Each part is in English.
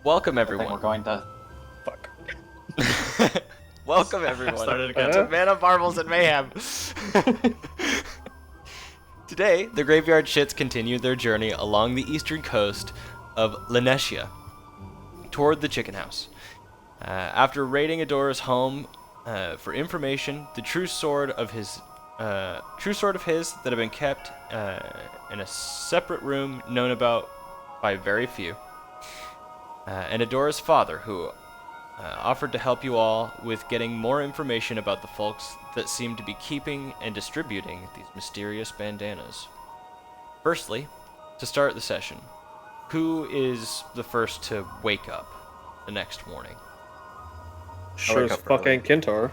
Welcome I everyone. think we're going to... Fuck. Welcome everyone Started again. to Man of Marvels and Mayhem. Today, the Graveyard Shits continue their journey along the eastern coast of Lanetia toward the Chicken House. After raiding Adora's home for information, the true sword of his that had been kept in a separate room known about by very few, and Adora's father, who offered to help you all with getting more information about the folks that seem to be keeping and distributing these mysterious bandanas. Firstly, to start the session, who is the first to wake up the next morning? Sure as fuck ain't Kintar.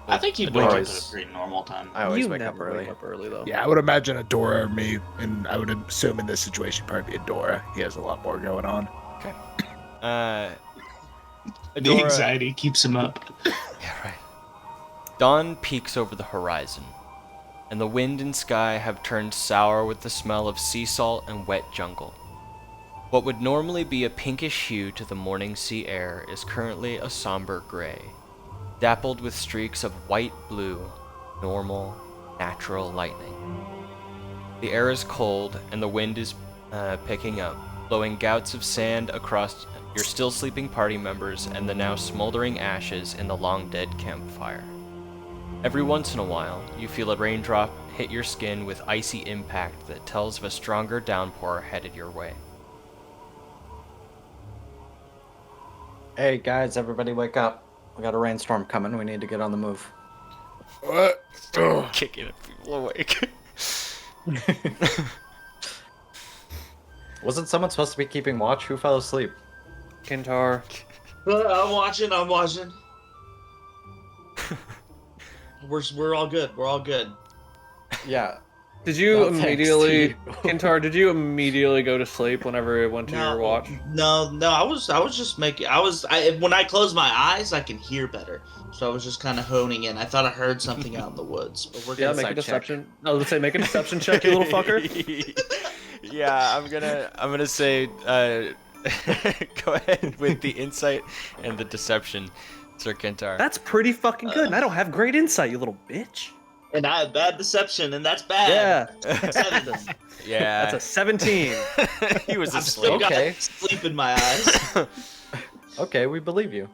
I think you'd wake up at a pretty normal time. I always You wake up never early. wake up early though. Yeah, I would imagine Adora or me, and I would assume in this situation probably Adora. He has a lot more going on. Okay. The Adora, anxiety keeps him up. yeah, right. Dawn peeks over the horizon, and the wind and sky have turned sour with the smell of sea salt and wet jungle. What would normally be a pinkish hue to the morning sea air is currently a somber gray, dappled with streaks of white-blue, normal, natural lightning. The air is cold, and the wind is picking up, blowing gouts of sand across your still sleeping party members and the now smoldering ashes in the long-dead campfire. Every once in a while, you feel a raindrop hit your skin with icy impact that tells of a stronger downpour headed your way. Hey guys, everybody wake up. We got a rainstorm coming. We need to get on the move. What? Ugh. Kicking people awake. Wasn't someone supposed to be keeping watch? Who fell asleep? Kintar. I'm watching. We're all good. We're all good. Yeah. Did you No, thanks to immediately, you. Kintar? Did you immediately go to sleep whenever it went to your watch? No. I was just making. When I close my eyes, I can hear better. So I was just kind of honing in. I thought I heard something out in the woods, but we're Yeah, gonna make a check. deception. I was gonna say make a deception check, you little fucker. Yeah, I'm gonna say go ahead with the insight and the deception, Sir Kentar. That's pretty fucking good, and I don't have great insight, you little bitch. And I have bad deception, and that's bad. Yeah, 7. Yeah, that's a 17. he was I've still asleep. got Okay. sleep in my eyes. Okay, we believe you.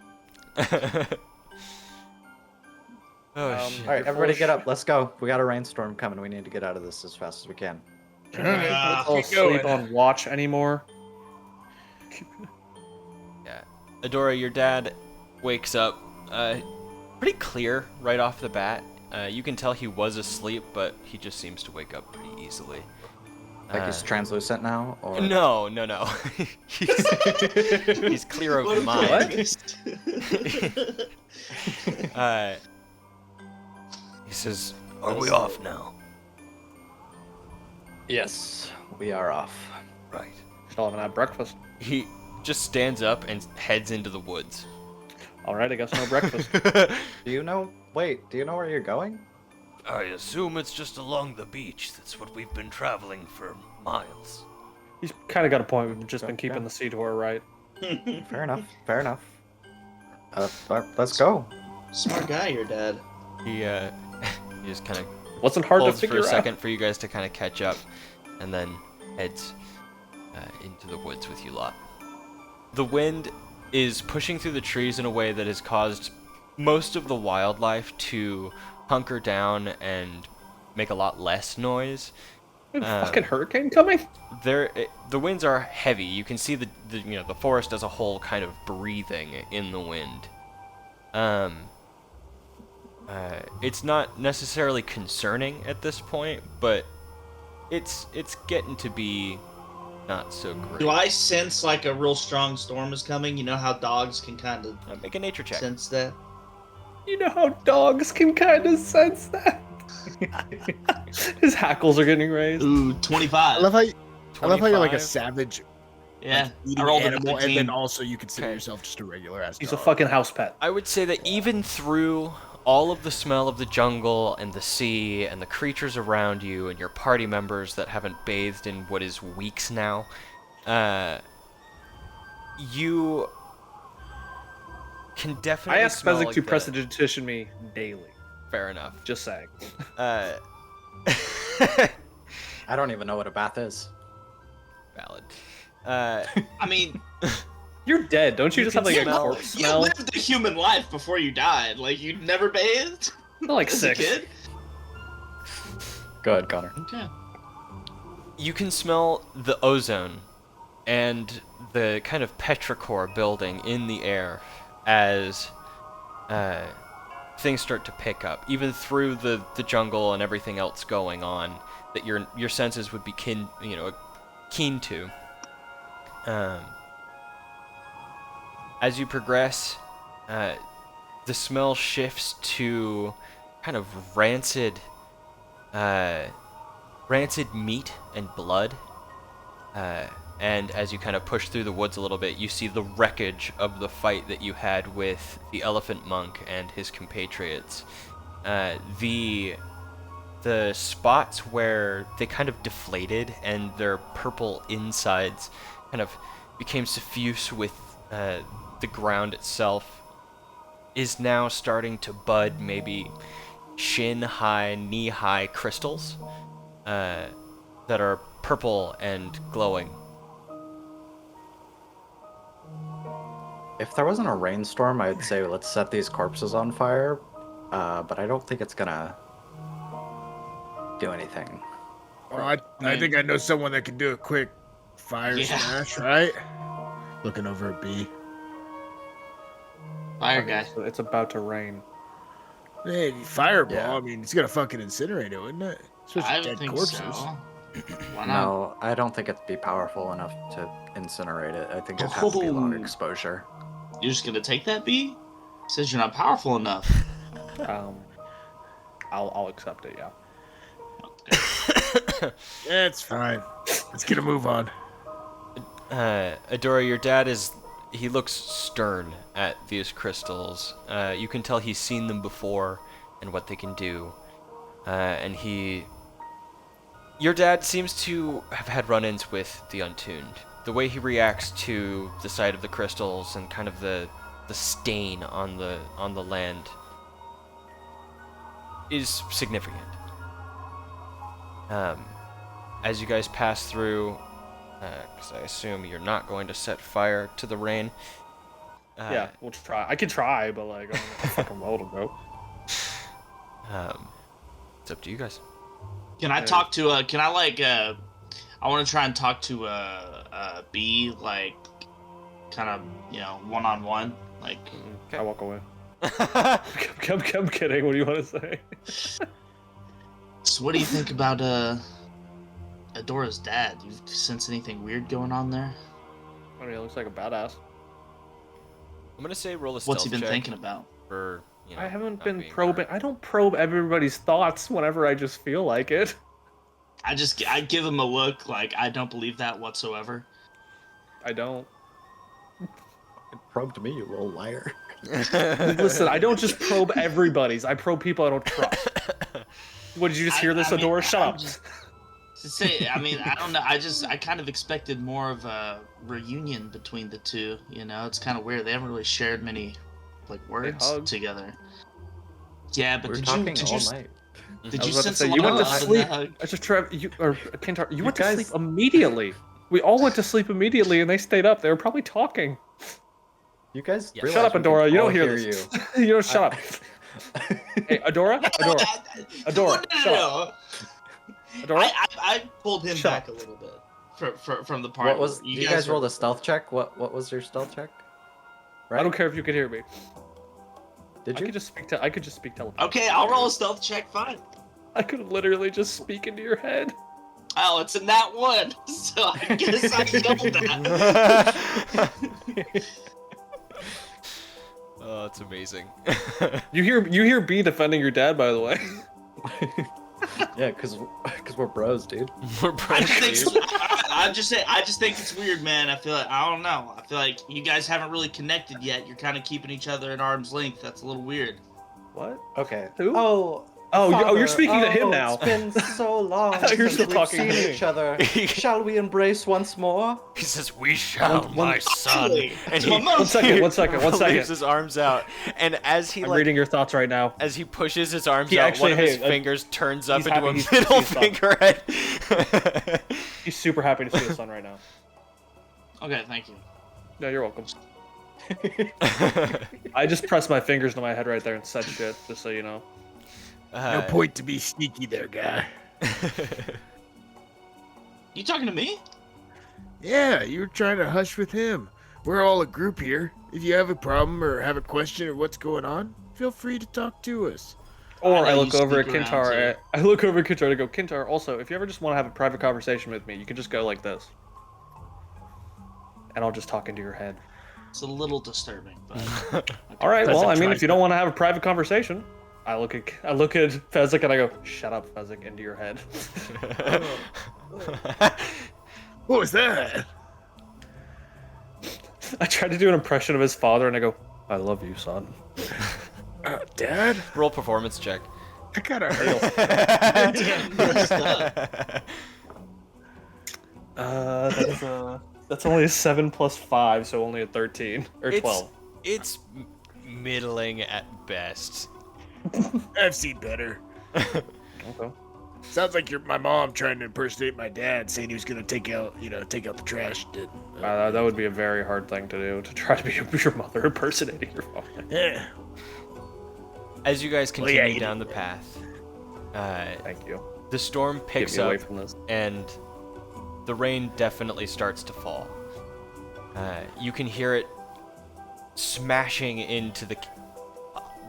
Oh shit. All right, everybody get up. Let's go. We got a rainstorm coming. We need to get out of this as fast as we can. I Keep don't sleep going. on watch anymore. Yeah, Adora, your dad wakes up pretty clear right off the bat. You can tell he was asleep, but he just seems to wake up pretty easily. Like he's translucent now, or No. he's clear of mind. He says, "Are we off now?" Yes, we are off. Right. Still haven't had breakfast. He just stands up and heads into the woods. All right, I guess no breakfast. Do you know? Wait, do you know where you're going? I assume it's just along the beach. That's what we've been traveling for miles. He's kind of got a point. We've just been keeping Yeah. the sea to our right. Fair enough. Fair enough. Let's go. Smart guy, your dad. He just kind of Wasn't hard to holds figure for a out. second for you guys to kind of catch up, and then heads into the woods with you lot. The wind is pushing through the trees in a way that has caused most of the wildlife to hunker down and make a lot less noise. Fucking hurricane coming? The winds are heavy. You can see the forest as a whole kind of breathing in the wind. It's not necessarily concerning at this point, but it's getting to be not so great. Do I sense like a real strong storm is coming? You know how dogs can kind of Make a nature check. sense that? You know how dogs can kind of sense that? His hackles are getting raised. Ooh, 25. I love how you're like a 25. savage yeah, like, I eating rolled a animal, and 15. then also you consider Okay. yourself just a regular ass. He's a dog. fucking house pet. I would say that even through all of the smell of the jungle and the sea and the creatures around you and your party members that haven't bathed in what is weeks now, You can definitely I ask smell, Fezzik like, to the- prestidigitation me daily. Fair enough. Just saying. I don't even know what a bath is. Valid. I mean, You're dead. Don't you You just have can like a smell- corpse you smell? lived a human life before you died. Like, you'd never bathed They're like as a 6. kid? Go ahead, Connor. Okay. You can smell the ozone and the kind of petrichor building in the air as things start to pick up, even through the jungle and everything else going on that your senses would be keen to. As you progress, the smell shifts to kind of rancid meat and blood. And as you kind of push through the woods a little bit, you see the wreckage of the fight that you had with the elephant monk and his compatriots. The spots where they kind of deflated and their purple insides kind of became suffused with the ground itself is now starting to bud maybe shin-high, knee-high crystals that are purple and glowing. If there wasn't a rainstorm, I'd say let's set these corpses on fire, but I don't think it's gonna do anything. Well, I think I know someone that can do a quick fire Yeah. smash, right? Looking over at B. Fire guy. So it's about to rain. Hey, fireball. Yeah. I mean, it's gonna fucking incinerate it, wouldn't it? Especially I dead would think corpses. so. Why not? No, I don't think it'd be powerful enough to incinerate it. I think it'd have to be long Oh. exposure. You're just gonna take that, B? Says you're not powerful enough. I'll accept it. Yeah. Yeah, it's fine. Let's get a move on. Adora, your dad he looks stern at these crystals. You can tell he's seen them before and what they can do. Your dad seems to have had run-ins with the Untuned. The way he reacts to the sight of the crystals and kind of the stain on the land is significant. As you guys pass through, because I assume you're not going to set fire to the rain. Yeah, we'll try. I could try, but like, I don't know how fucking well it'll go. It's up to you guys. Can I talk to I want to try and talk to B, like, kind of, one-on-one, like. I walk away. I'm kidding. What do you want to say? So what do you think about Adora's dad? You sense anything weird going on there? I mean, it looks like a badass. I'm gonna say roll a stealth What's he been check thinking about? for, I haven't not been being probing. I don't probe everybody's thoughts whenever I just feel like it. I give him a look like I don't believe that whatsoever. I don't. Probed me, you little liar. Listen, I don't just probe everybody's. I probe people I don't trust. What, did you just hear this, I mean, Adora? Shut I'm up. just- To say, I mean, I don't know. I kind of expected more of a reunion between the two. It's kind of weird. They haven't really shared many, like, words hugged. together. Yeah, but We're did talking you all night. did I you was about to sense say, a you lot went of to love in sleep. the hug? I just Trev, Kentaro, you went to guys- sleep immediately. We all went to sleep immediately, and they stayed up. They were probably talking. You guys Yeah. realize Shut up, we can Adora. You all don't hear you. this. You don't shut up. Hey, Adora. Adora, shut up. Adora. I pulled him Shut back up. a little bit from the part. What was? where You guys were- rolled a stealth check. What was your stealth check? Right? I don't care if you could hear me. Did I you? could just speak. I could just speak telepathy. Okay, I'll roll a stealth check. Fine. I could literally just speak into your head. Oh, it's in that one. So I guess I doubled that. Oh, it's amazing. You hear B defending your dad, by the way. Yeah, cause we're bros, dude. We're I just both think I just think it's weird, man. I feel like I don't know. I feel like you guys haven't really connected yet. You're kind of keeping each other at arm's length. That's a little weird. What? Okay. Who? Oh, You're speaking to him now. It's been so long thought you were since still we've talking to seen me. each other. Shall we embrace once more? He says, "We shall, One- my son." And he One second. leaves his arms out, and as he I'm reading your thoughts right now. as he pushes his arms He out, actually- one of his hey, fingers turns up he's into happy a he's- middle he's done. finger head. He's super happy to see his son right now. Okay, thank you. No, you're welcome. I just pressed my fingers to my head right there and said shit, just so you know. No point to be sneaky there, guy. You talking to me? Yeah, you were trying to hush with him. We're all a group here. If you have a problem or have a question or what's going on, feel free to talk to us. Or I I know look you over at sneak around, Kintar. too. I look over at Kintar and go, Kintar. Also, if you ever just want to have a private conversation with me, you can just go like this, and I'll just talk into your head. It's a little disturbing, but okay. All right. That's Well, a I mean, try. if you don't want to have a private conversation, I look at Fezzik and I go, "Shut up, Fezzik," into your head. What was that? I tried to do an impression of his father, and I go, "I love you, son." Dad? Roll performance check. I kind of hurt. That's only a 7 plus 5, so only a 13 or 12. It's middling at best. I've seen better. Okay. Sounds like my mom trying to impersonate my dad, saying he was gonna take out the trash. That would be a very hard thing to do, to try to be your mother impersonating your father. Yeah. As you guys Well, continue yeah, you down the path, Thank you. the storm Get picks me away up from this. and the rain definitely starts to fall. You can hear it smashing into the...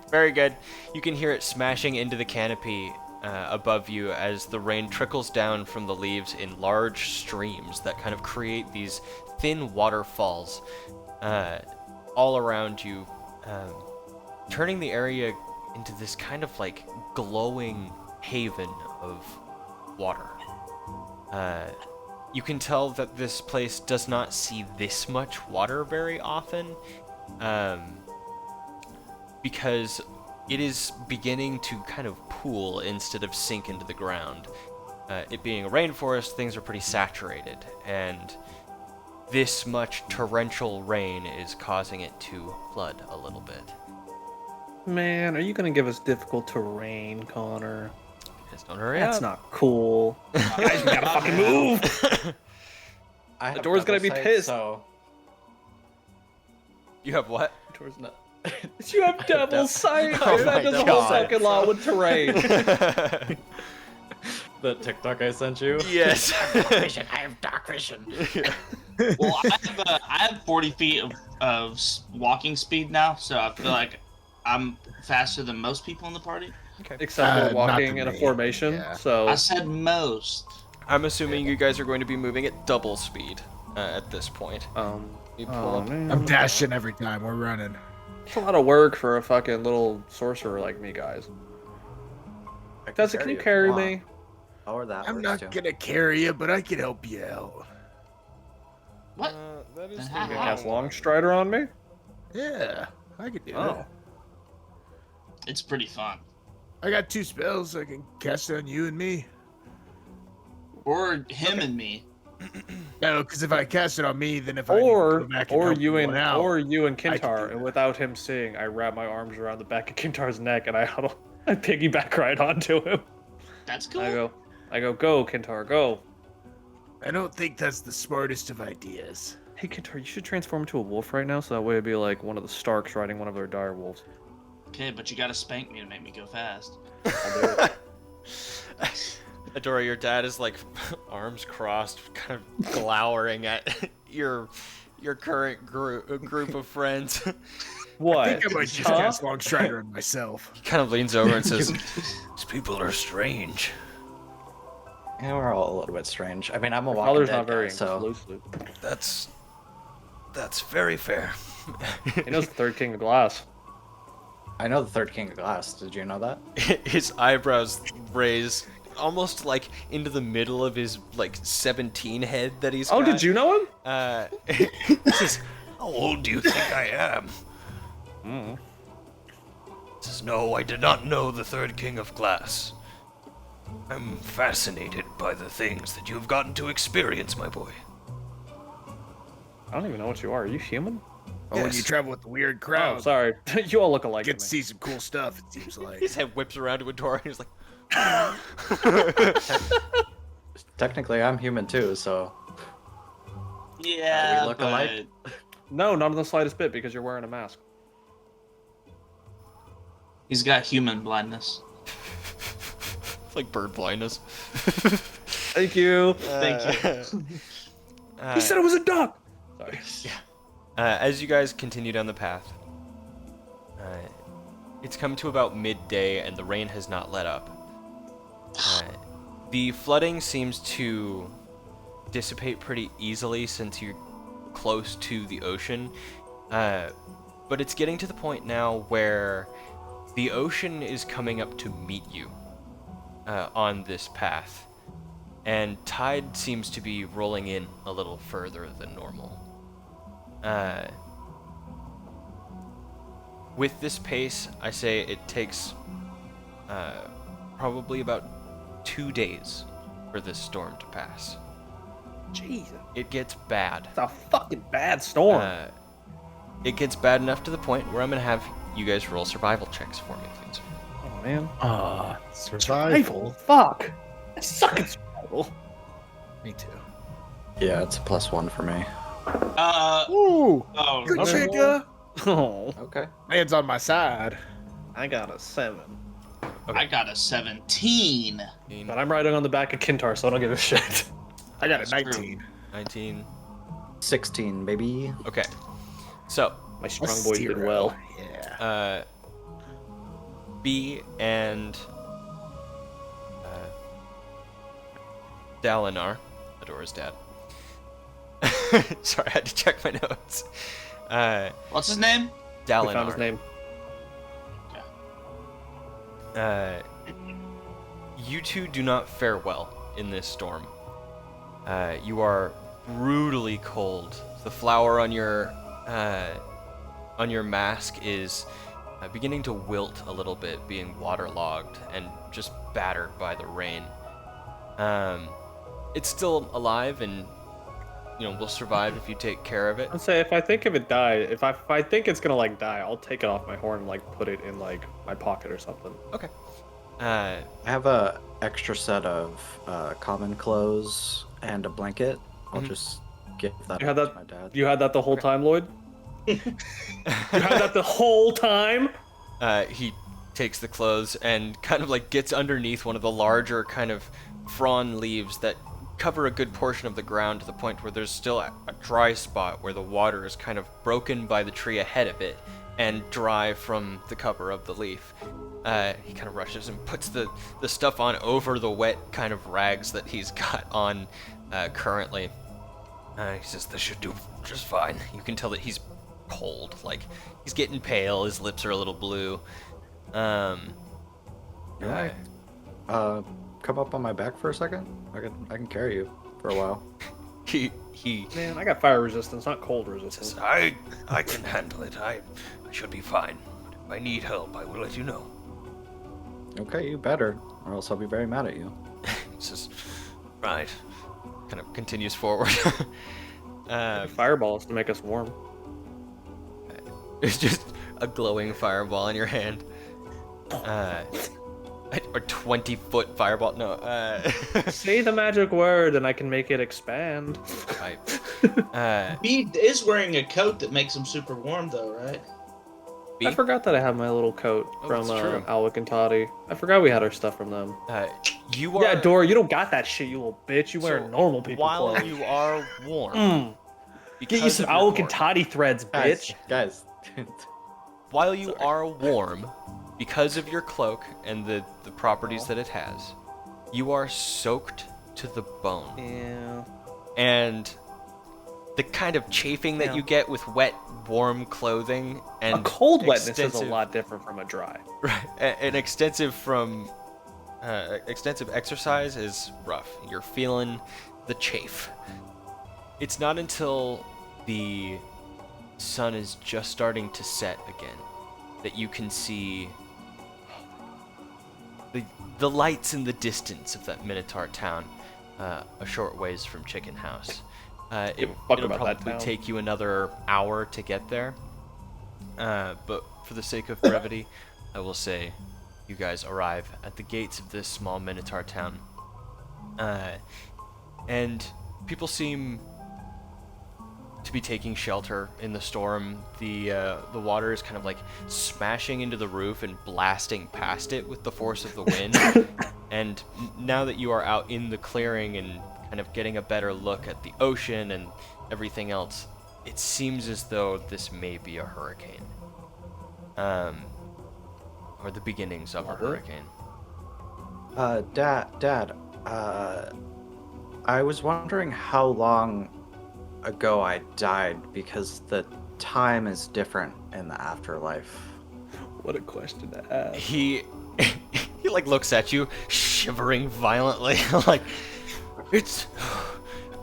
Very good. You can hear it smashing into the canopy above you as the rain trickles down from the leaves in large streams that kind of create these thin waterfalls all around you, turning the area into this kind of like glowing haven of water. You can tell that this place does not see this much water very often, because it is beginning to kind of pool instead of sink into the ground. It being a rainforest, things are pretty saturated, and this much torrential rain is causing it to flood a little bit. Man, are you gonna give us difficult terrain, Connor? Just don't hurry That's up. not cool. Guys, we gotta fucking move! I have The door's gonna be double sight, pissed. So You have what? Door's not. You have devil sight, Oh dude. my That does a whole God. fucking lot with terrain. the TikTok I sent you. Yes. Vision. I have dark vision. Well, I have 40 feet of walking speed now, so I feel like I'm faster than most people in the party. Except not for walking to in a me. formation, Yeah. so... I said most. I'm assuming you guys are going to be moving at double speed at this point. Let me pull up. man. I'm dashing every time we're running. It's a lot of work for a fucking little sorcerer like me, guys. Fezzik, can you carry Come on. me? Or that I'm works not too. gonna carry you, but I can help you out. What? That is Then the how? You gonna cast Longstrider on me? Yeah, I can do Oh. that. It's pretty fun. I got 2 spells I can cast on you and me. Or him and me. No, because if I cast it on me, then if I need to Or go back and help you and someone out, Kintar, can do and that. without him seeing, I wrap my arms around the back of Kintar's neck and I piggyback right onto him. That's cool. I go, go, Kintar, go. I don't think that's the smartest of ideas. Hey, Kintar, you should transform into a wolf right now, so that way it'd be like one of the Starks riding one of their dire wolves. Okay, but you gotta spank me to make me go fast. I'll do it. Adora, your dad is like arms crossed, kind of glowering at your current group of friends. What? I think I might just Huh? cast Longstrider on myself. He kind of leans over and says, "These people are strange." Yeah, we're all a little bit strange. I mean, I'm a My walking father's dead not very guy, so inclusive. That's very fair. He knows the Third King of Glass. I know the Third King of Glass. Did you know that? His eyebrows raise almost like into the middle of his like 17 head that he's Oh, got. did you know him? He says, "How old do you think I am?" says, "No, I did not know the third king of glass. I'm fascinated by the things that you've gotten to experience, my boy." I don't even know what you are. Are you human? Oh, when Yes. you travel with the weird Oh, crowd, sorry. You all look alike get to to me. see some cool stuff, it seems like. His head whips around to a door, and he's like, Technically, I'm human too, so Yeah, look but alike? No, not in the slightest bit because you're wearing a mask. he's got human blindness. it's like bird blindness. Thank you. Thank you. He said it was a duck. Sorry. As you guys continue down the path, it's come to about midday and the rain has not let up. The flooding seems to dissipate pretty easily since you're close to the ocean, but it's getting to the point now where the ocean is coming up to meet you on this path, and tide seems to be rolling in a little further than normal. With this pace, I say it takes probably about 2 days for this storm to pass. Jesus. It gets bad. It's a fucking bad storm. It gets bad enough to the point where I'm gonna have you guys roll survival checks for me, please. Oh, man. Survival. Fuck. I suck at survival. Me too. yeah, it's a +1 for me. Ooh, Oh, good okay. chicka. Oh, Okay. Man's on my side. I got a 7. I got a 17. But I'm riding on the back of Kintar, so I don't give a shit. I got a That's true. 19. 19. 16, baby. Okay. So, My strong boy did well. Yeah. B and Dalinar, Adora's dad. Sorry, I had to check my notes. What's his name? Dalinar. We found his name. You two do not fare well in this storm. You are brutally cold. The flour on your mask is beginning to wilt a little bit, being waterlogged and just battered by the rain. It's still alive, and will survive if you take care of it. I'd say if I think if it died, if I think it's gonna like die, I'll take it off my horn and like put it in like my pocket or something. Okay. I have a extra set of common clothes and a blanket. I'll just give that You had to that? my dad. You had that the whole time, Lloyd? You had that the whole time? He takes the clothes and kind of like gets underneath one of the larger kind of frond leaves that cover a good portion of the ground to the point where there's still a dry spot where the water is kind of broken by the tree ahead of it and dry from the cover of the leaf. He kind of rushes and puts the stuff on over the wet kind of rags that he's got on currently. He says, "This should do just fine." You can tell that he's cold, like he's getting pale, his lips are a little blue. Alright. Come up on my back for a second. I can carry you for a while. He Man, I got fire resistance, not cold resistance. says, I can handle it. I should be fine. But if I need help, I will let you know. Okay, you better, or else I'll be very mad at you. He says, right. Kind of continues forward. Fireballs to make us warm. It's just a glowing fireball in your hand. Or 20-foot fireball. No. Say the magic word and I can make it expand. He is wearing a coat that makes him super warm, though, right? B? I forgot that I have my little coat Oh, from that's true. Alwick and Toddy. I forgot we had our stuff from them. You are. Yeah, Dora, you don't got that shit, you little bitch. You wear So, normal people While clothes. you are warm, Get you because some of your Alwick and corn- Toddy threads, bitch. Guys. While you are warm, because of your cloak and the properties that it has, you are soaked to the bone. Yeah. And the kind of chafing that Yeah. you get with wet, warm clothing and A cold wetness is a extensive- lot different from a dry. Right, an extensive exercise is rough. You're feeling the chafe. It's not until the sun is just starting to set again that you can see the lights in the distance of that Minotaur town, a short ways from Chicken House. It'll probably take you another hour to get there. But for the sake of brevity, I will say you guys arrive at the gates of this small Minotaur town. And people seem to be taking shelter in the storm. The water is kind of like smashing into the roof and blasting past it with the force of the wind. And now that you are out in the clearing and kind of getting a better look at the ocean and everything else, it seems as though this may be a hurricane. Or the beginnings of a hurricane. Dad, I was wondering how long ago I died, because the time is different in the afterlife. What a question to ask. He like looks at you, shivering violently, like, it's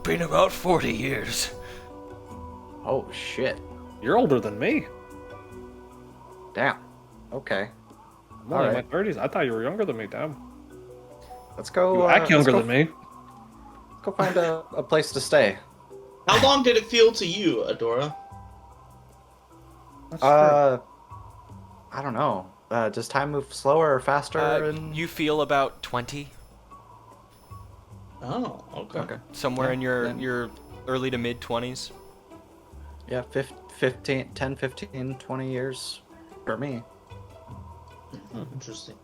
been about 40 years. Oh shit. You're older than me. Damn. Okay. I'm only in my 30s. I thought you were younger than me, damn. Let's go. You act younger than me. Go find a place to stay. How long did it feel to you, Adora? That's true. I don't know. Does time move slower or faster? You feel about 20. Oh, okay. Somewhere in your early to mid 20s. Yeah, 10, 15, 20 years for me. Interesting.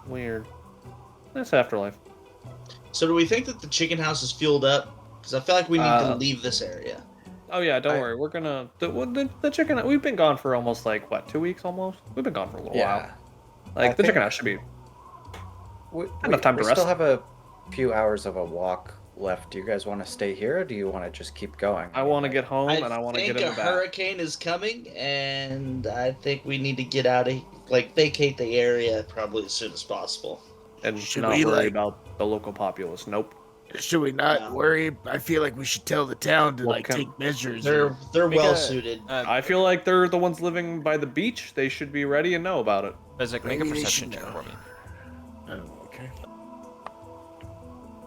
Weird. That's afterlife. So do we think that the chicken house is fueled up? Because I feel like we need to leave this area. Oh yeah, don't worry. We're gonna the chicken. We've been gone for almost 2 weeks almost. We've been gone for a little while. Like the chicken house should be enough time to rest. We still have a few hours of a walk left. Do you guys want to stay here, or do you want to just keep going? I want to get home and I want to get in the back. I think a hurricane is coming, and I think we need to get out of vacate the area probably as soon as possible. And not worry about the local populace. Nope. Should we not worry? I feel like we should tell the town to take measures. They're well suited. I feel like they're the ones living by the beach. They should be ready and know about it. Isaac, make a perception check for me. Oh, okay.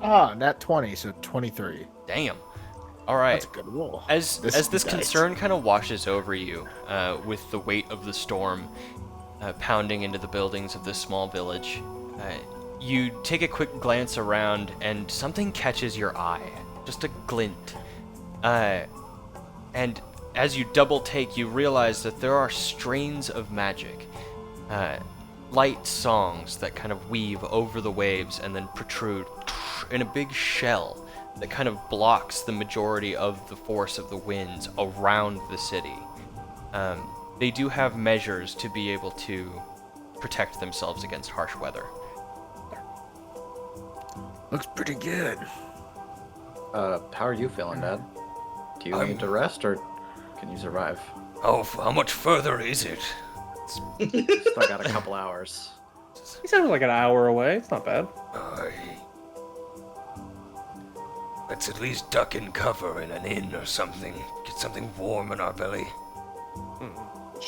Ah, nat 20, so 23. Damn. All right. That's a good roll. As this concern kind of washes over you, with the weight of the storm pounding into the buildings of this small village, you take a quick glance around and something catches your eye. Just a glint. And as you double take, you realize that there are strains of magic. Light songs that kind of weave over the waves and then protrude in a big shell that kind of blocks the majority of the force of the winds around the city. They do have measures to be able to protect themselves against harsh weather. Looks pretty good. How are you feeling, Dad? Do you need to rest, or can you survive? Oh, how much further is it? Still got a couple hours. He said it was like an hour away. It's not bad. Let's at least duck and cover in an inn or something. Get something warm in our belly.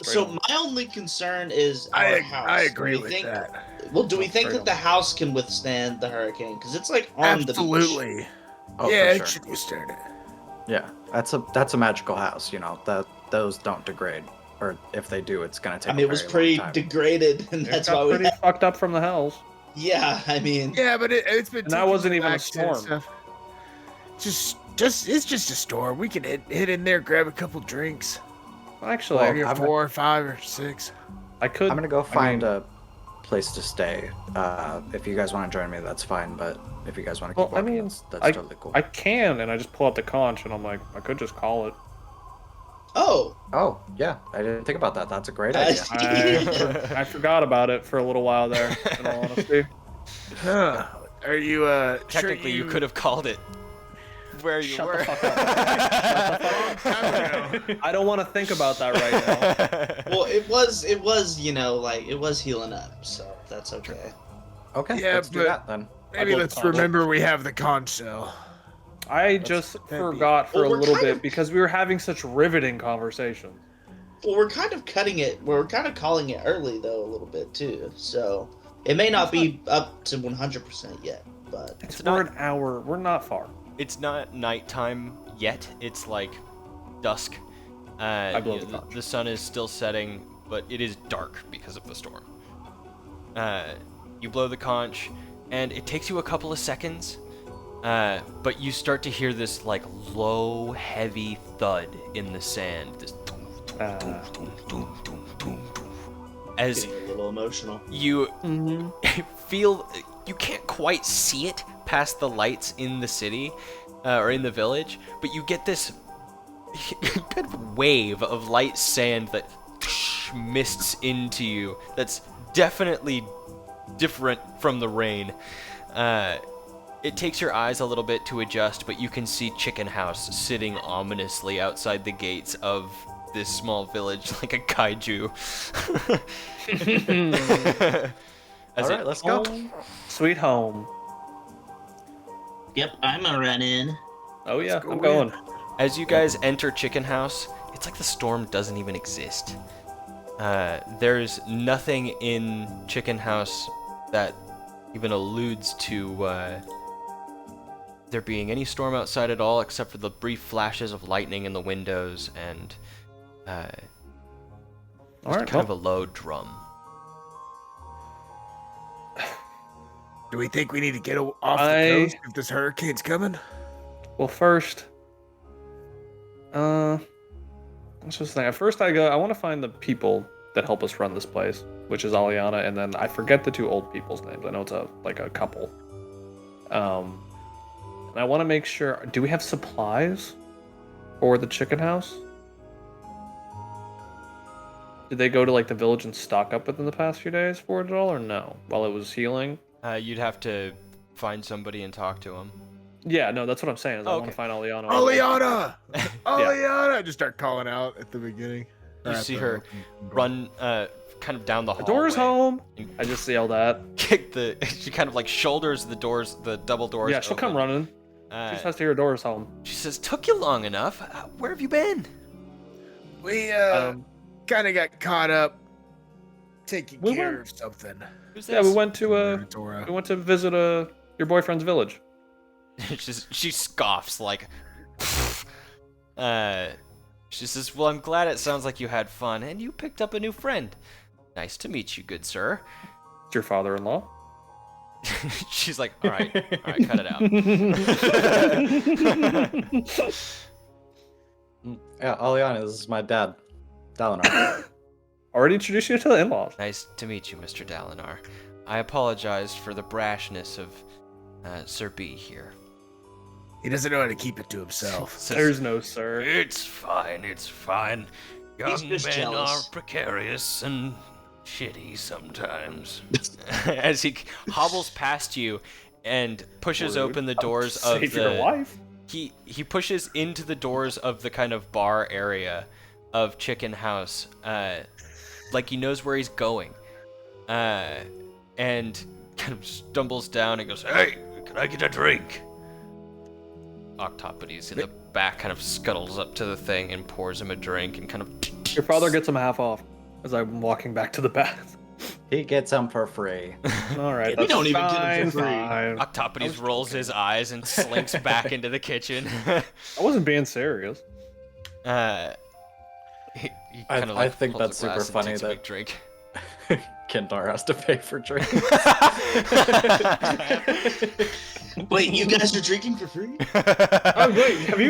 So my only concern is our house. I agree with that. Well, do we think that the house can withstand the hurricane? Because it's on the beach. Absolutely. Oh, yeah, for sure. it should withstand it. Yeah, that's a magical house. You know those don't degrade, or if they do, it's gonna take. It was pretty degraded, and that's why pretty fucked up from the hells. Yeah, I mean. Yeah, but it's been. And that wasn't even a storm. It's just a storm. We can hit in there, grab a couple drinks. Actually, Maybe 4 or 5 or 6. I could. I'm gonna go find a place to stay. If you guys want to join me, that's fine. But if you guys want to keep walking, that's totally cool. I can, and I just pull out the conch, and I'm like, I could just call it. Oh, yeah. I didn't think about that. That's a great idea. I forgot about it for a little while there, in all honesty. Are you, Technically, you could have called it where you were. The fuck up. I don't want to think about that right now. Well, it was, it was healing up, so that's okay. Okay, Yeah, let's do that then. Maybe let's remember we have the conch shell. I just forgot for a little bit because we were having such riveting conversations. Well, we're kind of cutting it. We're kind of calling it early, though, a little bit, too. So It may not be up to 100% yet, but It's not- an hour. We're not far. It's not nighttime yet. It's like dusk. I blow the conch. The sun is still setting, but it is dark because of the storm. You blow the conch, and it takes you a couple of seconds, but you start to hear this like low, heavy thud in the sand. This as getting a little emotional. you feel, you can't quite see it past the lights in the city or in the village, but you get this kind of wave of light sand that mists into you. That's definitely different from the rain. It takes your eyes a little bit to adjust, but you can see Chicken House sitting ominously outside the gates of this small village like a kaiju. All right, let's go. Sweet home. Yep, I'm a run in. Oh yeah, go I'm in. going. As you guys enter Chicken House, it's like the storm doesn't even exist. There's nothing in Chicken House that even alludes to there being any storm outside at all, except for the brief flashes of lightning in the windows and All right, kind of a low drum. Do we think we need to get off the coast if this hurricane's coming? well, first, let's just think. At first, I want to find the people that help us run this place, which is Aliana, and then I forget the two old people's names. I know it's a couple. And I want to make sure. Do we have supplies for the chicken house? Did they go to like the village and stock up within the past few days for it at all, or no? While it was healing? You'd have to find somebody and talk to them. Yeah, no, that's what I'm saying. Is I want Okay. to find Aliana. Aliana! Aliana! I just start calling out at the beginning. You see her run kind of down the The hallway. door's home. I just yelled at. Kick the. She kind of like shoulders the doors, the double doors. Yeah, she'll come open. running. She Uh, just has to hear door's home. she says, "Took you long enough. Where have you been?" We Um, kind of got caught up taking We care went- of something. Who's Yeah, this? we went to visit your boyfriend's village. She scoffs like. She says, "Well, I'm glad it sounds like you had fun and you picked up a new friend. Nice to meet you, good sir." It's your father-in-law. She's like, all right, cut it out. Yeah, Aliana, this is my dad, Dalinar. Already introduced you to the in-laws. Nice to meet you, Mr. Dalinar. I apologize for the brashness of Sir B here. He doesn't know how to keep it to himself. There's no sir. It's fine, it's fine. He's Young just men jealous. are precarious and shitty sometimes. As he hobbles past you and pushes Rude. open the doors of Save your the... life. He pushes into the doors of the kind of bar area of Chicken House, like he knows where he's going, and kind of stumbles down and goes, "Hey, can I get a drink?" Octopodes in the back kind of scuttles up to the thing and pours him a drink and kind of... Your father gets him half off as I'm walking back to the bath. He gets them for free. All right, We that's don't even get him for free. fine. Octopodes rolls his eyes and slinks back into the kitchen. I wasn't being serious. He I- kinda, I think pulls a that's super glass and funny takes a that- big drink. Kindar has to pay for drinks. Wait, you guys are drinking for free? Oh wait, have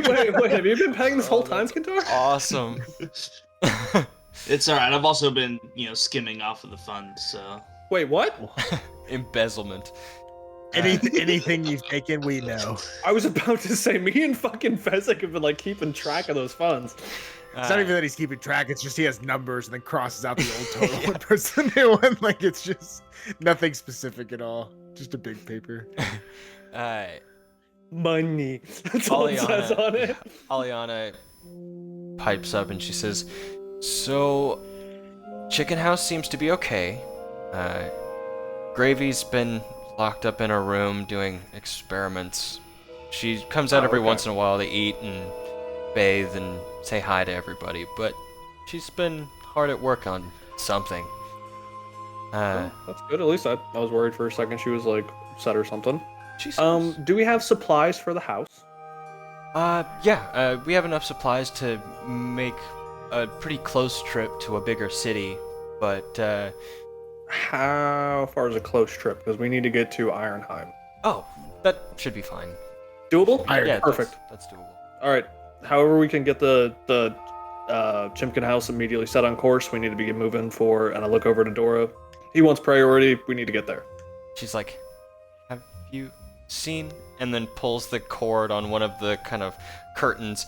you been paying this whole time, Skintar? Awesome. It's all right. I've also been, skimming off of the funds. So Wait, what? Embezzlement. Anything you've taken, we know. I was about to say, me and fucking Fezzik have been like keeping track of those funds. It's not even that he's keeping track, it's just he has numbers and then crosses out the old total and puts the new one. Like, it's just nothing specific at all. Just a big paper. Money. That's all it says on it. Aliana pipes up and she says, "So, Chicken House seems to be okay. Gravy's been locked up in her room doing experiments. She comes out every once in a while to eat and bathe and say hi to everybody, but she's been hard at work on something." That's good. At least I was worried for a second she was like upset or something. Jesus. Do we have supplies for the house? Yeah, we have enough supplies to make a pretty close trip to a bigger city, but, How far is a close trip? Because we need to get to Iron Hymm. oh, that should be fine. Doable? Yeah, Perfect. That's doable. All right. However, we can get the Chimkin house immediately set on course. We need to be moving for, and I look over to Dora. He wants priority. We need to get there. She's like, have you seen? And then pulls the cord on one of the kind of curtains.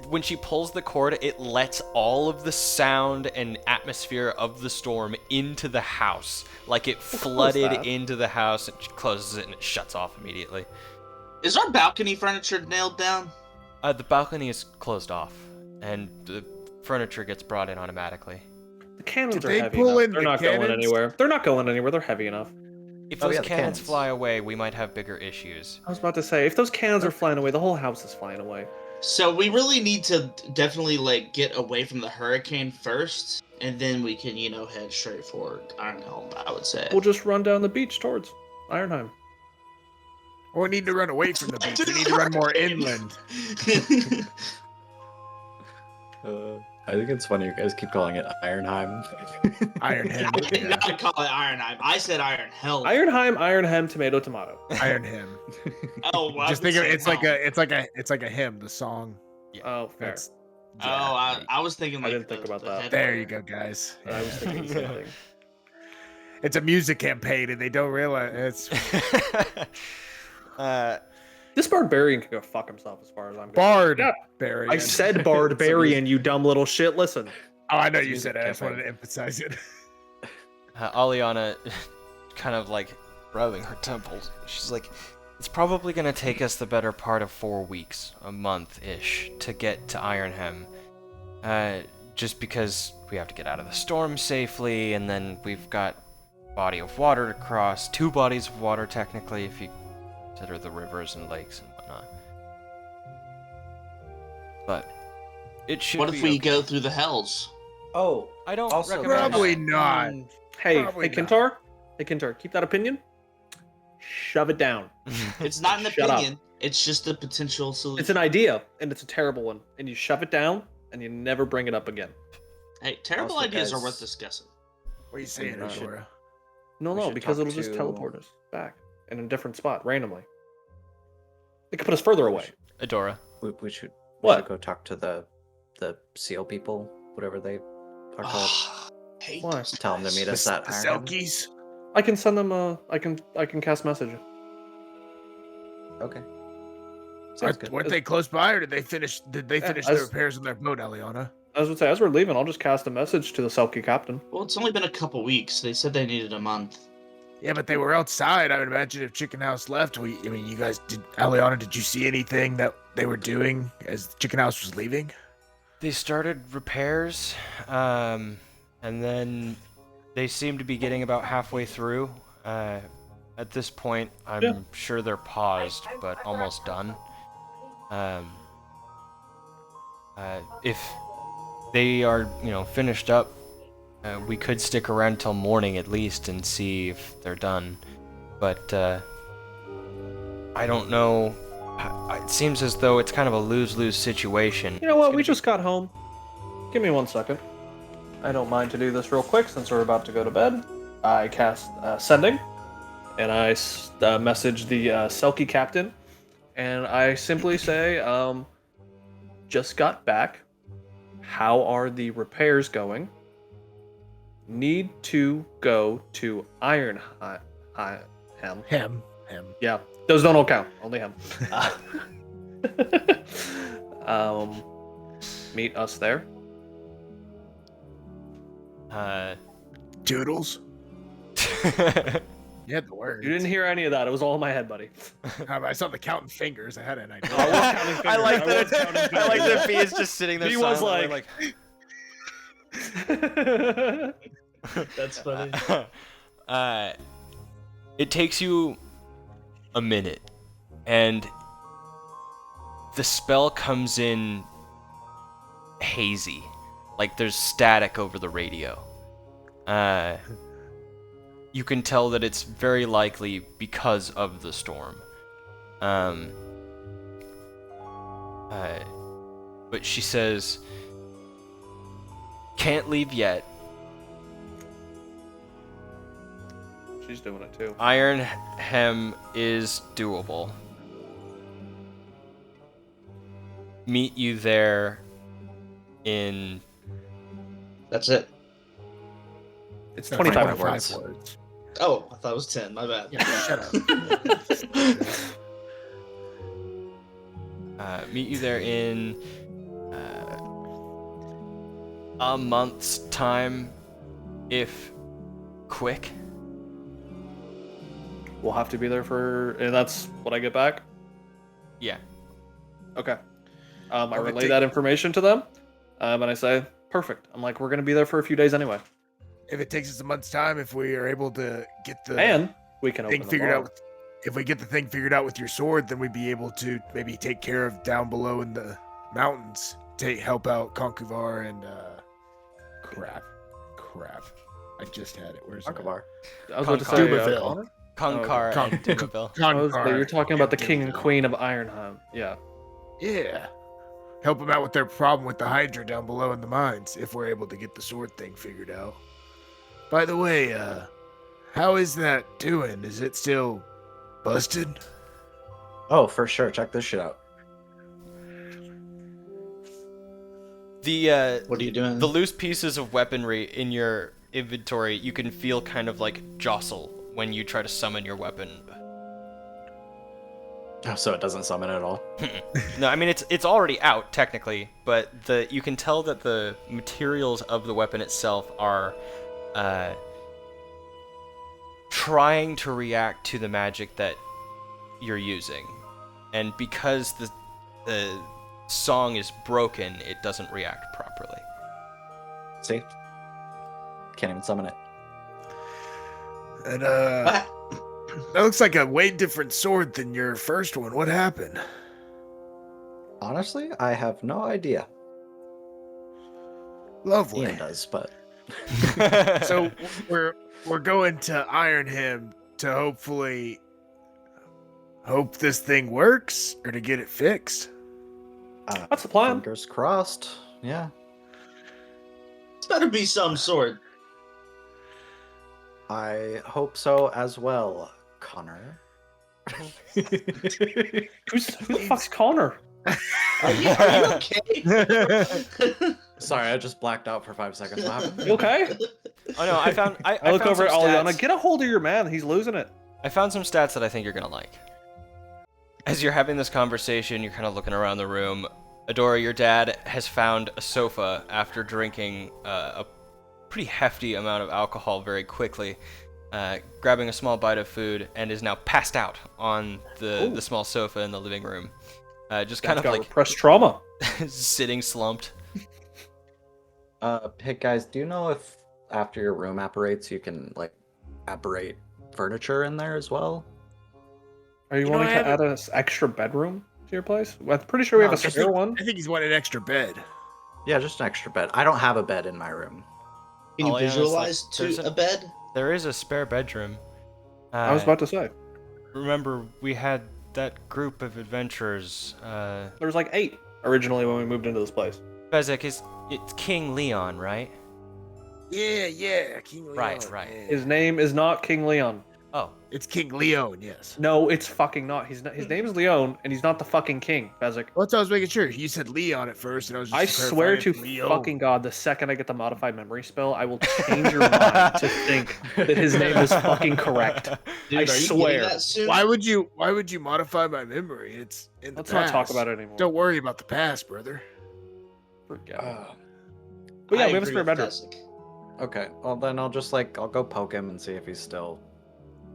When she pulls the cord, it lets all of the sound and atmosphere of the storm into the house. Like it flooded into the house, and she closes it and it shuts off immediately. Is our balcony furniture nailed down? The balcony is closed off, and the furniture gets brought in automatically. The cannons Did are they heavy pull enough. in They're the not going cannons? anywhere. They're not going anywhere. They're heavy enough. If Oh, those yeah, the cannons cannons. fly away, we might have bigger issues. I was about to say, if those cannons are flying away, the whole house is flying away. So we really need to definitely like get away from the hurricane first, and then we can, head straight for Iron Hymm, I would say. We'll just run down the beach towards Iron Hymm. Or we need to run away from the beach. We need to run more inland. I think it's funny you guys keep calling it Iron Hymm. Iron Hymm. I did Yeah. not call it Iron Hymm. I said Iron Hymm. Iron Hymm, tomato, tomato. Iron Hymm. Oh, well, Just think of it. It's like a hymn. The song. Oh, fair. That's. Oh, I was thinking I like. didn't think about that. There you go, guys. I was thinking the same thing. It's a music campaign, and they don't realize it's This barbarian can go fuck himself as far as I'm concerned. Bard. Yeah. Barry. I said barbarian, you dumb little shit. Listen. Oh, I know you Music said it. I just campaign. wanted to emphasize it. Aliana kind of like rubbing her temples. She's like, it's probably going to take us the better part of 4 weeks, a month-ish, to get to Iron Hymm. Just because we have to get out of the storm safely, and then we've got body of water to cross, 2 bodies of water technically, if you consider the rivers and lakes and whatnot. But it should What if be we okay. go through the hells? Oh, I don't Also, recommend Probably that. not. Hey, Probably hey, not. Kintar. Hey, Kintar, keep that opinion. Shove it down. It's not an Shut up. opinion. It's just a potential solution. It's an idea, and it's a terrible one. And you shove it down, and you never bring it up again. Hey, terrible Also, ideas are guys- worth discussing. What are you saying, We should- Ashura? No, We no, should because talk it'll just to- teleport us back in a different spot randomly. It could put us further away. Adora. We should What? go talk to the seal people, whatever they are called. Hate Why? those Tell them to guys. meet The, us at the Iron Hymm. Selkies? I can send them a. I can cast message. Okay. Sounds good. Weren't they close by, or did they finish? Did they Yeah, finish I the was- repairs on their boat, Eliana? I was gonna say, as we're leaving, I'll just cast a message to the Selkie captain. Well, it's only been a couple weeks. They said they needed a month. Yeah, but they were outside. I would imagine if Chicken House left, you guys did. Eliana, did you see anything that they were doing as Chicken House was leaving? They started repairs, and then they seem to be getting about halfway through. At this point, I'm Yeah. sure they're paused, but almost done. If they are, finished up, we could stick around till morning at least and see if they're done. But I don't know. It seems as though it's kind of a lose-lose situation. You know what? We just got home. Give me 1 second. I don't mind to do this real quick since we're about to go to bed. I cast sending, and I message the Selkie captain, and I simply say, just got back. How are the repairs going? Need to go to Iron Hymm. Him. Yeah, those don't all count. Only him. Meet us there. Doodles. You had the word. You didn't hear any of that. It was all in my head, buddy. I saw the counting fingers. I had an idea. I was counting fingers. I like I was counting that. I like fingers. that B is just sitting there. B was silently, That's funny. It takes you a minute, and the spell comes in hazy, like there's static over the radio. you can tell that it's very likely because of the storm. But she says, can't leave yet. She's doing it too. Iron Hymm is doable. Meet you there in... That's it. It's No, 25 words. words. Oh, I thought it was 10. My bad. Yeah, shut up. Meet you there in a month's time, if quick. We'll have to be there for, and that's what I get back. Yeah. Okay. I relay that information to them, and I say, perfect. I'm like, we're gonna be there for a few days anyway, If it takes us a month's time, if we are able to get the and we can open thing the figured bar. out, if we get the thing figured out with your sword, then we'd be able to maybe take care of down below in the mountains, help out Concuvar and crap. I just had it. Where's Concuvar. I was about to say, Dumaville. Connor? Konkar Con- and Dumaville. You're talking about the king and Dumaville. queen of Iron Hymm. Yeah. Yeah. Help them out with their problem with the Hydra down below in the mines, if we're able to get the sword thing figured out. By the way, how is that doing? Is it still busted? Oh, for sure. Check this shit out. What are you doing? The loose pieces of weaponry in your inventory, you can feel kind of like jostle when you try to summon your weapon. Oh, so it doesn't summon at all. No, I mean it's already out technically, but you can tell that the materials of the weapon itself are trying to react to the magic that you're using, and because the song is broken, it doesn't react properly. See? Can't even summon it. And that looks like a way different sword than your first one. What happened? Honestly, I have no idea. Lovely. Ian does, but So we're going to Iron Hymm to hopefully hope this thing works or to get it fixed. That's the plan. fingers crossed. Yeah. It's better be some sort. I hope so as well, Connor. Who the fuck's Connor? Are you okay? Sorry, I just blacked out for 5 seconds. What happened? You okay? Oh no, I found I I look found over at some Aliana. stats. Get a hold of your man. He's losing it. I found some stats that I think you're gonna like. As you're having this conversation, you're kind of looking around the room. Adora, your dad has found a sofa after drinking a pretty hefty amount of alcohol very quickly, grabbing a small bite of food, and is now passed out on the small sofa in the living room. Just kind of Got like repressed trauma. sitting slumped. Hey guys, do you know if after your room apparates, you can like apparate furniture in there as well? Are you know, wanting I to add haven't- an extra bedroom to your place? I'm pretty sure we have a spare one. I think he's wanted an extra bed. Yeah, just an extra bed. I don't have a bed in my room. Can you All I know is, visualize like, there's to a bed? There is a spare bedroom. I was about to say. Remember, we had that group of adventurers. There was like 8 originally when we moved into this place. Bezek, it's King Leon, right? Yeah, King Leon. Right. yeah. His name is not King Leon. Oh, It's King Leon, yes. No, it's fucking not. He's not. His name is Leon, and he's not the fucking king, Bezek. Well, that's what I was making sure. You said Leon at first, and I was just I swear to clarifying Leon. fucking god, the second I get the modified memory spell, I will change your mind to think that his name is fucking correct. Dude, I are you swear. getting that soon? Why would you modify my memory? It's in the Let's not talk past. about it anymore. Don't worry about the past, brother. Forget it. Uh, But yeah, I we have a agree spare with bedroom. Fezzik. okay, well then I'll go poke him and see if he's still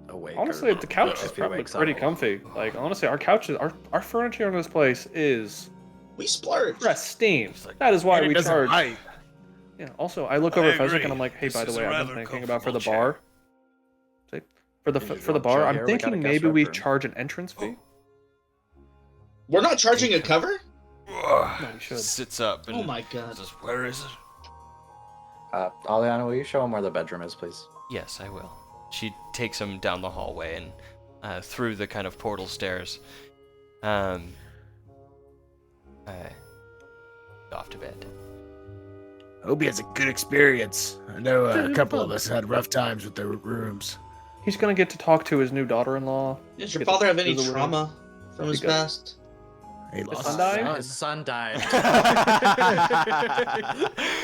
awake. Honestly, or the couch if is he probably wakes up. pretty comfy. Like, honestly, our couches, our furniture in this place is We splurged. pristine. It's like- That is why And it we doesn't charge. bite. Yeah. Also, I look over I at Fezzik agree. and I'm like, hey, This by the is way, a I've been rather thinking about for the comfortable bar. See? For the You for the want bar, chair I'm here? We got a thinking guest maybe we bedroom. charge an entrance fee. We're not charging a cover? No, we should. sits up and Oh my god. says, "Where is it?" Aliana, will you show him where the bedroom is, please? Yes, I will. she takes him down the hallway and through the kind of portal stairs. Off to bed. Hope he has a good experience. I know a couple of us had rough times with their rooms. He's gonna get to talk to his new daughter-in-law. Does your Get to father have any visit with him. trauma from his Because- past? He lost son his died? His son died.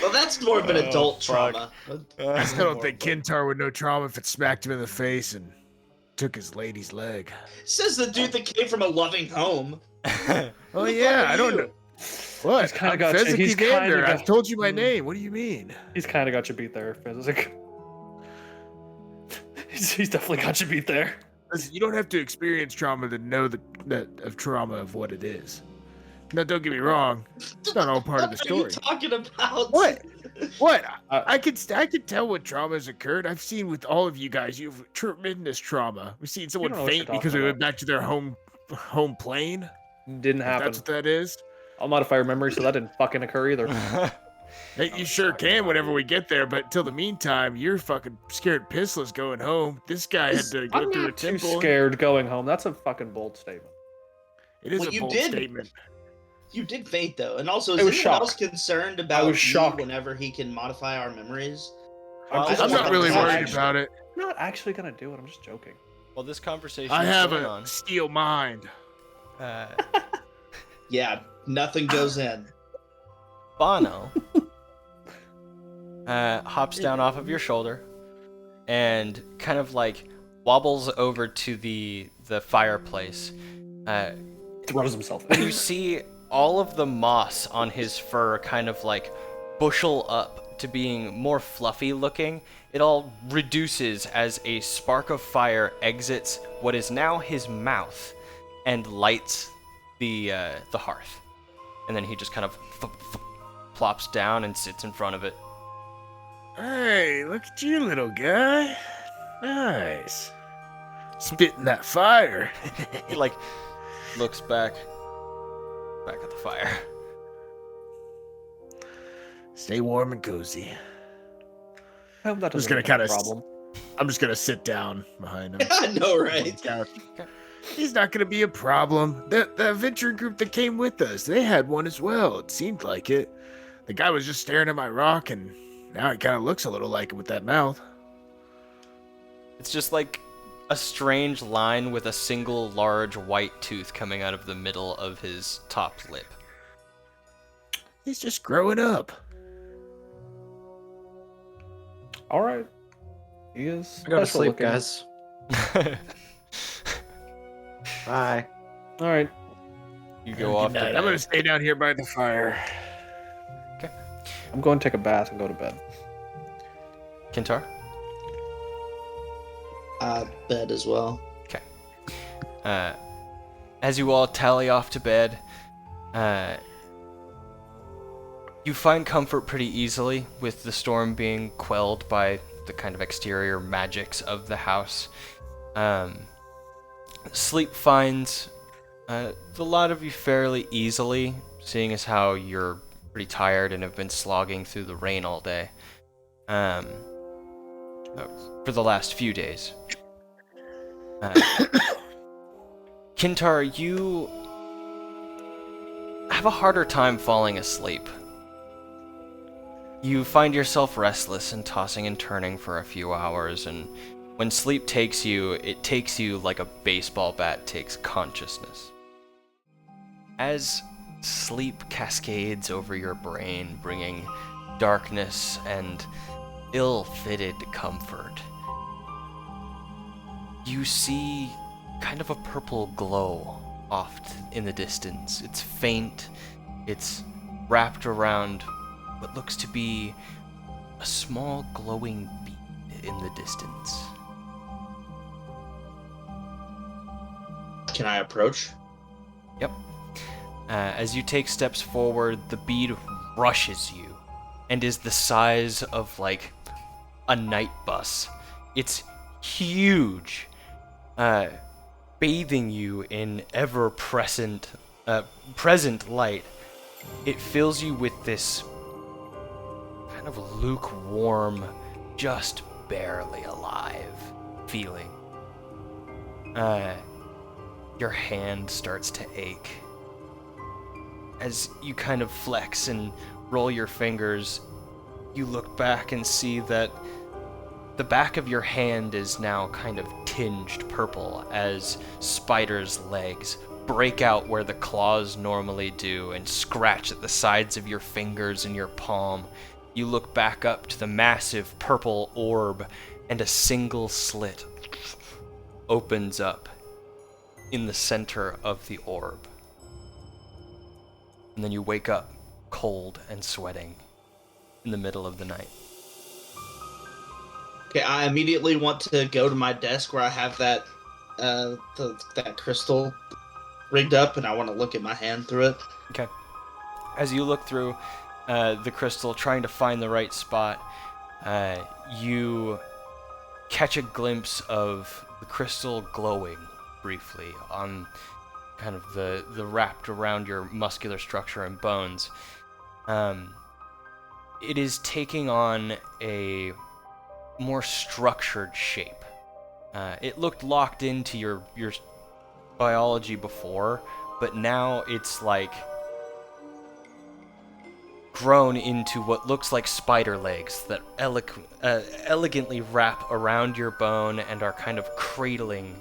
Well, that's more of an adult trauma. I still don't think Kintar would know trauma if it smacked him in the face and took his lady's leg. Says the dude that came from a loving home. Oh the yeah, fuck are I don't you? know. What? He's kinda I'm got you- Fezzik he's kinda Evander. got- I've told you my name. What do you mean? He's kind of got you beat there, Fezzik. He's definitely got you beat there. Listen, you don't have to experience trauma to know that of trauma of what it is. Now, don't get me wrong. It's not all part of the What are you story. talking about? What? What? Uh, I could tell what trauma has occurred. I've seen with all of you guys, you have tremendous trauma. We've seen someone don't know what faint you're because talking they went back to their home plane. Didn't If happen. that's what that is. I'll modify your memory so that didn't fucking occur either. Hey, you sure can whenever we get there, but till the meantime, you're fucking scared pissless going home. This guy had to go I'm through a not too temple. scared going home. That's a fucking bold statement. It is Well, a you bold did. statement. You did faint though, and also is I was anyone else shocked. concerned about was me shocked. whenever he can modify our memories? Well, just I'm not joking. really I'm worried actually- about it. I'm not actually gonna do it. I'm just joking. Well, this conversation I is have going a on. steel mind. Uh, Yeah, nothing goes in. Bono hops down off of your shoulder and kind of like wobbles over to the fireplace. Throws himself You in. see all of the moss on his fur kind of like bushel up to being more fluffy looking. It all reduces as a spark of fire exits what is now his mouth and lights the hearth. And then he just kind of plops down and sits in front of it. Hey, look at you, little guy. Nice. Spitting that fire. He like looks back at the fire. Stay warm and cozy. I hope that I'm just doesn't gonna become a kinda problem. I'm just gonna sit down behind him. I know, right? Couch. He's not gonna be a problem. The adventure group that came with us, they had one as well. It seemed like it. The guy was just staring at my rock, and now he kind of looks a little like it with that mouth. It's just like a strange line with a single large white tooth coming out of the middle of his top lip. He's just growing up. All right. He is. I gotta special sleep, looking. guys. Bye. All right. You go off Good to night. I'm gonna bed. stay down here by the fire. I'm going to take a bath and go to bed. Kintar? Bed as well. As you all tally off to bed, you find comfort pretty easily with the storm being quelled by the kind of exterior magics of the house. Sleep finds the lot of you fairly easily, seeing as how you're pretty tired and have been slogging through the rain all day. For the last few days. Kintar, you have a harder time falling asleep. You find yourself restless and tossing and turning for a few hours, and when sleep takes you, it takes you like a baseball bat takes consciousness. As sleep cascades over your brain, bringing darkness and ill-fitted comfort, you see kind of a purple glow off in the distance. It's faint, it's wrapped around what looks to be a small glowing bead in the distance. Can I approach? Yep. As you take steps forward, the bead rushes you and is the size of like a night bus. It's huge, bathing you in ever-present light. It fills you with this kind of lukewarm, just barely alive feeling. Your hand starts to ache. As you kind of flex and roll your fingers, you look back and see that the back of your hand is now kind of tinged purple as spiders' legs break out where the claws normally do and scratch at the sides of your fingers and your palm. You look back up to the massive purple orb, and a single slit opens up in the center of the orb. And then you wake up cold and sweating in the middle of the night. Okay, I immediately want to go to my desk where I have that that crystal rigged up, and I want to look at my hand through it. Okay. As you look through the crystal, trying to find the right spot, you catch a glimpse of the crystal glowing briefly on kind of the wrapped around your muscular structure and bones. It is taking on a more structured shape. It looked locked into your biology before, but now it's like grown into what looks like spider legs that elegantly wrap around your bone and are kind of cradling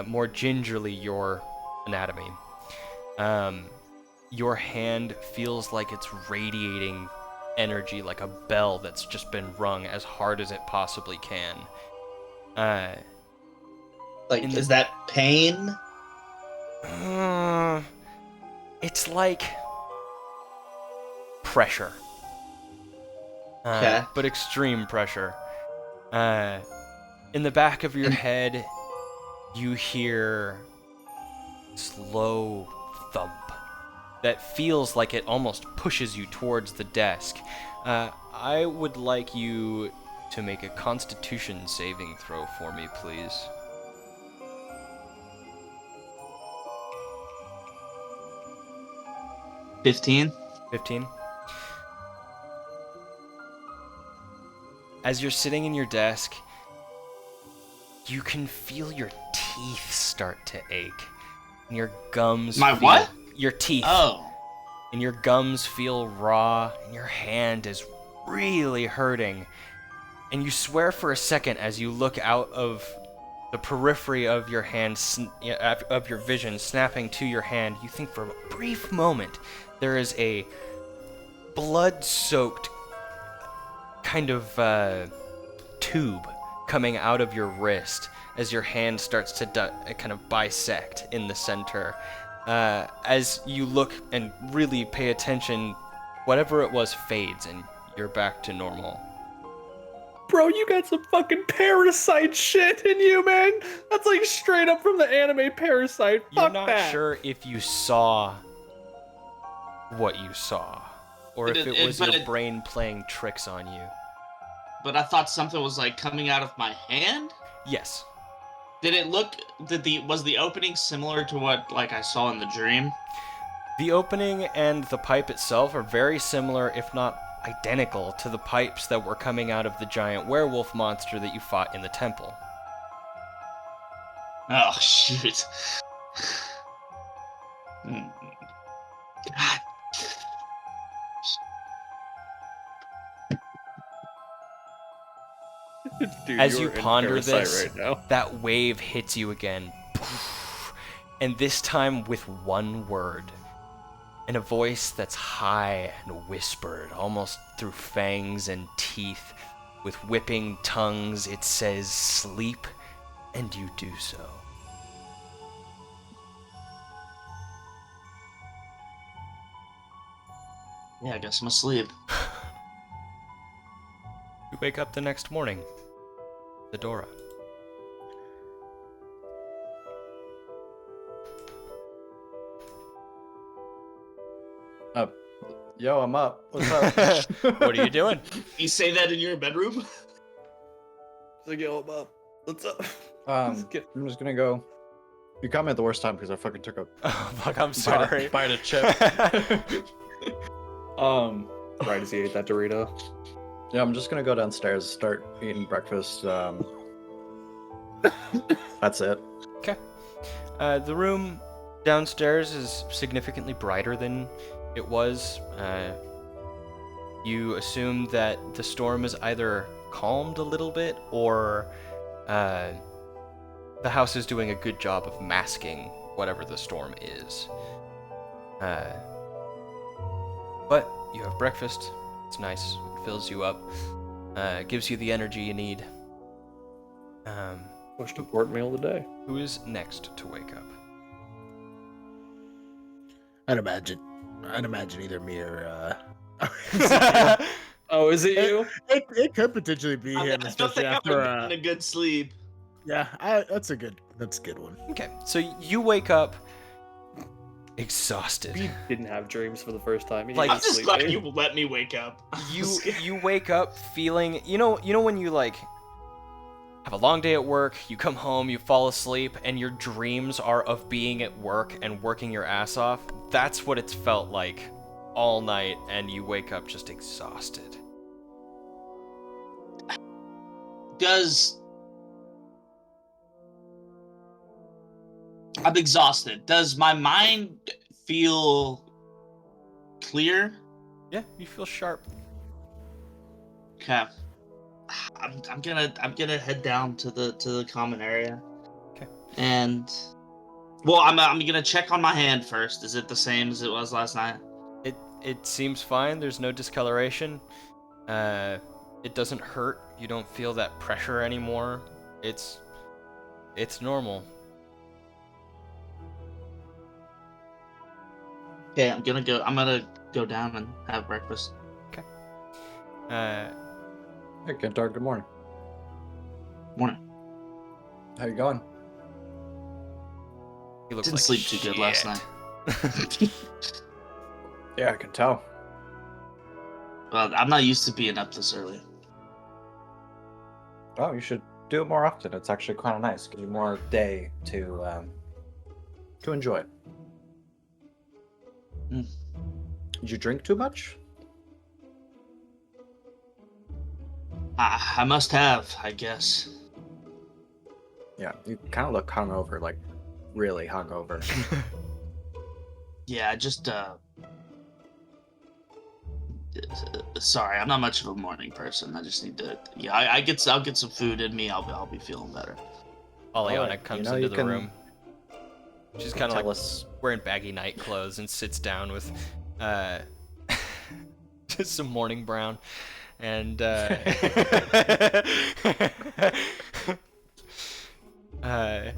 more gingerly your anatomy. Your hand feels like it's radiating energy like a bell that's just been rung as hard as it possibly can. Is that pain? It's like pressure. Okay. But extreme pressure. In the back of your head, you hear slow thump that feels like it almost pushes you towards the desk. I would like you to make a Constitution saving throw for me, please. 15. 15. As you're sitting in your desk, you can feel your teeth start to ache. And your gums My feel... what? Your teeth. Oh. And your gums feel raw, and your hand is really hurting. And you swear for a second as you look out of the periphery of your hand, of your vision, snapping to your hand, you think for a brief moment there is a blood-soaked kind of tube coming out of your wrist as your hand starts to kind of bisect in the center. As you look and really pay attention, whatever it was fades and you're back to normal. Bro, you got some fucking parasite shit in you, man. That's like straight up from the anime Parasite. You're Fuck not that. sure if you saw what you saw, or if it was your brain playing tricks on you. But I thought something was like coming out of my hand? Yes. Was the opening similar to what like I saw in the dream? The opening and the pipe itself are very similar, if not identical, to the pipes that were coming out of the giant werewolf monster that you fought in the temple. Oh, shoot. God. Dude, As you are in ponder Parasite this, right now. that wave hits you again. And this time with one word. In a voice that's high and whispered, almost through fangs and teeth. With whipping tongues, it says, "Sleep, and you do so." Yeah, I guess I'm asleep. You wake up the next morning. Fedora. Yo, I'm up. What's up? What are you doing? You say that in your bedroom? It's like, yo, I'm up. What's up? I'm just gonna go. You caught me at the worst time because I fucking took a Oh, fuck, I'm sorry. bite of chip. Right as he ate that Dorito. Yeah, I'm just gonna go downstairs, start eating breakfast. That's it. Okay. The room downstairs is significantly brighter than it was. You assume that the storm is either calmed a little bit or the house is doing a good job of masking whatever the storm is. But you have breakfast. It's nice. It fills you up. Gives you the energy you need. Most important meal of the day. Who is next to wake up? I'd imagine either me or Oh, is it you? it could potentially be I him, don't especially think after I'm getting a good sleep. yeah, that's a good one. Okay, so you wake up exhausted. He didn't have dreams for the first time. He Like- I'm was just glad sleeping. you let me wake up. You wake up feeling, you know when you like have a long day at work, you come home, you fall asleep, and your dreams are of being at work and working your ass off. That's what it's felt like all night, and you wake up just exhausted. I'm exhausted. Does my mind feel clear? Yeah, you feel sharp. Okay. I'm gonna head down to the common area. Okay. And well, I'm gonna check on my hand first. Is it the same as it was last night? It seems fine. There's no discoloration. It doesn't hurt. You don't feel that pressure anymore. It's normal. Okay, I'm gonna go down and have breakfast. Hey, Kentar, good morning. Morning. How you going? You look Didn't like sleep too good last shit. night. Yeah, I can tell. Well, I'm not used to being up this early. Oh, you should do it more often. It's actually kind of nice. Give you more day to enjoy. Mm. Did you drink too much? I must have, I guess. Yeah, you kind of look hungover, like really hungover. Yeah, I just sorry, I'm not much of a morning person. I just need to. Yeah, I'll get some food in me. I'll be feeling better. Aliana Alright, comes you know, into you the can- room. She's kind of Tell like us. wearing baggy night clothes and sits down with just some morning brown and Who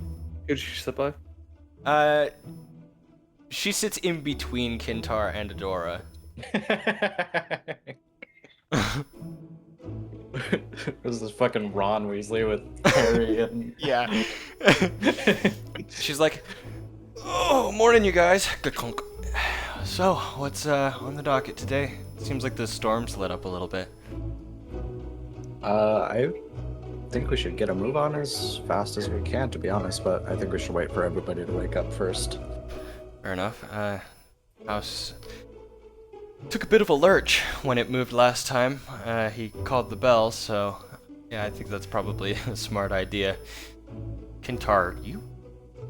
did you sit by? she sits in between Kintar and Adora. This is fucking Ron Weasley with Harry and Yeah. She's like, "Oh, morning, you guys." Ka-clunk. So, what's on the docket today? Seems like the storm's lit up a little bit. I think we should get a move on as fast as we can, to be honest, but I think we should wait for everybody to wake up first. Fair enough. House took a bit of a lurch when it moved last time. He called the bell, so yeah, I think that's probably a smart idea. Kintar, you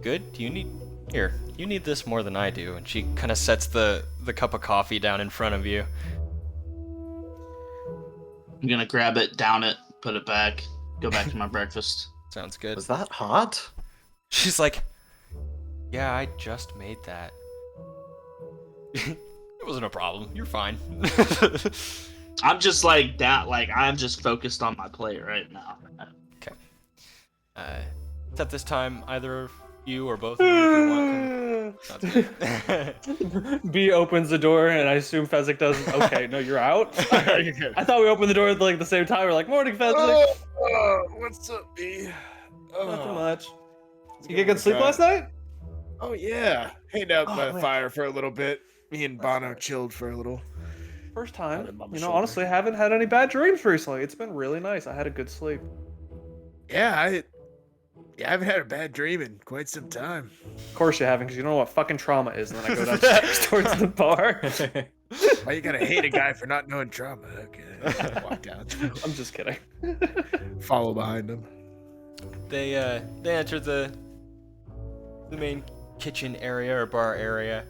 good? Do you need here? You need this more than I do. And she kind of sets the cup of coffee down in front of you. I'm gonna grab it, down it, put it back, go back to my breakfast. Sounds good. Was that hot? She's like, yeah, I just made that. It wasn't a problem. You're fine. I'm just like that. Like I'm just focused on my play right now. It's at this time, either of you or both of you, if you want. Sounds good. B opens the door, and I assume Fezzik doesn't. Okay, no, you're out. You're good. I thought we opened the door at like the same time. We're like, "Morning, Fezzik." What's up, B? Nothing much. You get good sleep last night? Oh yeah, hanged out by the man. fire for a little bit. Me and Bono chilled for a little. First Had time. him on my You know, shoulder. honestly, I haven't had any bad dreams recently. It's been really nice. I had a good sleep. Yeah, I haven't had a bad dream in quite some time. Of course you haven't, because you know what fucking trauma is. And then I go downstairs towards the bar. Why you gotta hate a guy for not knowing trauma? Okay, walk down, I'm just kidding. follow behind him. They enter the main kitchen area or bar area.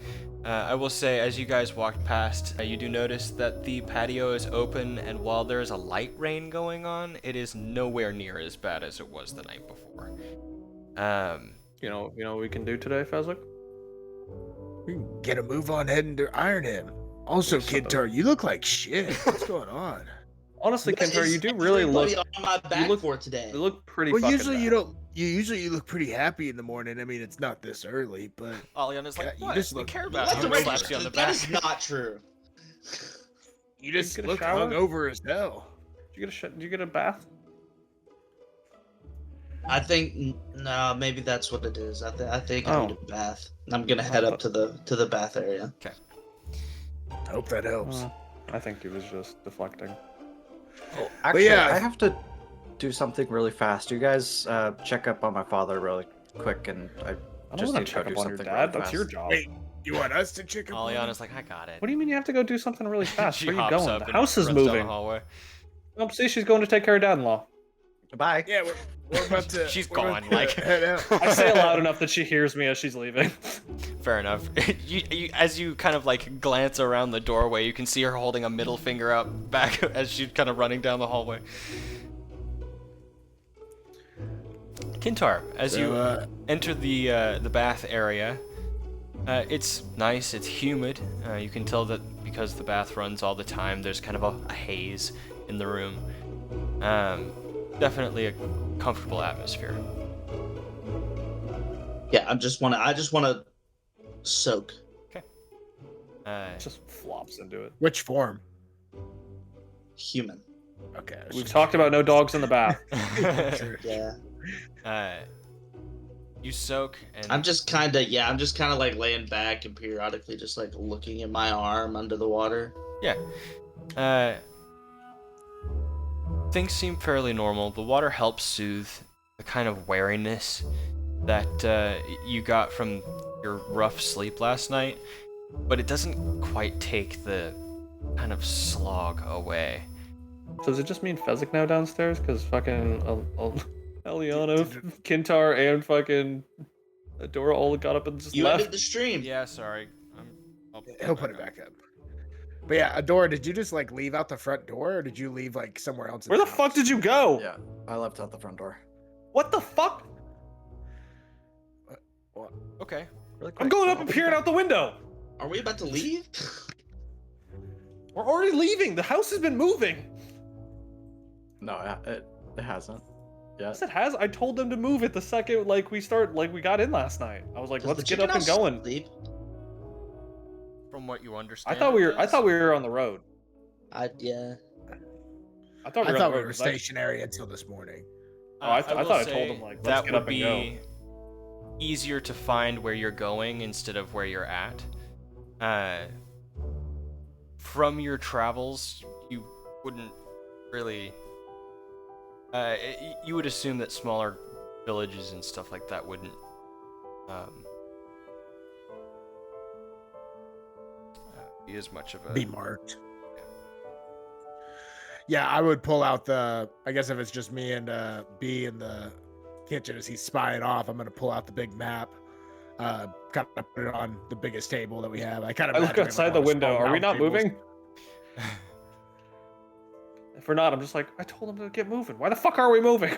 I will say, as you guys walked past, you do notice that the patio is open, and while there is a light rain going on, it is nowhere near as bad as it was the night before. You know what we can do today, Fezzik? We can get a move on heading to Iron Hymm. Also, Kintar, you look like shit. What's going on? Honestly, What Kintar, you is do really look. everybody on my back look- for today. You look pretty. Well, fucking usually bad. you don't. You look pretty happy in the morning. I mean, it's not this early, but Aliana's like, Yeah, you what? just We look- care You about like you. the And radio slaps you on the that back. is not true. you just get a look shower? hungover as hell. Did you get a bath? I think no, maybe that's what it is. I think I Oh. need a bath. I'm gonna head up to the bath area. Hope that helps. I think he was just deflecting. Oh, actually, yeah, I have to do something really fast. You guys check up on my father really quick, and I I don't just want need to to go check do up on your something dad. really That's your fast. job. Wait, you want us to check up on him? Aliana's like, I got it. What do you mean you have to go do something really fast? She Where are you hops going? up The and house is runs down the moving. hallway. Oh, see, she's going to take care of Dad-in-law. Bye. Yeah, we're about to. She's we're about gone, to like- head out. I say it loud enough that she hears me as she's leaving. Fair enough. As you kind of like glance around the doorway, you can see her holding a middle finger up back as she's kind of running down the hallway. Kintar, as So, you enter the bath area, it's nice. It's humid. You can tell that because the bath runs all the time. There's kind of a haze in the room. Definitely a comfortable atmosphere. Yeah, I just wanna soak. Just flops into it. Which form? Human. Okay. We've talked about no dogs in the bath. Sure. Yeah. You soak, and I'm just kind of like laying back and periodically just like looking at my arm under the water. Things seem fairly normal. The water helps soothe the kind of wariness that you got from your rough sleep last night, but it doesn't quite take the kind of slog away. Does it just mean Fezzik now downstairs? Because fucking Eliana, Kintar, and fucking Adora all got up and just You left. ended the stream. Yeah, sorry. He'll put it back up. But yeah, Adora, did you just like leave out the front door, or did you leave like somewhere else? in Where the house? fuck did you go? Yeah, I left out the front door. What the fuck? Okay. Really quick. I'm going up and peering out the window. Are we about to leave? We're already leaving. The house has been moving. No, it hasn't. Yes, Yes. it has. I told them to move it the second we got in last night. I was like, Does let's the get chicken up and house going. sleep? From what you understand. I thought we were on the road. Yeah. I thought we were, I thought on the we road, were 'cause I- stationary until this morning. Oh, I will thought I told say him, like, let's that get would up and be easier to find where you're going instead of where you're at. From your travels, you wouldn't really. You would assume that smaller villages and stuff like that wouldn't. Be as much of a. Be marked. Yeah, I would pull out the. I guess if it's just me and B in the kitchen as he's spying off, I'm gonna pull out the big map. Kind of put it on the biggest table that we have. I kind of. I look outside the window. Are we not moving? If we're not, I'm just like, I told them to get moving. Why the fuck are we moving?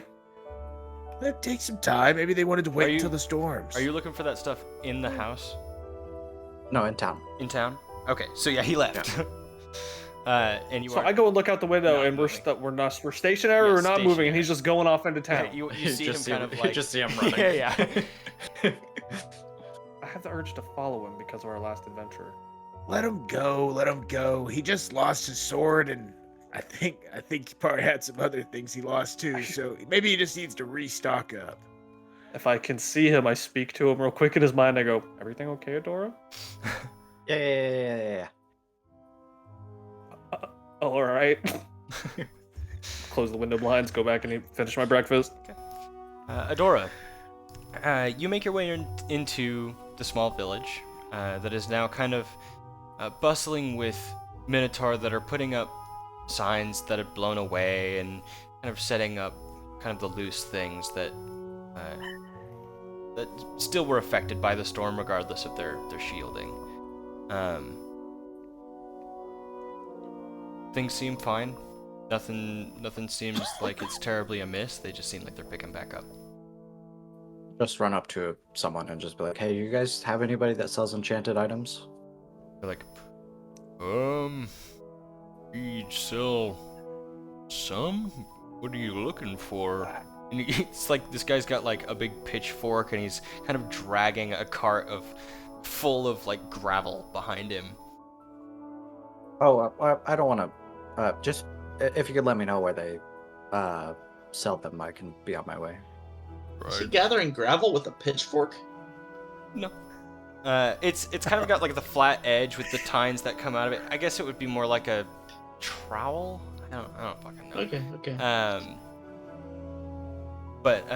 It takes some time. Maybe they wanted to Are wait you- until the storms. Are you looking for that stuff in the house? No, in town. In town? Okay, so yeah, he left. And you So are. I go and look out the window, Not and moving. we're stationary. Yeah, we're not moving, stationary. and he's just going off into Yeah, town. you see him kind of you like. just see him running. yeah. I have the urge to follow him because of our last adventure. Let him go. Let him go. He just lost his sword, and I think he probably had some other things he lost too. So maybe he just needs to restock up. If I can see him, I speak to him real quick in his mind. I go, "Everything okay, Adora?" Yeah. Oh, all right. Close the window blinds. Go back and finish my breakfast. Adora, you make your way into the small village that is now kind of bustling with Minotaur that are putting up signs that have blown away and kind of setting up kind of the loose things that that still were affected by the storm, regardless of their shielding. Things seem fine. Nothing seems like it's terribly amiss. They just seem like they're picking back up. Just run up to someone and just be like, "Hey, you guys have anybody that sells enchanted items?" They're like, we sell some? What are you looking for? And it's like this guy's got like a big pitchfork and he's kind of dragging a cart full of like gravel behind him. Oh, I don't want to. Just if you could let me know where they sell them, I can be on my way. Is he gathering gravel with a pitchfork? No. It's kind of got like the flat edge with the tines that come out of it. I guess it would be more like a trowel. I don't fucking know. Okay. But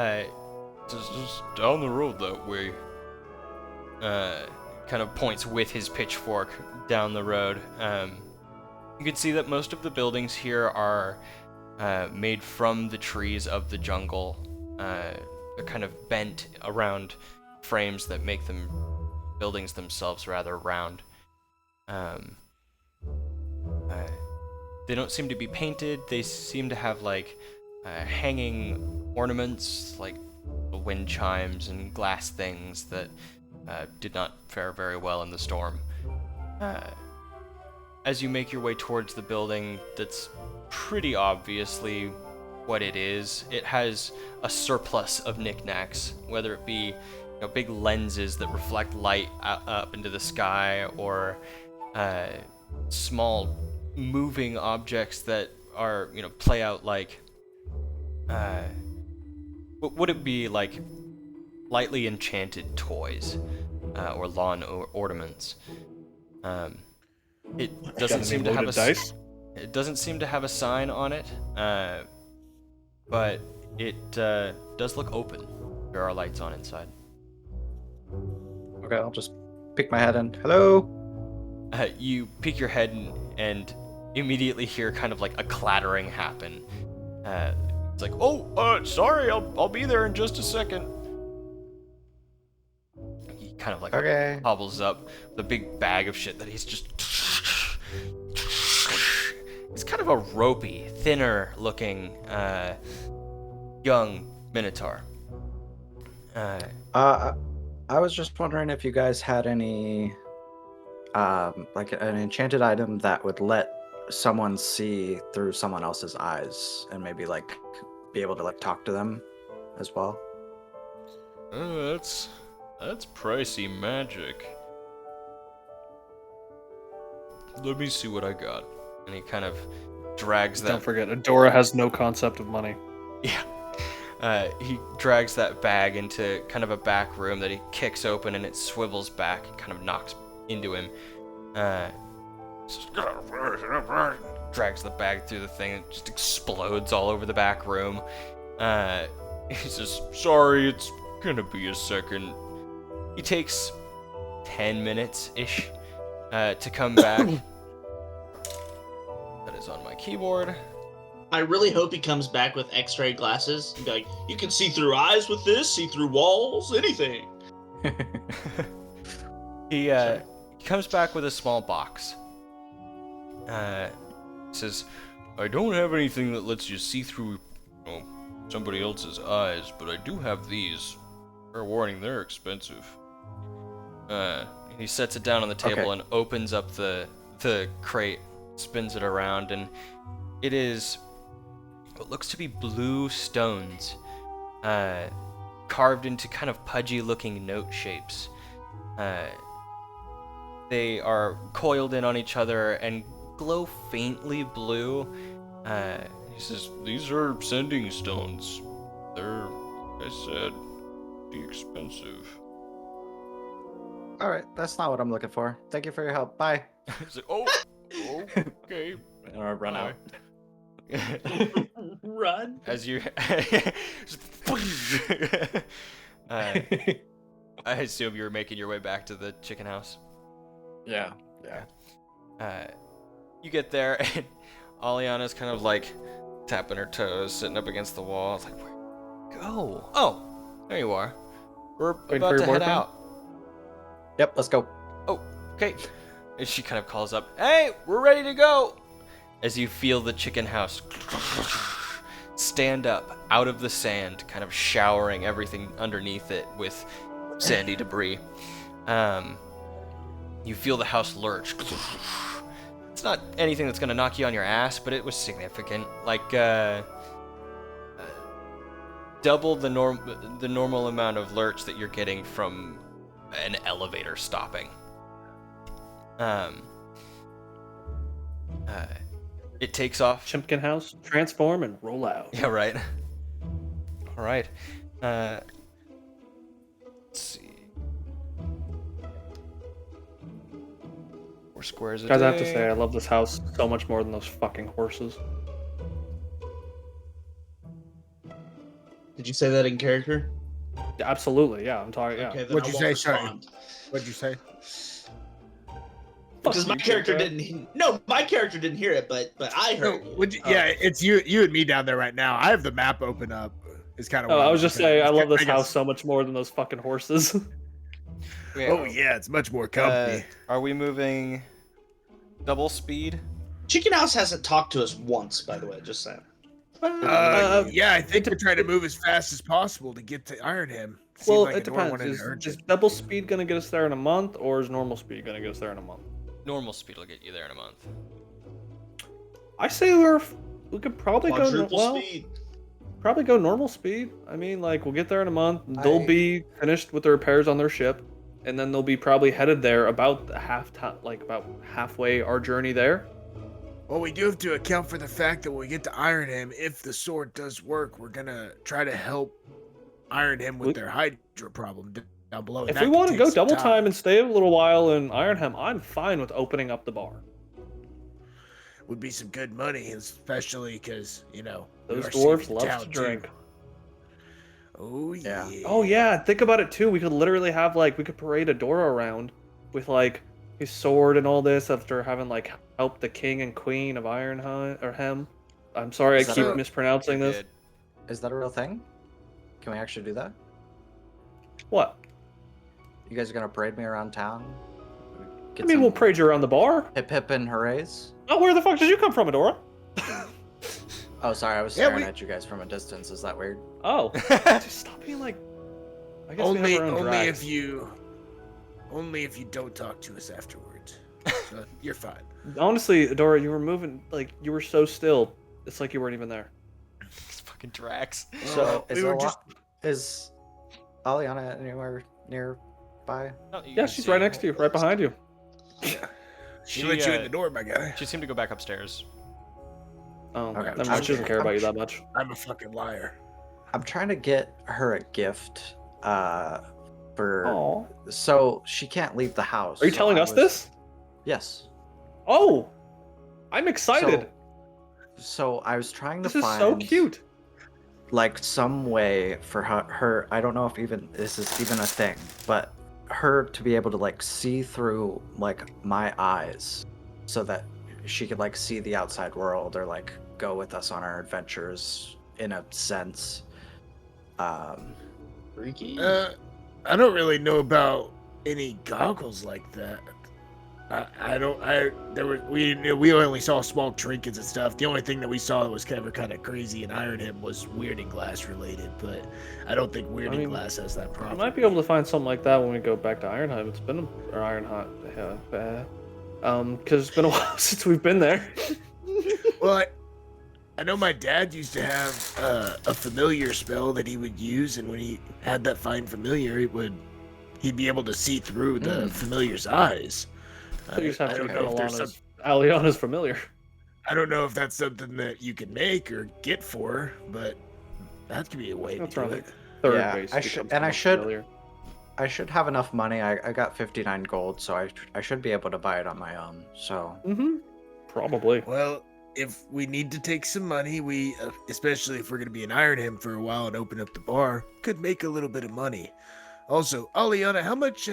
just down the road that way. Kind of points with his pitchfork down the road. You can see that most of the buildings here are made from the trees of the jungle. They're kind of bent around frames that make them buildings themselves rather round. They don't seem to be painted. They seem to have like hanging ornaments, like wind chimes and glass things that did not fare very well in the storm. As you make your way towards the building, that's pretty obviously what it is. It has a surplus of knickknacks, whether it be big lenses that reflect light up into the sky, or small moving objects that are, play out like, what would it be like, lightly enchanted toys, or lawn ornaments. It doesn't seem to have a dice. It doesn't seem to have a sign on it, but it does look open. There are lights on inside. Okay, I'll just peek my head in. Hello. You peek your head and immediately hear kind of like a clattering happen. It's like, sorry, I'll be there in just a second. He kind of like hobbles up with a big bag of shit that he's just. It's kind of a ropey, thinner looking young minotaur. I was just wondering if you guys had any like an enchanted item that would let someone see through someone else's eyes and maybe like be able to like talk to them as well. That's pricey magic. Let me see what I got. And he kind of drags that. Don't forget, Adora has no concept of money. Yeah. He drags that bag into kind of a back room that he kicks open, and it swivels back and kind of knocks into him. Drags the bag through the thing, and just explodes all over the back room. He says, "Sorry, it's gonna be a second." He takes 10 minutes-ish to come back. That is on my keyboard. I really hope he comes back with X-ray glasses and be like, "You can see through eyes with this, see through walls, anything." He comes back with a small box. Says, "I don't have anything that lets you see through somebody else's eyes, but I do have these. Fair warning, they're expensive." He sets it down on the table and opens up the crate, spins it around, and it is what looks to be blue stones, carved into kind of pudgy-looking note shapes. They are coiled in on each other and glow faintly blue. He says, "These are sending stones. They're, like I said, pretty expensive." All right, that's not what I'm looking for. Thank you for your help. Bye. He's like, okay. And I run out. Run. As you... I assume you were making your way back to the chicken house. Yeah. You get there, and Aliana's kind of like tapping her toes, sitting up against the wall. It's like, go? Oh, there you are. We're Waiting about for to your head boyfriend? out. Yep, let's go. Oh, okay. And she kind of calls up, "Hey, we're ready to go!" As you feel the chicken house stand up out of the sand, kind of showering everything underneath it with sandy debris. You feel the house lurch. It's not anything that's gonna knock you on your ass, but it was significant. Like, double the normal amount of lurch that you're getting from an elevator stopping. It takes off. Chimpkin house, transform and roll out. Yeah, right. All right. Let's see. 4 squares a Guys, day. I have to say, I love this house so much more than those fucking horses. Did you say that in character? Absolutely, yeah. I'm talking. Yeah. Okay, then What'd I you won't say? Sorry. respond. What'd you say? Because Fuck my you, character Jacob. didn't. No, my character didn't hear it, but I No, heard. would you, yeah, it's you and me down there right now. I have the map open up. It's kind of. Oh, I was just saying, I love this house so much more than those fucking horses. Oh yeah, it's much more company. Are we moving double speed? Chicken House hasn't talked to us once, by the way. Just saying. Yeah, I think we're trying to move as fast as possible to get to Iron Hymm. Seems Well, like it a normal depends. one in Is urgent. double speed gonna get us there in a month, or is normal speed gonna get us there in a month? Normal speed will get you there in a month. I say we could probably go Quadruple probably go normal speed. I mean, like we'll get there in a month. They'll be finished with the repairs on their ship, and then they'll be probably headed there about about halfway our journey there. Well, we do have to account for the fact that when we get to Iron Hymm, if the sword does work, we're gonna try to help Iron Hymm with their Hydra problem down below. and If that we could want to take go some double time. time and stay a little while in Iron Hymm, I'm fine with opening up the bar. Would be some good money, especially because we Those are dwarves saving love town, to too. drink. Oh Yeah. yeah. Oh yeah, think about it too. We could literally have we could parade Adora around with his sword and all this after having helped the king and queen of Iron Hymm. I'm sorry, I Is that keep a- mispronouncing this. Good. Is that a real thing? Can we actually do that? What? You guys are gonna parade me around town? I mean, we'll parade you around the bar. Hip hip and hoorays. Oh, where the fuck did you come from, Adora? Oh, sorry, I was Yeah, staring we- at you guys from a distance. Is that weird? Oh, just stop being I guess we Only, have our own only drags. only if you don't talk to us afterwards. So, you're fine. Honestly, Adora, you were moving you were so still. It's like you weren't even there. It's fucking Drax. So we is were Ala- just is Aliana anywhere nearby? Oh, you Yeah, can she's see right her. next to you, right behind you. she She, let you in uh, the door, my guy. She seemed to go back upstairs. Oh, Okay. never mind. She doesn't care about you that much. I'm a fucking liar. I'm trying to get her a gift. For Oh, so she can't leave the house. are you so telling I us was- this? Yes. Oh, I'm excited. So I was trying to This is find so cute. like some way for her. I don't know if even this is even a thing, but her to be able to see through my eyes, so that she could see the outside world or go with us on our adventures in a sense. Freaky. I don't really know about any goggles like that. We only saw small trinkets and stuff. The only thing that we saw that was kind of crazy in Iron Hymm was weirding glass related, but I don't think weirding glass has that I problem. might be able to find something like that when we go back to Iron Hymm. It's been or Iron Hot, because it's been a while since we've been there. Well, I know my dad used to have a familiar spell that he would use, and when he had that find familiar, he'd be able to see through the familiar's eyes. You just have I to don't become know if there's Aliana's familiar. I don't know if that's something that you can make or get for, but that could be a way That's to do around it. Third Yeah, base. I should- becomes and I more should- familiar. I should have enough money. I got 59 gold, so I should be able to buy it on my own. So Probably. Well, if we need to take some money, we, especially if we're going to be in Iron Hymm for a while and open up the bar, could make a little bit of money. Also, Aliana, how much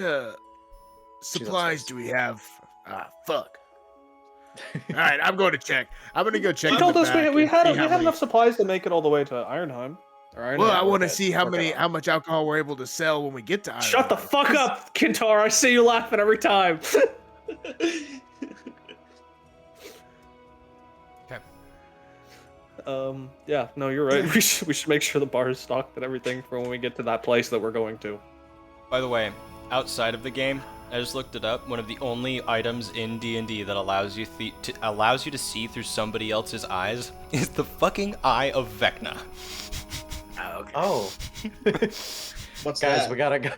supplies upstairs. do we have? Ah, fuck. All right, I'm going to check. I'm going to go check. She on told the us back we and had see how many- enough supplies to make it all the way to Iron Hymm. All right. Well, now I we're want to good. see how Work it how on. much alcohol we're able to sell when we get to Iron Shut the Hymm. fuck up, Kintar. I see you laughing every time. Okay. Yeah, no, you're right. We should make sure the bar is stocked and everything for when we get to that place that we're going to. By the way, outside of the game, I just looked it up. One of the only items in D&D that allows you to see through somebody else's eyes is the fucking eye of Vecna. Oh, What's guys, that? we gotta go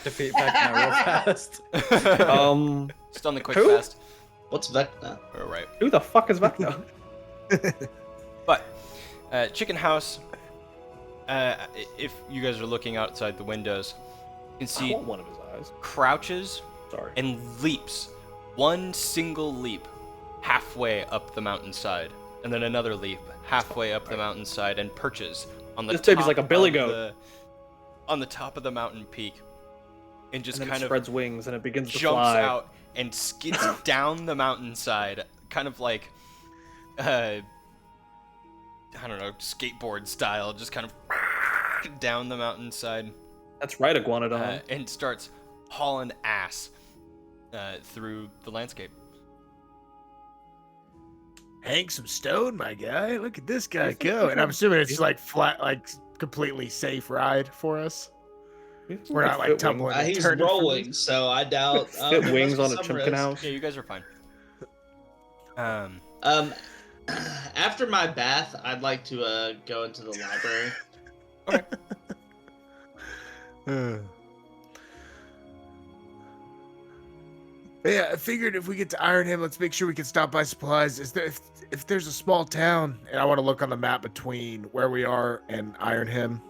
defeat Vecna real fast. Just on the quick Who? fast. What's Vecna? All right. Who the fuck is Vecna? But chicken house. If you guys are looking outside the windows, you can I see want one of his eyes. crouches Sorry. and leaps. One single leap halfway up the mountainside, and then another leap halfway up the mountainside, and perches on the This top baby's like a billy of goat. on the top of the mountain peak, and just And then kind it of spreads wings and it begins to jumps fly. out and skids down the mountainside, kind of like, I don't know, skateboard style, just kind of down the mountainside, That's right, Iguanodon. and starts hauling ass through the landscape. Hang some stone, my guy. Look at this guy go. And I'm assuming it's like flat, like completely safe ride for us. We're not like tumbling. and He's turning from rolling, so I doubt. Fit there wings must on be a some chimkin risk. house. Yeah, you guys are fine. After my bath, I'd like to go into the library. Yeah, I figured if we get to Iron Hymm, let's make sure we can stop by supplies. If there's a small town, and I want to look on the map between where we are and Iron Hymm,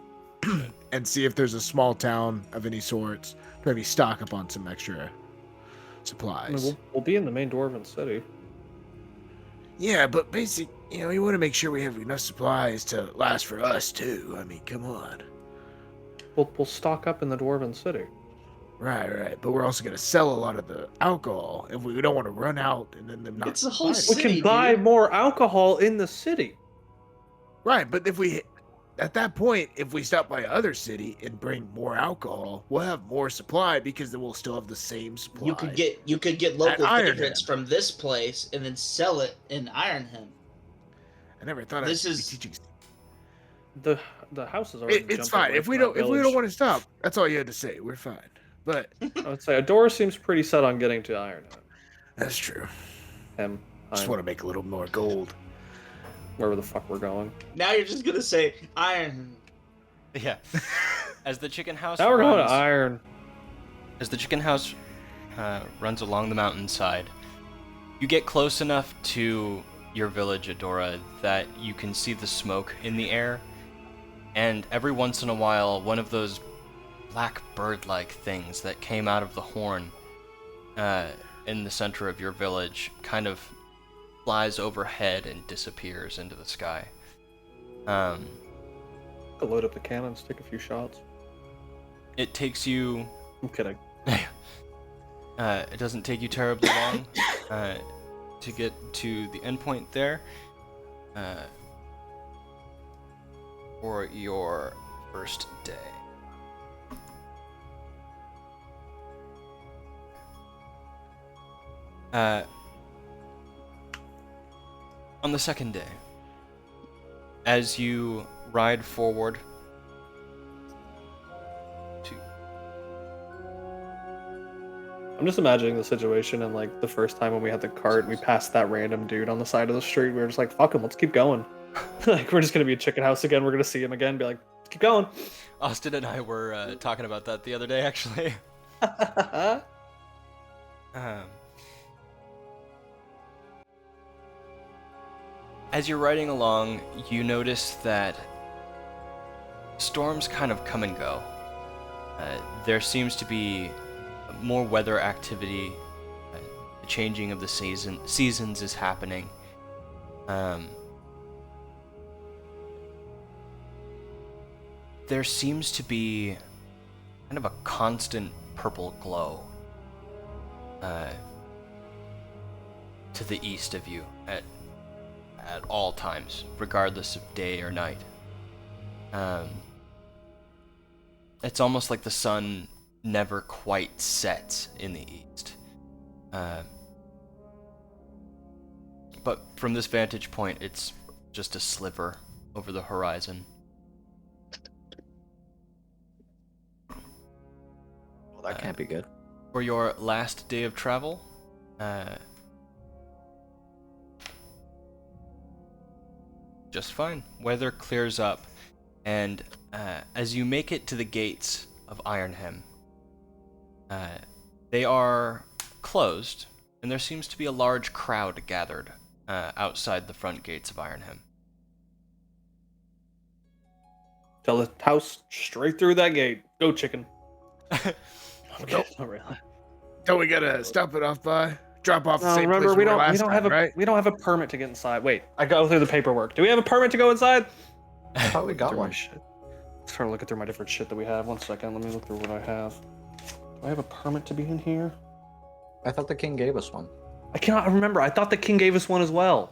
and see if there's a small town of any sorts, maybe stock up on some extra I mean, supplies. we'll be in the main Dwarven city. Yeah, but you want to make sure we have enough supplies to last for us too. I mean, come on. We'll stock up in the Dwarven city. Right. But we're also gonna sell a lot of the alcohol, and we don't want to run out and then them not. It's a whole buy it. city. We can buy dude. more alcohol in the city. Right, but at that point, if we stop by other city and bring more alcohol, we'll have more supply because then we'll still have the same supply. You could get local Iron favorites Hymm. from this place and then sell it in Iron Hymm. I never thought This I'd is- be teaching. The house is already. It's fine if we don't want to stop. That's all you had to say. We're fine. But I would say Adora seems pretty set on getting to Iron that's true. Hymm. Just want to make a little more gold. Wherever the fuck we're going. Now you're just gonna say Iron. Yeah. As the chicken house Now we're going to runs- Iron. As the chicken house runs along the mountainside, you get close enough to your village, Adora, that you can see the smoke in the air, and every once in a while, one of those black bird-like things that came out of the horn in the center of your village kind of flies overhead and disappears into the sky. I'll load up the cannons, take a few shots. It takes you... I'm kidding. It doesn't take you terribly long to get to the endpoint there for your first day. On the second day, as you ride forward to I'm just imagining the situation and like the first time when we had the cart, we passed that random dude on the side of the street. We were just like, fuck him, let's keep going. Like, we're just gonna be a chicken house again. We're gonna see him again, be like, let's keep going. Austin and I were talking about that the other day, actually. As you're riding along, you notice that storms kind of come and go. There seems to be more weather activity. The changing of the seasons is happening. There seems to be kind of a constant purple glow to the east of you at all times, regardless of day or night. It's almost like the sun never quite sets in the east. But from this vantage point, it's just a sliver over the horizon. Well, that can't be good. For your last day of travel, just fine. Weather clears up, and as you make it to the gates of Iron Hymm, they are closed, and there seems to be a large crowd gathered outside the front gates of Iron Hymm. Tell the house straight through that gate. Go, chicken. Nope. Not really. Don't we gotta stop it off by? Drop off the same Remember, place we were don't last have time, a right? we don't have a permit to get inside. Wait, I go through the paperwork. Do we have a permit to go inside? I thought we got Through my one. shit. Start looking through my different shit that we have. 1 second. Let me look through what I have. Do I have a permit to be in here? I thought the king gave us one. I cannot remember. I thought the king gave us one as well.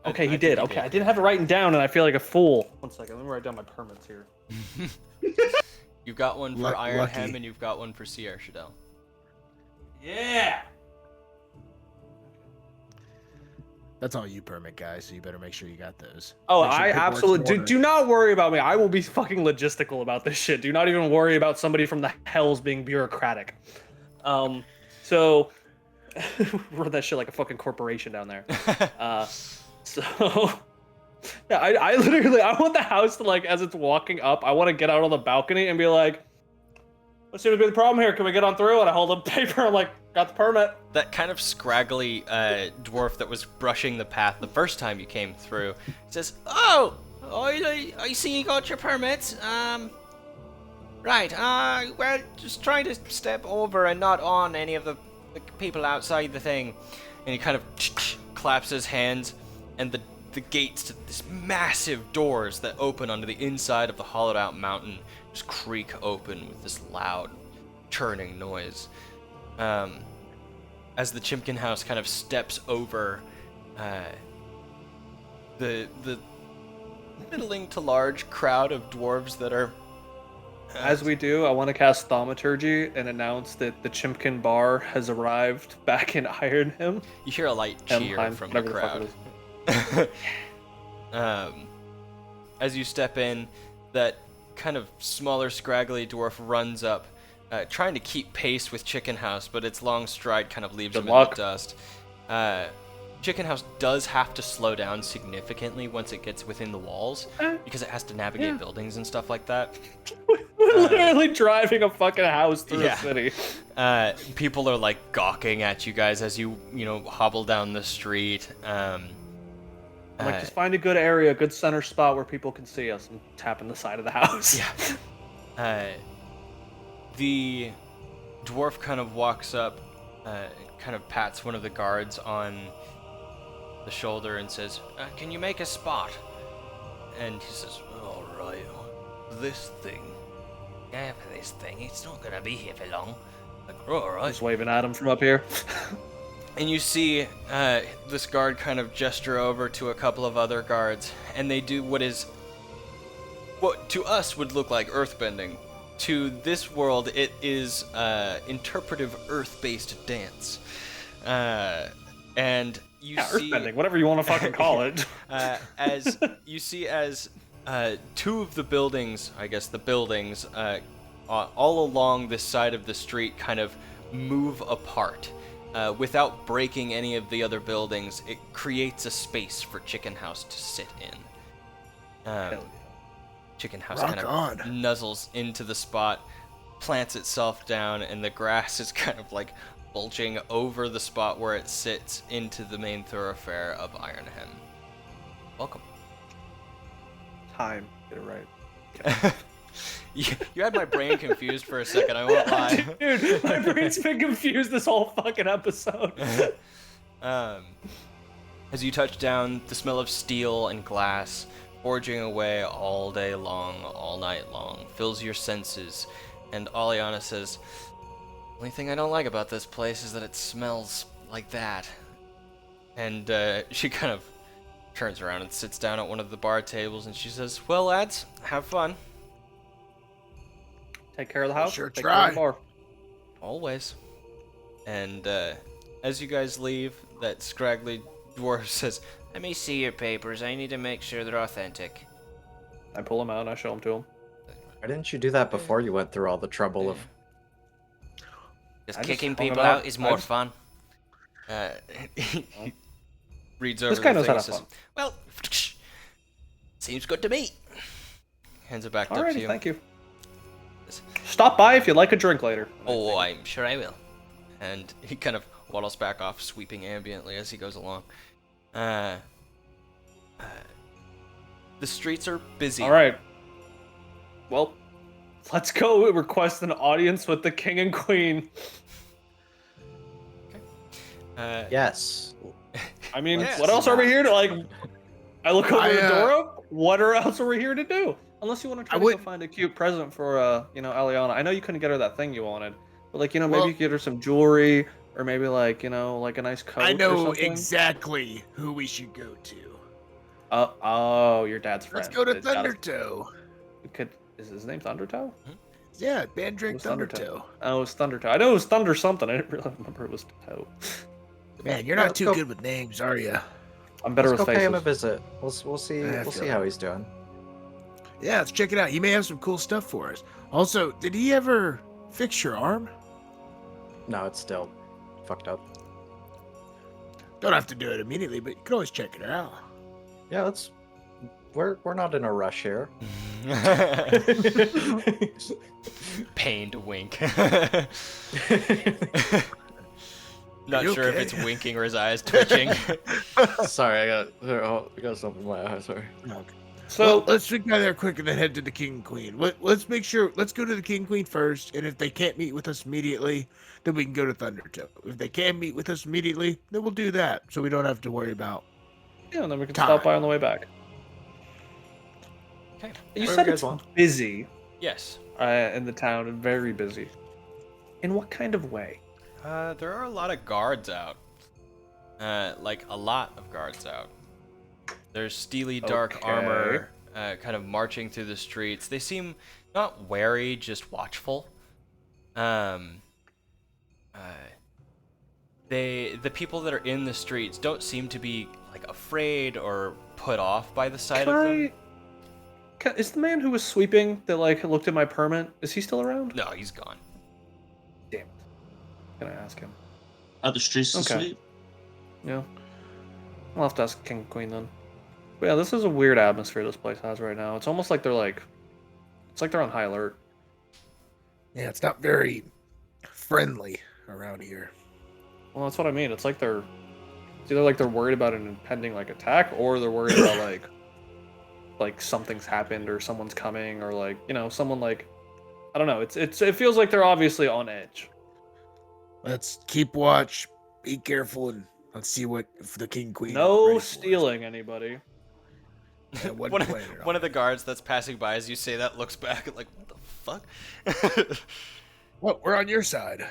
Okay, I he think did. he Okay, did. I didn't have it written down, and I feel like a fool. 1 second. Let me write down my permits here. You've got one for Lucky. Iron Hymm, and you've got one for Sierra Shadell. Yeah. That's all you permit guys, so you better make sure you got those. Oh, Make sure I paperwork's absolutely in order. do not worry about me. I will be fucking logistical about this shit. Do not even worry about somebody from the hells being bureaucratic. So run that shit like a fucking corporation down there. So yeah, I literally I want the house to, like, as it's walking up, I want to get out on the balcony and be like, what seems to be the problem here? Can we get on through? And I hold up paper. I'm like, got the permit. That kind of scraggly dwarf that was brushing the path the first time you came through says, "Oh, I see you got your permits. Right. Well, just trying to step over and not on any of the people outside the thing." And he kind of claps his hands, and the gates to this massive doors that open onto the inside of the hollowed out mountain just creak open with this loud churning noise. As the Chimkin house kind of steps over the middling to large crowd of dwarves that are As we do, I want to cast Thaumaturgy and announce that the Chimkin bar has arrived back in Iron Hymm. you hear a light cheer Heim, from the whatever the fuck crowd. it is. As you step in, that kind of smaller, scraggly dwarf runs up, trying to keep pace with Chicken House, but its long stride kind of leaves Good him luck. in the dust. Chicken House does have to slow down significantly once it gets within the walls, because it has to navigate buildings and stuff like that. We're literally driving a fucking house through yeah. a city. People are like gawking at you guys as you hobble down the street. I'm like, just find a good area, a good center spot where people can see us, and tapping the side of the house. Yeah. The dwarf kind of walks up, kind of pats one of the guards on the shoulder and says, "Can you make a spot?" And he says, "All right, this thing. Yeah, for this thing, it's not gonna be here for long." Like, all right. Just waving at him from up here. And you see this guard kind of gesture over to a couple of other guards, and they do what to us would look like earthbending. To this world, it is interpretive earth-based dance. And you see Earthbending, whatever you want to fucking call it. as you see as two of the buildings, I guess the buildings, all along this side of the street kind of move apart. Without breaking any of the other buildings, it creates a space for Chicken House to sit in. Chicken House Rock kind of on. nuzzles into the spot, plants itself down, and the grass is kind of like bulging over the spot where it sits into the main thoroughfare of Iron Hymm. Welcome. Time. Get it right. You had my brain confused for a second, I won't lie. Dude, my brain's been confused this whole fucking episode. As you touch down, the smell of steel and glass, forging away all day long, all night long, fills your senses, and Aliana says, "Only thing I don't like about this place is that it smells like that." And she kind of turns around and sits down at one of the bar tables, and she says, "Well, lads, have fun. Take care of the house. Sure take care of try. the bar. Always." And as you guys leave, that scraggly dwarf says, "Let me see your papers. I need to make sure they're authentic." I pull them out and I show them to him. Why didn't you do that before you went through all the trouble of... Just I just kicking hung people it out. out is I more just- fun. He reads over This guy the knows thing how and to says, have fun. "Well, seems good to me." Hands it back up to Alrighty, you. thank you. Stop by if you'd like a drink later. Oh, I'm sure I will. And he kind of waddles back off, sweeping ambiently as he goes along. The streets are busy. All right. Well, let's go request an audience with the king and queen. Yes. I mean, Let's what else are we here to like? I look over I, to Dora. What else are we here to do? Unless you want to try I to go would- find a cute present for, Aliana. I know you couldn't get her that thing you wanted, but like, maybe Well- you could get her some jewelry, or maybe like, like a nice coat. I or know something. exactly who we should go to. Oh, your dad's friend. Let's go to It's gotta- Thundertoe. Is his name Thundertoe? Yeah, Bandrick Who's Thundertoe. Oh, it was Thundertoe. I know it was Thunder something. I didn't really remember it was Toe. Man, you're Yeah, not let's too go. good with names, are you? I'm better Let's with go pay him a faces. visit. We'll see. I We'll feel see it. how he's doing. Yeah, let's check it out. He may have some cool stuff for us. Also, did he ever fix your arm? No, it's still fucked up. Don't have to do it immediately, but you can always check it out. Yeah, let's. We're not in a rush here. Pained wink. Are Not you sure if okay? it's winking or his eyes twitching. Sorry, I got something in my eye. Sorry. So, Well, let's swing by there quick and then head to the King and Queen. Let's make sure. Let's go to the King and Queen first, and if they can't meet with us immediately, then we can go to Thundertoe. If they can meet with us immediately, then we'll do that, so we don't have to worry about. yeah, and then we can Time. stop by on the way back. Okay. You Whatever said you it's guys want. busy Yes. in the town, and very busy. In what kind of way? There are a lot of guards out. Like a lot of guards out. There's steely dark Okay. armor, kind of marching through the streets. They seem not wary, just watchful. The people that are in the streets don't seem to be like afraid or put off by the sight of them. Is the man who was sweeping that like looked at my permit? Is he still around? No, he's gone. Damn it. Can I ask him? Other streets to Okay. sweep. Yeah. I'll have to ask King and Queen then. But yeah, this is a weird atmosphere this place has right now. It's almost like they're on high alert. Yeah, it's not very friendly around here. Well, that's what I mean. It's either like they're worried about an impending like attack, or they're worried about like something's happened or someone's coming, or like someone like I don't know. It feels like they're obviously on edge. Let's keep watch, be careful, and let's see what if the King and Queen. are No ready for us. stealing anybody. Yeah, what One, plan it one on. of the guards that's passing by as you say that looks back and like, what the fuck? Well, we're on your side.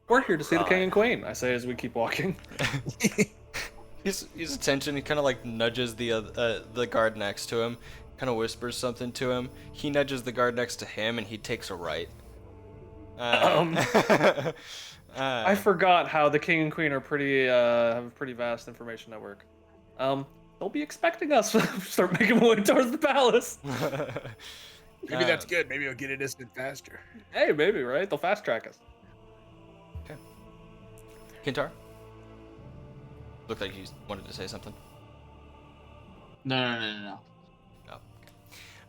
We're here to see the God. King and Queen. I say as we keep walking. His attention. He kind of like nudges the guard next to him, kind of whispers something to him. He nudges the guard next to him, and he takes a right. I forgot how the King and Queen are pretty have a pretty vast information network. They'll be expecting us to start making our way towards the palace. Maybe that's good. Maybe we'll get it instant faster. Hey, maybe right? They'll fast track us. Kintar? Looked like you wanted to say something. No.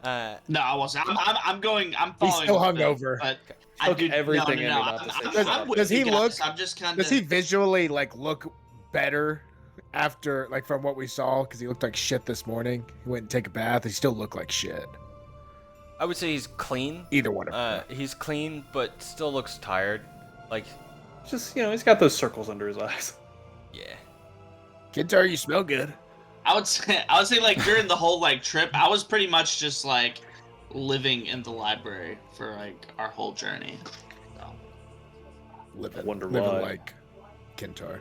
Oh. No, I wasn't. I'm going. I'm He's following. still with them, hungover. But Took do everything in me No. not to say I'm something. with Does you he guys. look- I'm just kind Does of. he visually look better after from what we saw? Because he looked like shit this morning. He went and take a bath. He still looked like shit. I would say he's clean. Either one of them. He's clean, but still looks tired. Like, Just he's got those circles under his eyes. yeah. Kintar, you smell good. I would say like during the whole trip, I was pretty much just living in the library for our whole journey. So. Living wonder living why. like Kintar.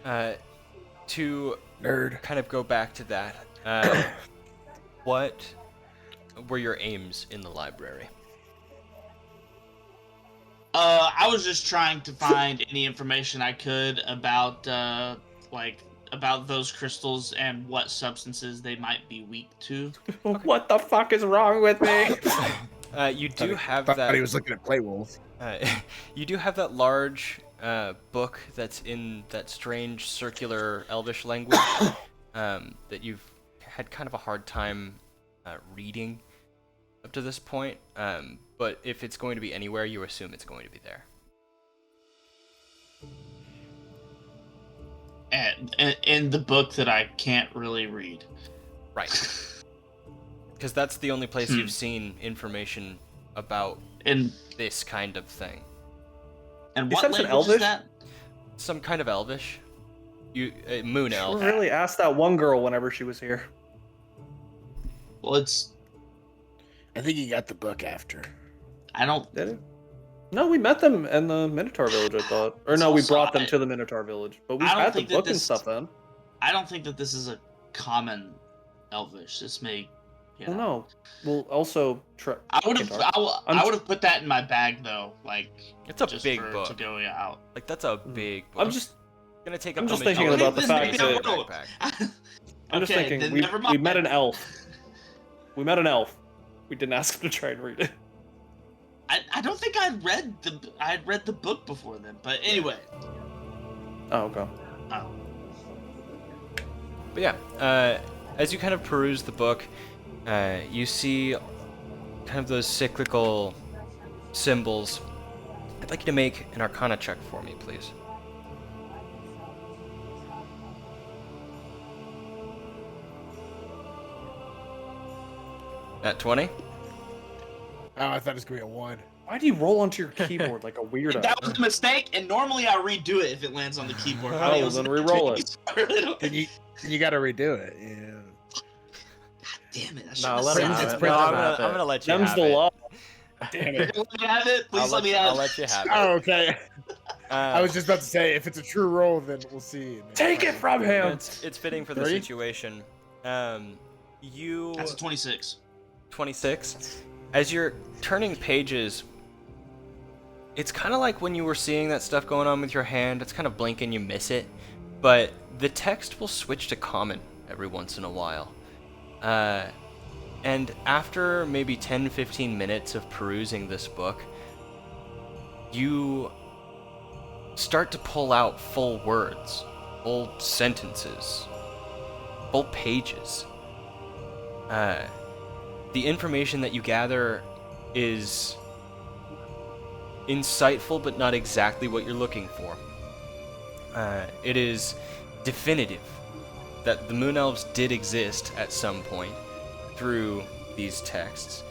Yeah. To Nerd. kind of go back to that. What were your aims in the library? I was just trying to find any information I could about about those crystals and what substances they might be weak to. What the fuck is wrong with me? You do have Thought that. he was looking at Playwolf. You do have that large book that's in that strange circular Elvish language that you've had kind of a hard time reading up to this point. But if it's going to be anywhere, you assume it's going to be there. And in the book that I can't really read. Right. Because that's the only place you've seen information about And this kind of thing. and You what said it's an language is Elvish? that? Some kind of Elvish. Moon We elf. really asked that one girl whenever she was here. Well, it's I think he got the book after. I don't. Did it? No, we met them in the Minotaur village, I thought. Or no, we Also, brought them to the Minotaur village. But we I don't had the think that book and this- stuff then. I don't think that this is a common Elvish. This may. You know. Well, no. Well, also... I would have. Minotaur. I would have put that in my bag though. Like It's a just big for, book. to go out. Like that's a big book. I'm just... gonna take I'm up just how many thinking dollars about the in fact your that- backpack. I'm just Okay, thinking, then we never mind. met an elf. We met an elf. We didn't ask him to try and read it. I don't think I'd read the book before then. But anyway. Oh, okay. Oh. But yeah, as you kind of peruse the book, you see kind of those cyclical symbols. I'd like you to make an Arcana check for me, please. At 20? Oh, I thought it was going to be a 1. Why do you roll onto your keyboard like a weirdo? That was a mistake, and normally I redo it if it lands on the keyboard. Oh, It was then a re-roll mistake, so I really don't- Then you got to redo it. Yeah. Damn it! I No, should've let said him that. have it. No, Let I'm him gonna, have I'm it. gonna let you Them's have the it. law. Damn it. Let me have it. Please let me have I'll it. let you have it. Oh, okay. I Uh, was just about to say, if it's a true roll, then we'll see. Take it from him! it's fitting for the 3? situation. You That's a 26. 26. As you're turning pages, it's kind of like when you were seeing that stuff going on with your hand. It's kind of blink and you miss it, but the text will switch to common every once in a while. And after maybe 10-15 minutes of perusing this book, you start to pull out full words, full sentences, full pages. The information that you gather is insightful, but not exactly what you're looking for. It is definitive that the Moon Elves did exist at some point through these texts.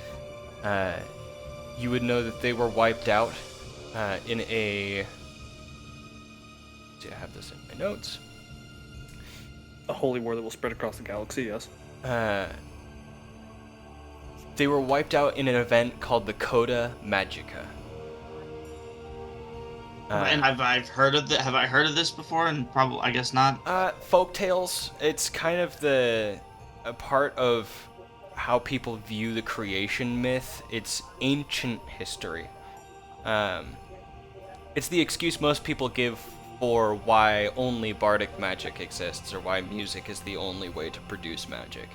You would know that they were wiped out in a... See, I have this in my notes. A holy war that will spread across the galaxy, yes. They were wiped out in an event called the Coda Magica. And I've heard of Have I heard of this before? And probably, I guess not. Folktales. It's kind of a part of how people view the creation myth. It's ancient history. It's the excuse most people give for why only bardic magic exists, or why music is the only way to produce magic.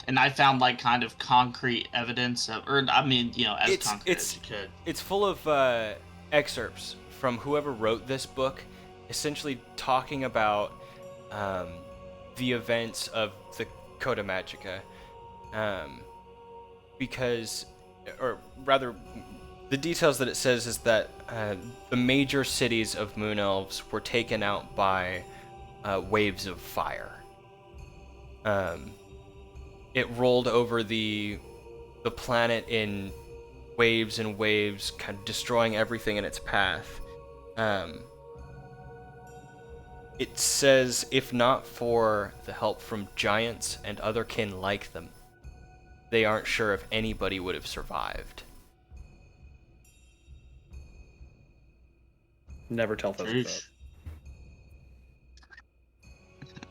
And I found like kind of concrete evidence of, or I mean, you know, as It's- concrete it's- as you could. It's full of excerpts from whoever wrote this book, essentially talking about the events of the Coda Magica, because, or rather, the details that it says is that the major cities of Moon Elves were taken out by waves of fire. It rolled over the planet in waves and waves, kind of destroying everything in its path. It says, if not for the help from giants and other kin like them, they aren't sure if anybody would have survived. Never tell physics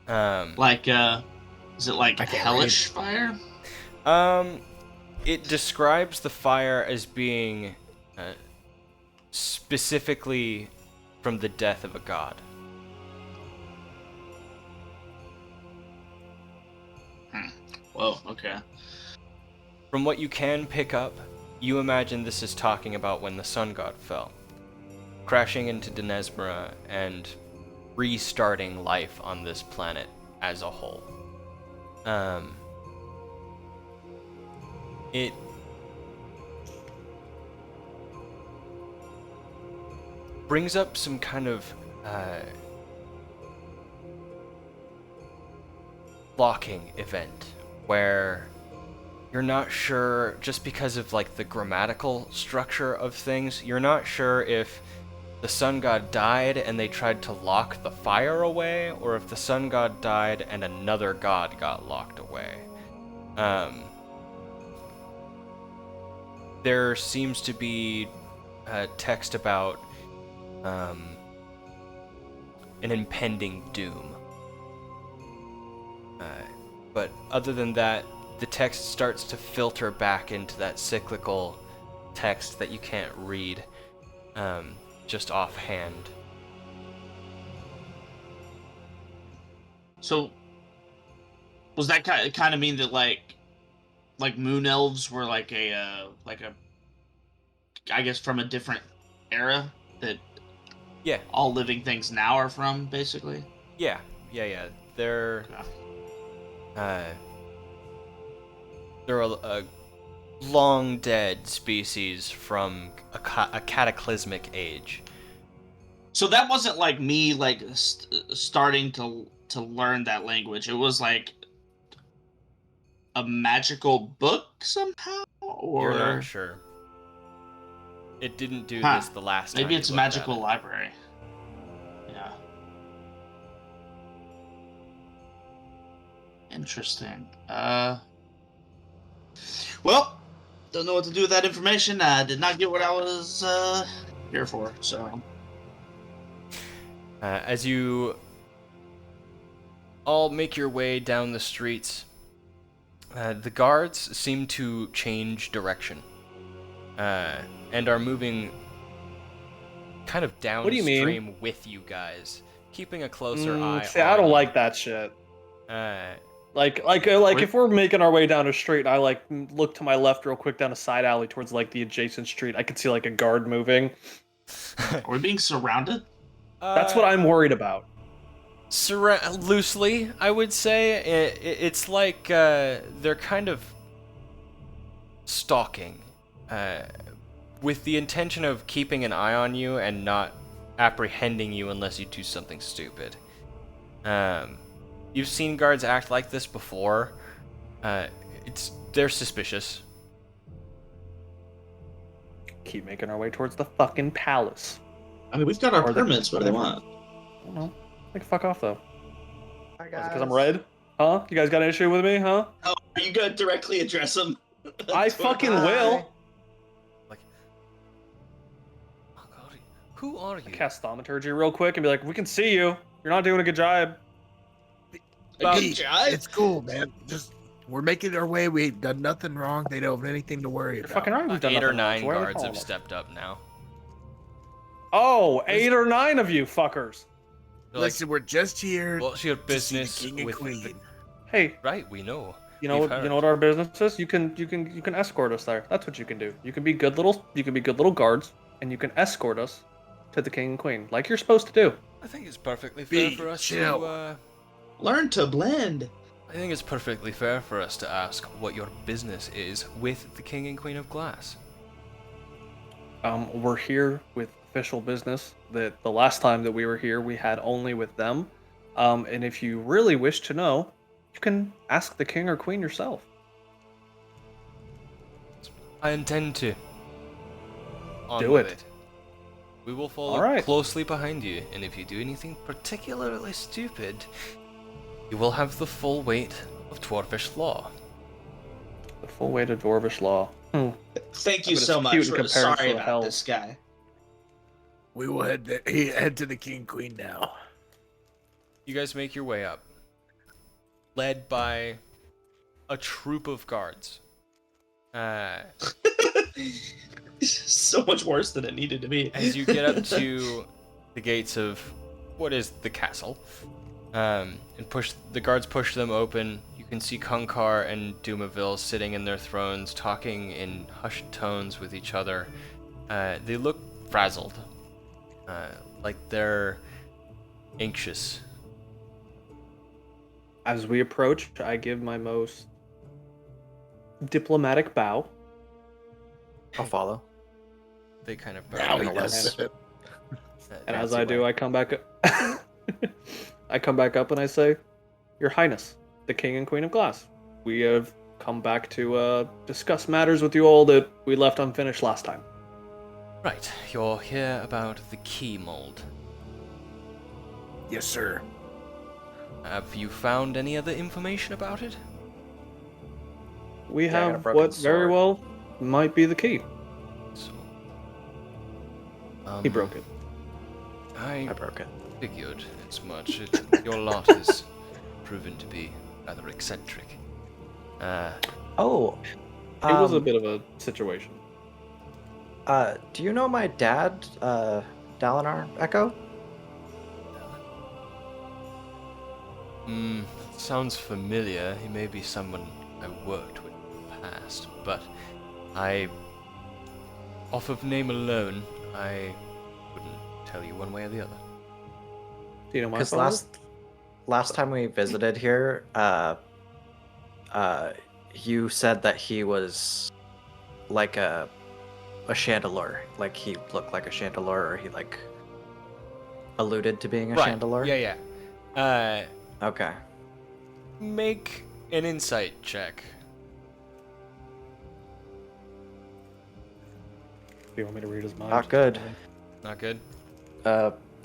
Sheesh. Um, Like, is it like I can't hellish fire? it describes the fire as being specifically from the death of a god. Whoa, okay. From what you can pick up, you imagine this is talking about when the sun god fell, crashing into Denesmera and restarting life on this planet as a whole. It brings up some kind of locking event where you're not sure, just because of like the grammatical structure of things, you're not sure if the sun god died and they tried to lock the fire away, or if the sun god died and another god got locked away. There seems to be a text about an impending doom. But other than that, the text starts to filter back into that cyclical text that you can't read just offhand. So, was that kind of mean that like moon elves were like a I guess from a different era that Yeah, all living things now are from, basically? yeah. They're a long dead species from a cataclysmic age. So that wasn't like me like starting to learn that language. It was like a magical book somehow, or You're not sure. It didn't do Huh. this the last time. maybe you it's a looked at magical it. library. Yeah. Interesting. Well, don't know what to do with that information. I did not get what I was here for. So. As you all make your way down the streets, the guards seem to change direction and are moving kind of downstream What do you mean? with you guys, keeping a closer eye See, on I don't you. like that shit. Uh, Like if we're making our way down a street, and I like look to my left real quick down a side alley towards like the adjacent street. I can see like a guard moving. Are we being surrounded? That's what I'm worried about. Loosely, I would say. It's like they're kind of stalking with the intention of keeping an eye on you and not apprehending you unless you do something stupid. You've seen guards act like this before. They're suspicious. Keep making our way towards the fucking palace. I mean, we've got our Or the- permits. What do they want? I don't know. Like fuck off though. Hi Because I'm red? Huh? You guys got an issue with me? Huh? Oh, are you gonna directly address them? I fucking will. Like, oh God, who are you? Cast thaumaturgy real quick and be like, we can see you. You're not doing a good job. Good job. It's cool, man. Just we're making our way. We ain't done nothing wrong. They don't have anything to worry You're about. fucking right. We've done 8 or nothing wrong, 9 so why are we guards calling have them? stepped up now. Oh, 8 or 9 of you fuckers. They're like, Listen, we're just here what's your to see the business king and with queen. the... Hey, Right, we know. you know We've what? You heard. know what our business is? You can escort us there. That's what you can do. You can be good little guards, and you can escort us to the king and queen, like you're supposed to do. I think it's perfectly fair Be for us chill. to... Learn to blend. I think it's perfectly fair for us to ask what your business is with the King and Queen of Glass. We're here with official business that the last time that we were here, we had only with them. And if you really wish to know, you can ask the king or queen yourself. I intend to. On Do with it. We will follow All right. closely behind you, and if you do anything particularly stupid, you will have the full weight of Dwarvish law. The full weight of Dwarvish law. Thank you But it's so cute much. in For, comparison sorry to about hell. this guy. We will head to the King Queen now. You guys make your way up, led by a troop of guards. So much worse than it needed to be. As you get up to the gates of what is the castle, and the guards push them open, you can see Kunkar and Dumaville sitting in their thrones, talking in hushed tones with each other. They look frazzled, like they're anxious. As we approach, I give my most diplomatic bow. I'll follow. They kind of Now he bow. does it. And as I do, I come back I come back up and I say, Your Highness, the King and Queen of Glass, we have come back to discuss matters with you all that we left unfinished last time. Right, you're here about the key mold. Yes, sir. Have you found any other information about it? We Yeah, I got a have broken what very sword. well might be the key. So, He broke it. I I broke it. figured as much. Your lot has proven to be rather eccentric. Oh, It was a bit of a situation. Do you know my dad, Dalinar Echo? Sounds familiar. He may be someone I worked with in the past, but off of name alone, I wouldn't tell you one way or the other. Do you know my Because father? last time we visited here, you said that he was like a chandelure, like he looked like a chandelure, or he like alluded to being a chandelure. Yeah, yeah. Okay. Make an insight check. Do you want me to read his mind? Not good. Not good.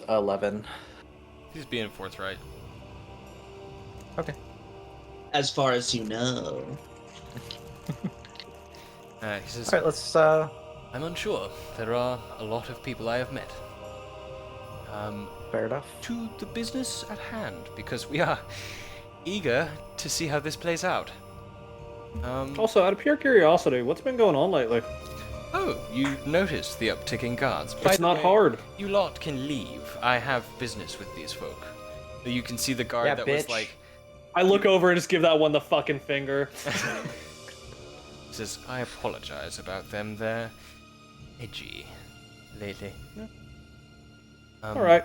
11. He's being forthright. Okay. As far as you know. He says, All right, let's. I'm unsure. There are a lot of people I have met. Fair enough. To the business at hand, because we are eager to see how this plays out. Also, out of pure curiosity, what's been going on lately? Oh, you noticed the uptick in guards. By It's the not way, hard. You lot can leave. I have business with these folk. You can see the guard Yeah, that was bitch. like... I look over and just give that one the fucking finger. He says, I apologize about them. They're edgy lately. Alright.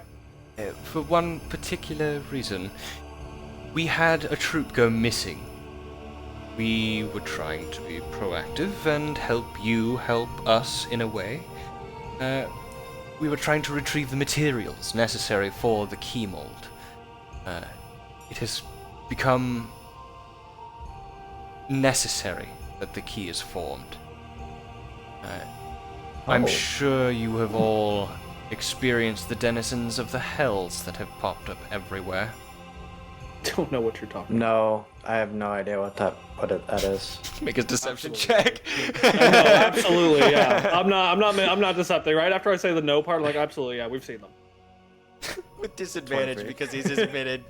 For one particular reason, we had a troop go missing. We were trying to be proactive and help you help us in a way. We were trying to retrieve the materials necessary for the key mold. It has become necessary that the key is formed. I'm Oh. sure you have all experienced the denizens of the hells that have popped up everywhere. Don't know what you're talking No, I have no idea that is. Make a deception Absolutely. check. about. No, absolutely, yeah. I'm not deceptive. Right after I say the no part, like, absolutely, yeah, we've seen them. With disadvantage 23. because he's admitted.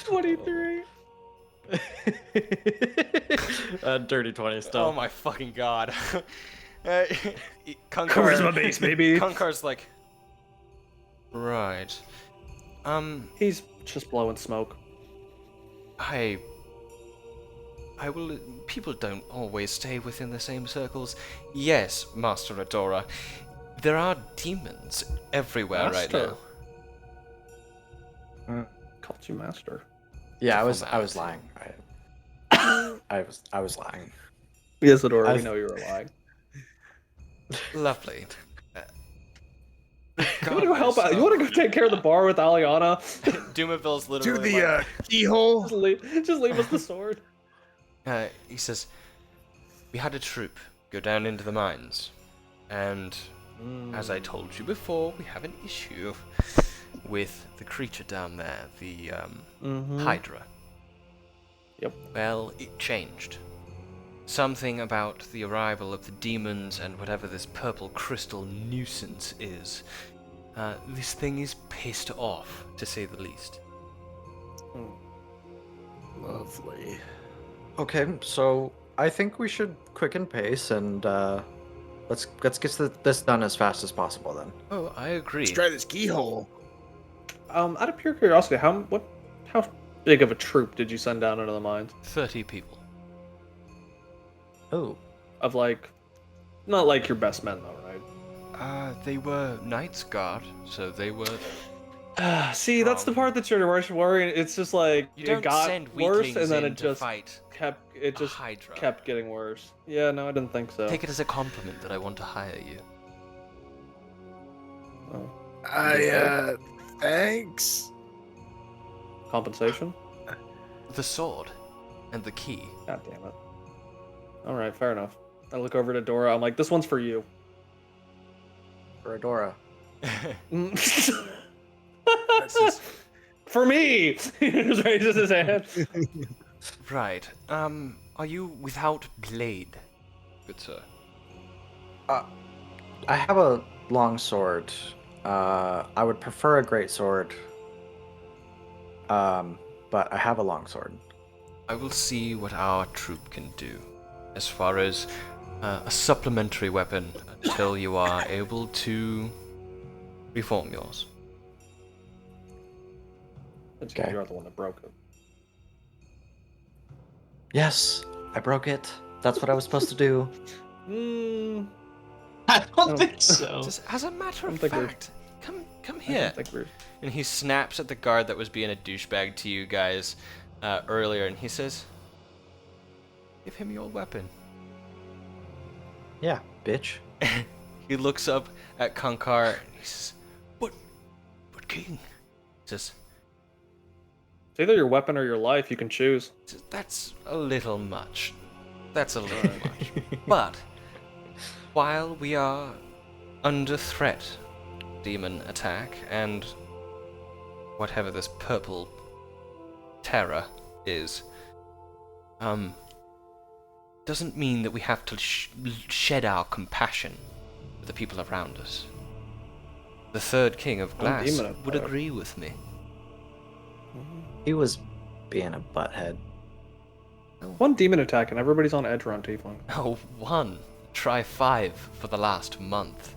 23. Dirty 20 still. Oh my fucking god. Charisma base, baby. Kunkar's like, right. He's just blowing smoke. I will. People don't always stay within the same circles. Yes, Master Adora. There are demons everywhere right Master. now. Called you master. Yeah, I The was formality. lying. I was lying. Yes, Adora, we I've- know you were lying. Lovely. You want to help out? You want to go take care of the bar with Aliana? Dumaville's To literally the like, keyhole. Just leave us the sword. he says, we had a troop go down into the mines, and as I told you before, we have an issue with the creature down there, the Hydra. Yep. Well, it changed. Something about the arrival of the demons and whatever this purple crystal nuisance is. This thing is pissed off, to say the least. Lovely. Okay, so I think we should quicken pace and let's get this done as fast as possible then. Oh, I agree. Let's try this keyhole. Out of pure curiosity, how big of a troop did you send down into the mines? 30 people. Oh, Of like, not like your best men though, right? They were Knights Guard, so they were... See, that's the part that's your worst worry. It's just like You don't it got send worse, weaklings and then in it to just fight a Hydra. kept getting worse. Yeah, no, I didn't think so. Take it as a compliment that I want to hire you. Oh. Thanks. Compensation? The sword and the key. God damn it. All right, fair enough. I look over to Dora. I'm like, this one's for you. for Adora. For me. He just raises his hand. Right. Are you without blade, good sir? I have a long sword. I would prefer a great sword. But I have a long sword. I will see what our troop can do, as far as a supplementary weapon until you are able to reform yours. It's Okay. You're the one that broke it. Yes, I broke it. That's what I was supposed to do. I don't think so. Just as a matter of I don't think fact, come I here. don't think we're... And he snaps at the guard that was being a douchebag to you guys earlier, and he says, "Give him your weapon." Yeah, bitch. He looks up at Kankar, and he says, But King?" He says, It's either your weapon or your life. You can choose. "That's a little much. That's a little much. But while we are under threat, demon attack, and whatever this purple terror is, doesn't mean that we have to shed our compassion for the people around us. The third king of glass demon would attack. agree with me." He was being a butthead. One demon attack and everybody's on edge around Tiefling. Oh, one. Try 5 for the last month.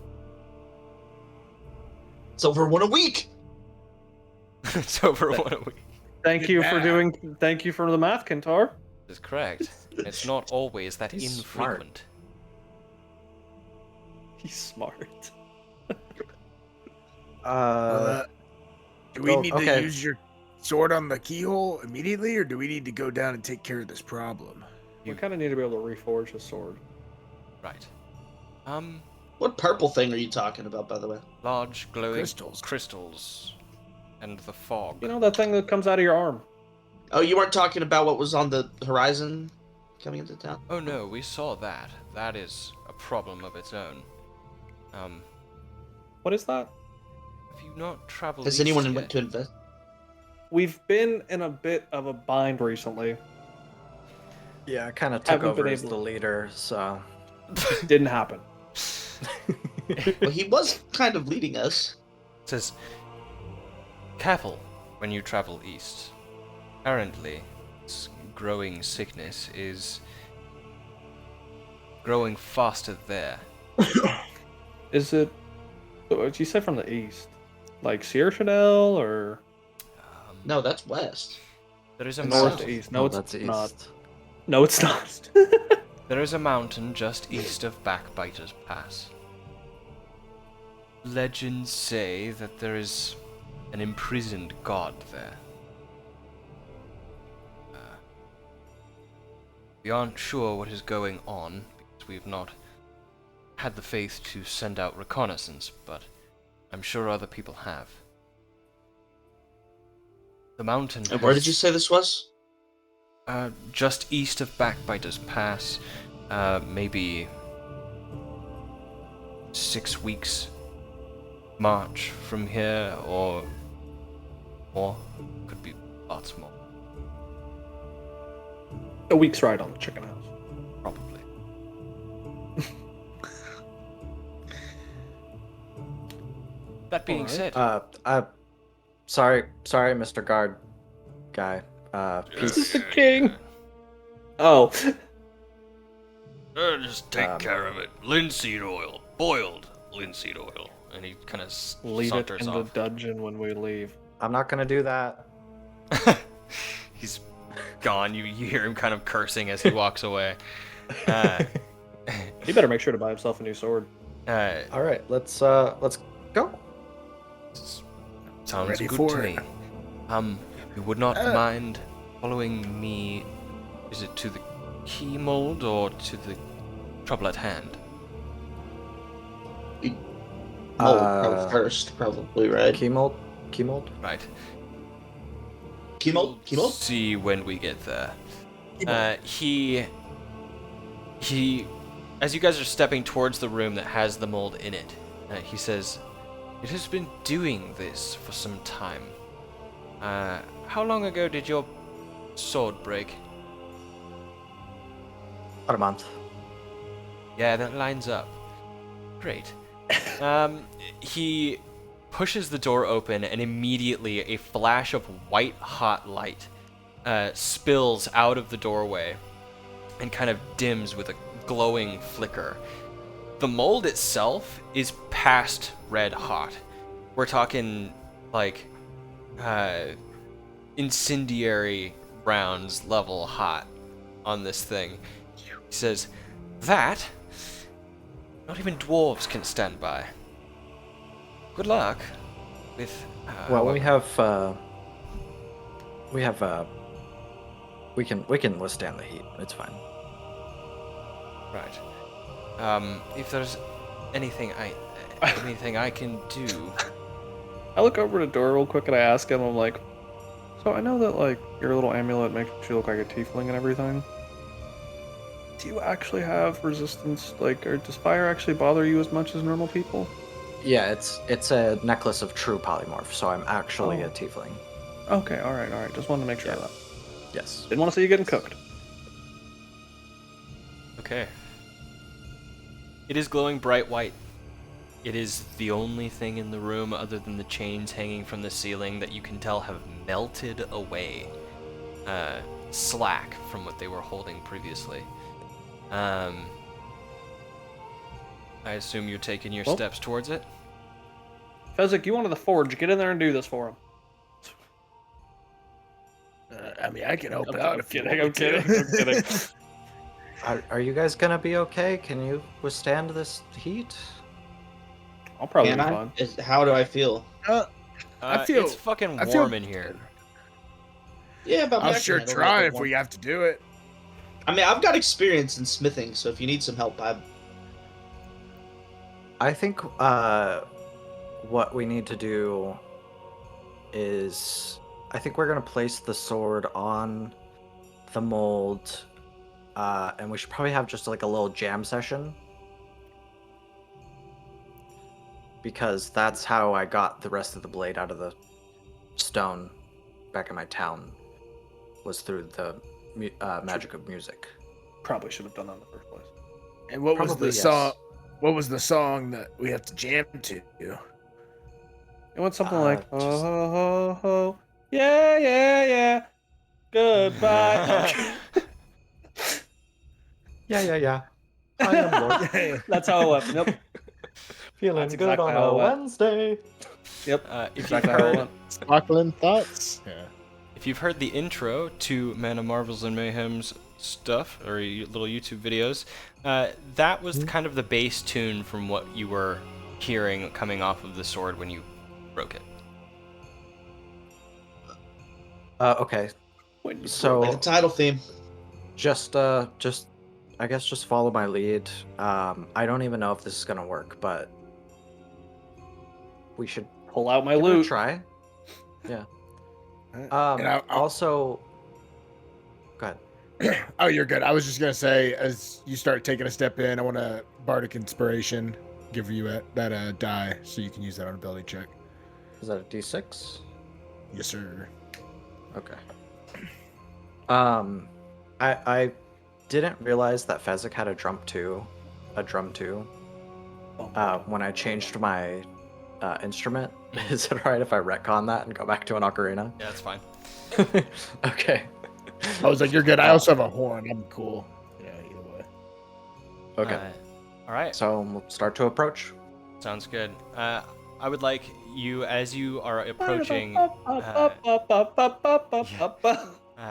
It's over one a week. It's over one a week. Thank you for the math, Kintar. That's correct. It's not always that He's infrequent. He's smart. Do we Oh, need okay. to use your sword on the keyhole immediately, or do we need to go down and take care of this problem? We kind of need to be able to reforge his sword. Right. What purple thing are you talking about, by the way? Large glowing Crystals. and the fog. You know that thing that comes out of your arm? Oh, you weren't talking about what was on the horizon coming into town? Oh no, we saw that. That is a problem of its own. What is that? Have you not traveled Has east anyone yet? went to invest? We've been in a bit of a bind recently. Yeah, I kind of took Haven't been over as able- the leader, so. Didn't happen. Well, he was kind of leading us. It says, "Careful when you travel east. Apparently, this growing sickness is growing faster there." Is it? What did you say from the east? Like Sierra Chanel or No, that's west. There is a North north to mountain. east? No, it's that's not. east. No, it's not. There is a mountain just east of Backbiters Pass. Legends say that there is an imprisoned god there. We aren't sure what is going on because we've not had the faith to send out reconnaissance, but I'm sure other people have. The mountain. And where did you say this was? Just east of Backbiters Pass, maybe 6 weeks march from here, or more. Could be lots more. A week's ride on the chicken house. Probably. That being Alright. said, Sorry, Mr. Guard guy. This Peace. is the king. Oh, just take Um, care of it. Linseed oil, boiled linseed oil, and he kind of leave it saunters in off. the dungeon when we leave. I'm not gonna do that. He's gone. You hear him kind of cursing as he walks away. He better make sure to buy himself a new sword. All right, let's go. Sounds Ready good for to it. me. You would not mind following me? Is it to the key mold or to the trouble at hand? Mold first, probably, right? Key mold. Right. Keymold? Keymold? See when we get there. He, as you guys are stepping towards the room that has the mold in it, he says, "It has been doing this for some time. How long ago did your sword break?" About a month. Yeah, that lines up. Great. He pushes the door open, and immediately a flash of white-hot light spills out of the doorway and kind of dims with a glowing flicker. The mold itself is past red hot. We're talking, like, incendiary rounds level hot on this thing. He says, "That? Not even dwarves can stand by. Good luck with." Well, we can withstand the heat. It's fine. Right. If there's anything I can do. I look over the door real quick and I ask him, I'm like, so I know that, like, your little amulet makes you look like a tiefling and everything. Do you actually have resistance, like, or does fire actually bother you as much as normal people? Yeah, it's a necklace of true polymorph, so I'm actually a tiefling. Okay, alright. Just wanted to make sure of that. Yes. Didn't want to see you getting cooked. Okay. It is glowing bright white. It is the only thing in the room other than the chains hanging from the ceiling that you can tell have melted away. Slack from what they were holding previously. I assume you're taking your Well- steps towards it? Fezzik, you wanted the forge. Get in there and do this for him. I mean, I can help I'm out if you kidding, want I'm me kidding, to. I'm kidding. Are you guys gonna be okay? Can you withstand this heat? I'll probably Can be I? fine. How do I feel? I feel- it's fucking I feel warm in here. Yeah, but I'll I sure can handle try it if one. we have to do it. I mean, I've got experience in smithing, so if you need some help, I think what we need to do is I think we're gonna place the sword on the mold, and we should probably have just like a little jam session. Because that's how I got the rest of the blade out of the stone back in my town, was through the magic of music. Probably should have done that in the first place. And what was Probably, the yes. song? What was the song that we have to jam to? It went something Uh, like, just- ho, ho, ho, yeah, goodbye. Yeah. I am Lord. That's how it went. Yep. Feeling That's good exactly on how a it went. Wednesday. Yep. If you've Exactly how it heard, went. Sparkling thoughts. Yeah. if you've heard the intro to Man of Marvels and Mayhem's stuff or little YouTube videos, that was kind of the bass tune from what you were hearing coming off of the sword when you broke it. Okay. When you So like a title theme. just I guess just follow my lead. I don't even know if this is gonna work, but we should pull out my give it a loot. try. Yeah. And I'll- Also, go ahead. Oh, you're good. I was just gonna say, as you start taking a step in, I want to bardic inspiration. Give you that die, so you can use that on a ability check. Is that a D6? Yes, sir. Okay. I didn't realize that Fezzik had a drum too. Oh, When I changed my instrument. Is it alright if I retcon that and go back to an ocarina? Yeah, that's fine. Okay. I was like, you're good. I also have a horn. I'm cool. Yeah, either way. Okay. All right. So we'll start to approach. Sounds good. I would like you, as you are approaching.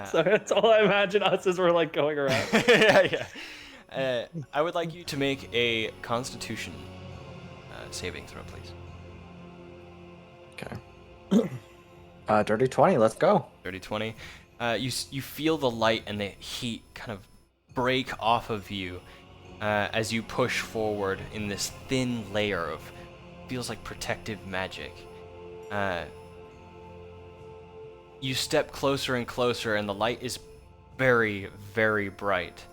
Sorry, that's all I imagine us as we're like going around. Yeah. I would like you to make a Constitution saving throw, please. Okay. Dirty 20, let's go. Dirty 20. You feel the light and the heat kind of break off of you as you push forward in this thin layer of feels like protective magic. You step closer and closer, and the light is very, very bright.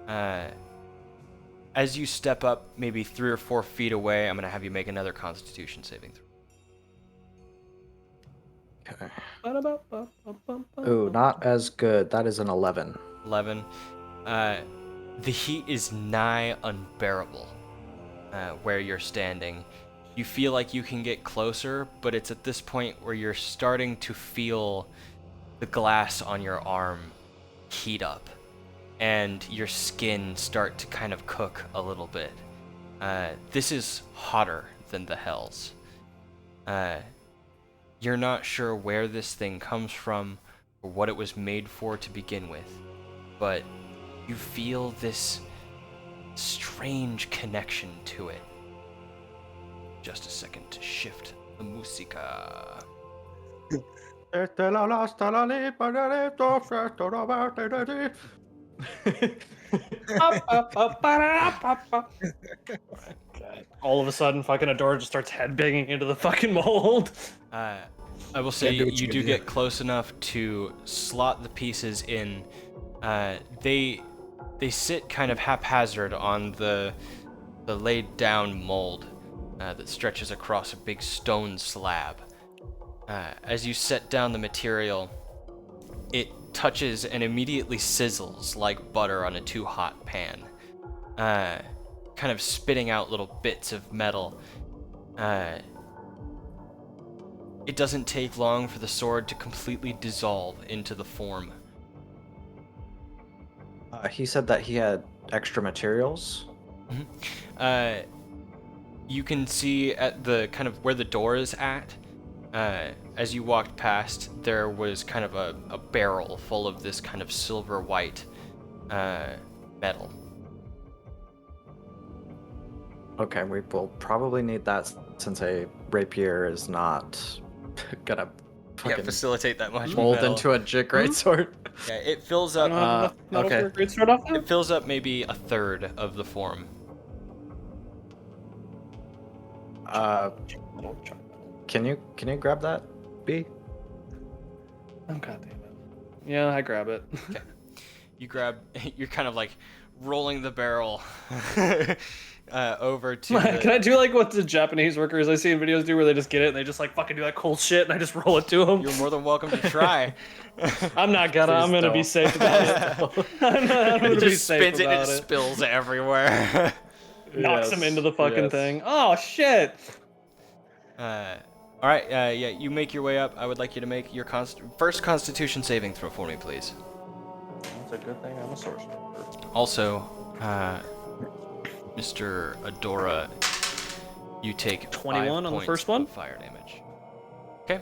As you step up maybe 3 or 4 feet away, I'm going to have you make another Constitution saving throw. Okay. Ooh, not as good. That is an 11. 11. The heat is nigh unbearable where you're standing. You feel like you can get closer, but it's at this point where you're starting to feel the glass on your arm heat up and your skin start to kind of cook a little bit. This is hotter than the hells. You're not sure where this thing comes from or what it was made for to begin with, but you feel this strange connection to it. Just a second to shift the musica. All of a sudden, fucking Adora just starts headbanging into the fucking mold. I will say Yeah, do what you you do can get do. close enough to slot the pieces in. They sit kind of haphazard on the laid down mold that stretches across a big stone slab. As you set down the material, it touches and immediately sizzles like butter on a too hot pan, kind of spitting out little bits of metal. It doesn't take long for the sword to completely dissolve into the form. He said that he had extra materials. You can see at the kind of where the door is at, as you walked past, there was kind of a barrel full of this kind of silver white metal. Okay, we will probably need that since a rapier is not gonna fucking Facilitate that much mold metal. into a great sword. Yeah, it fills I up. don't have enough metal okay. for a great start off now. It fills up maybe a third of the form. Can you grab that, B? Oh, god damn it. Yeah, I grab it. You're kind of like rolling the barrel over to Can I do like what the Japanese workers I see in videos do where they just get it and they just like fucking do that cool shit and I just roll it to them? You're more than welcome to try. I'm not gonna. I'm gonna be don't. safe about it. I'm gonna It be just safe spins it and about it it. spills everywhere. Knocks him Yes, into the fucking yes. thing. Oh shit! All right, yeah, you make your way up. I would like you to make your first Constitution saving throw for me, please. That's a good thing I'm a sorcerer. Also, Mr. Adora, you take 21 5 on the points first one? of fire damage. Okay.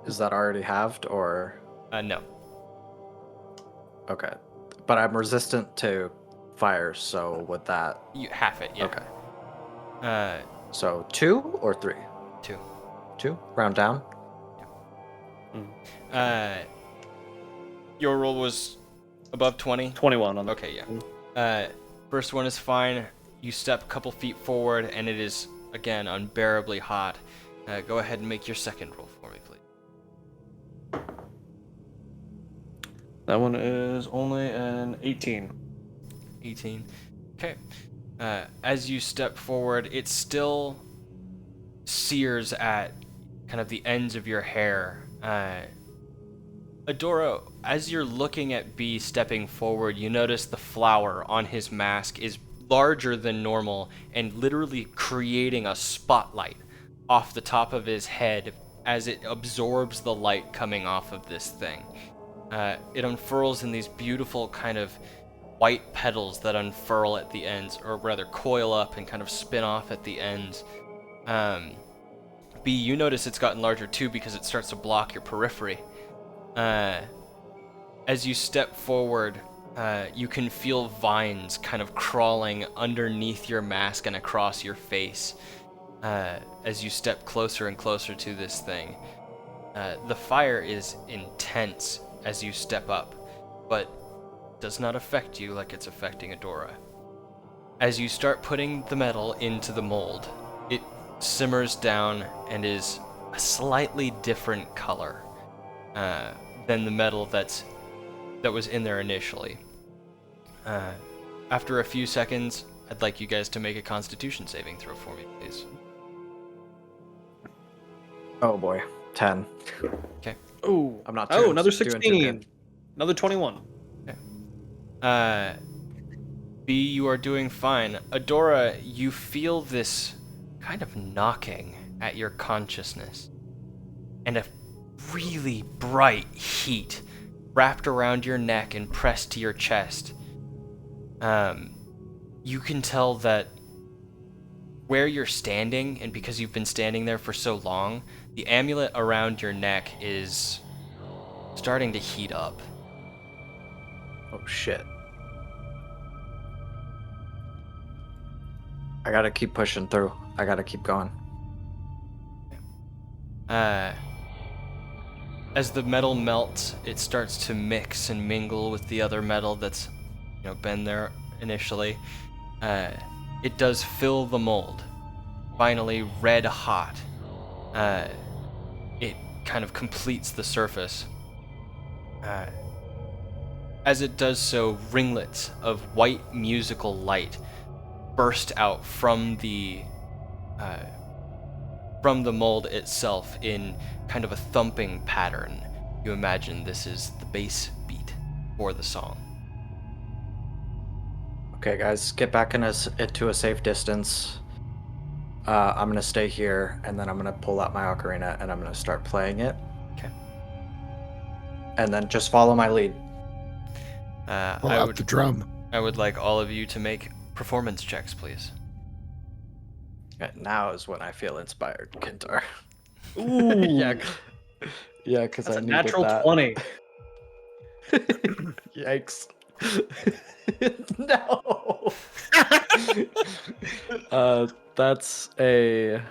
Is that already halved or? No. Okay, but I'm resistant to fire, so would that? You half it. Yeah. Okay. So 2 or 3? 2. 2. Round down. Your roll was above 20. 21 on the. Okay, yeah. First one is fine. You step a couple feet forward, and it is again unbearably hot. Go ahead and make your second roll for me, please. That one is only an 18. 18. Okay. As you step forward, it still sears at kind of the ends of your hair. Adora, as you're looking at B stepping forward, you notice the flower on his mask is larger than normal and literally creating a spotlight off the top of his head as it absorbs the light coming off of this thing. It unfurls in these beautiful kind of white petals that unfurl at the ends, or rather coil up and kind of spin off at the ends. B, you notice it's gotten larger too because it starts to block your periphery. As you step forward, you can feel vines kind of crawling underneath your mask and across your face as you step closer and closer to this thing. The fire is intense as you step up, but does not affect you like it's affecting Adora. As you start putting the metal into the mold, it simmers down and is a slightly different color than the metal that was in there initially. After a few seconds, I'd like you guys to make a Constitution saving throw for me, please. Oh boy, 10. Okay. Oh, I'm not. another doing too 16. good. Another 21. B, you are doing fine. Adora, you feel this kind of knocking at your consciousness, and a really bright heat wrapped around your neck and pressed to your chest. You can tell that where you're standing, and because you've been standing there for so long, the amulet around your neck is starting to heat up. Oh shit. I gotta keep pushing through. I gotta keep going. As the metal melts, it starts to mix and mingle with the other metal that's, been there initially. It does fill the mold. Finally, red hot. It kind of completes the surface. As it does so, ringlets of white musical light burst out from the mold itself in kind of a thumping pattern. You imagine this is the bass beat for the song. Okay, guys, get back into a safe distance. I'm gonna stay here, and then I'm gonna pull out my ocarina, and I'm gonna start playing it. Okay. And then just follow my lead. Pull out the drum. I would like all of you to make performance checks, please. Now is when I feel inspired, Kintar. Ooh. Yeah, because That's I a needed natural that. 20. Yikes. No. That's a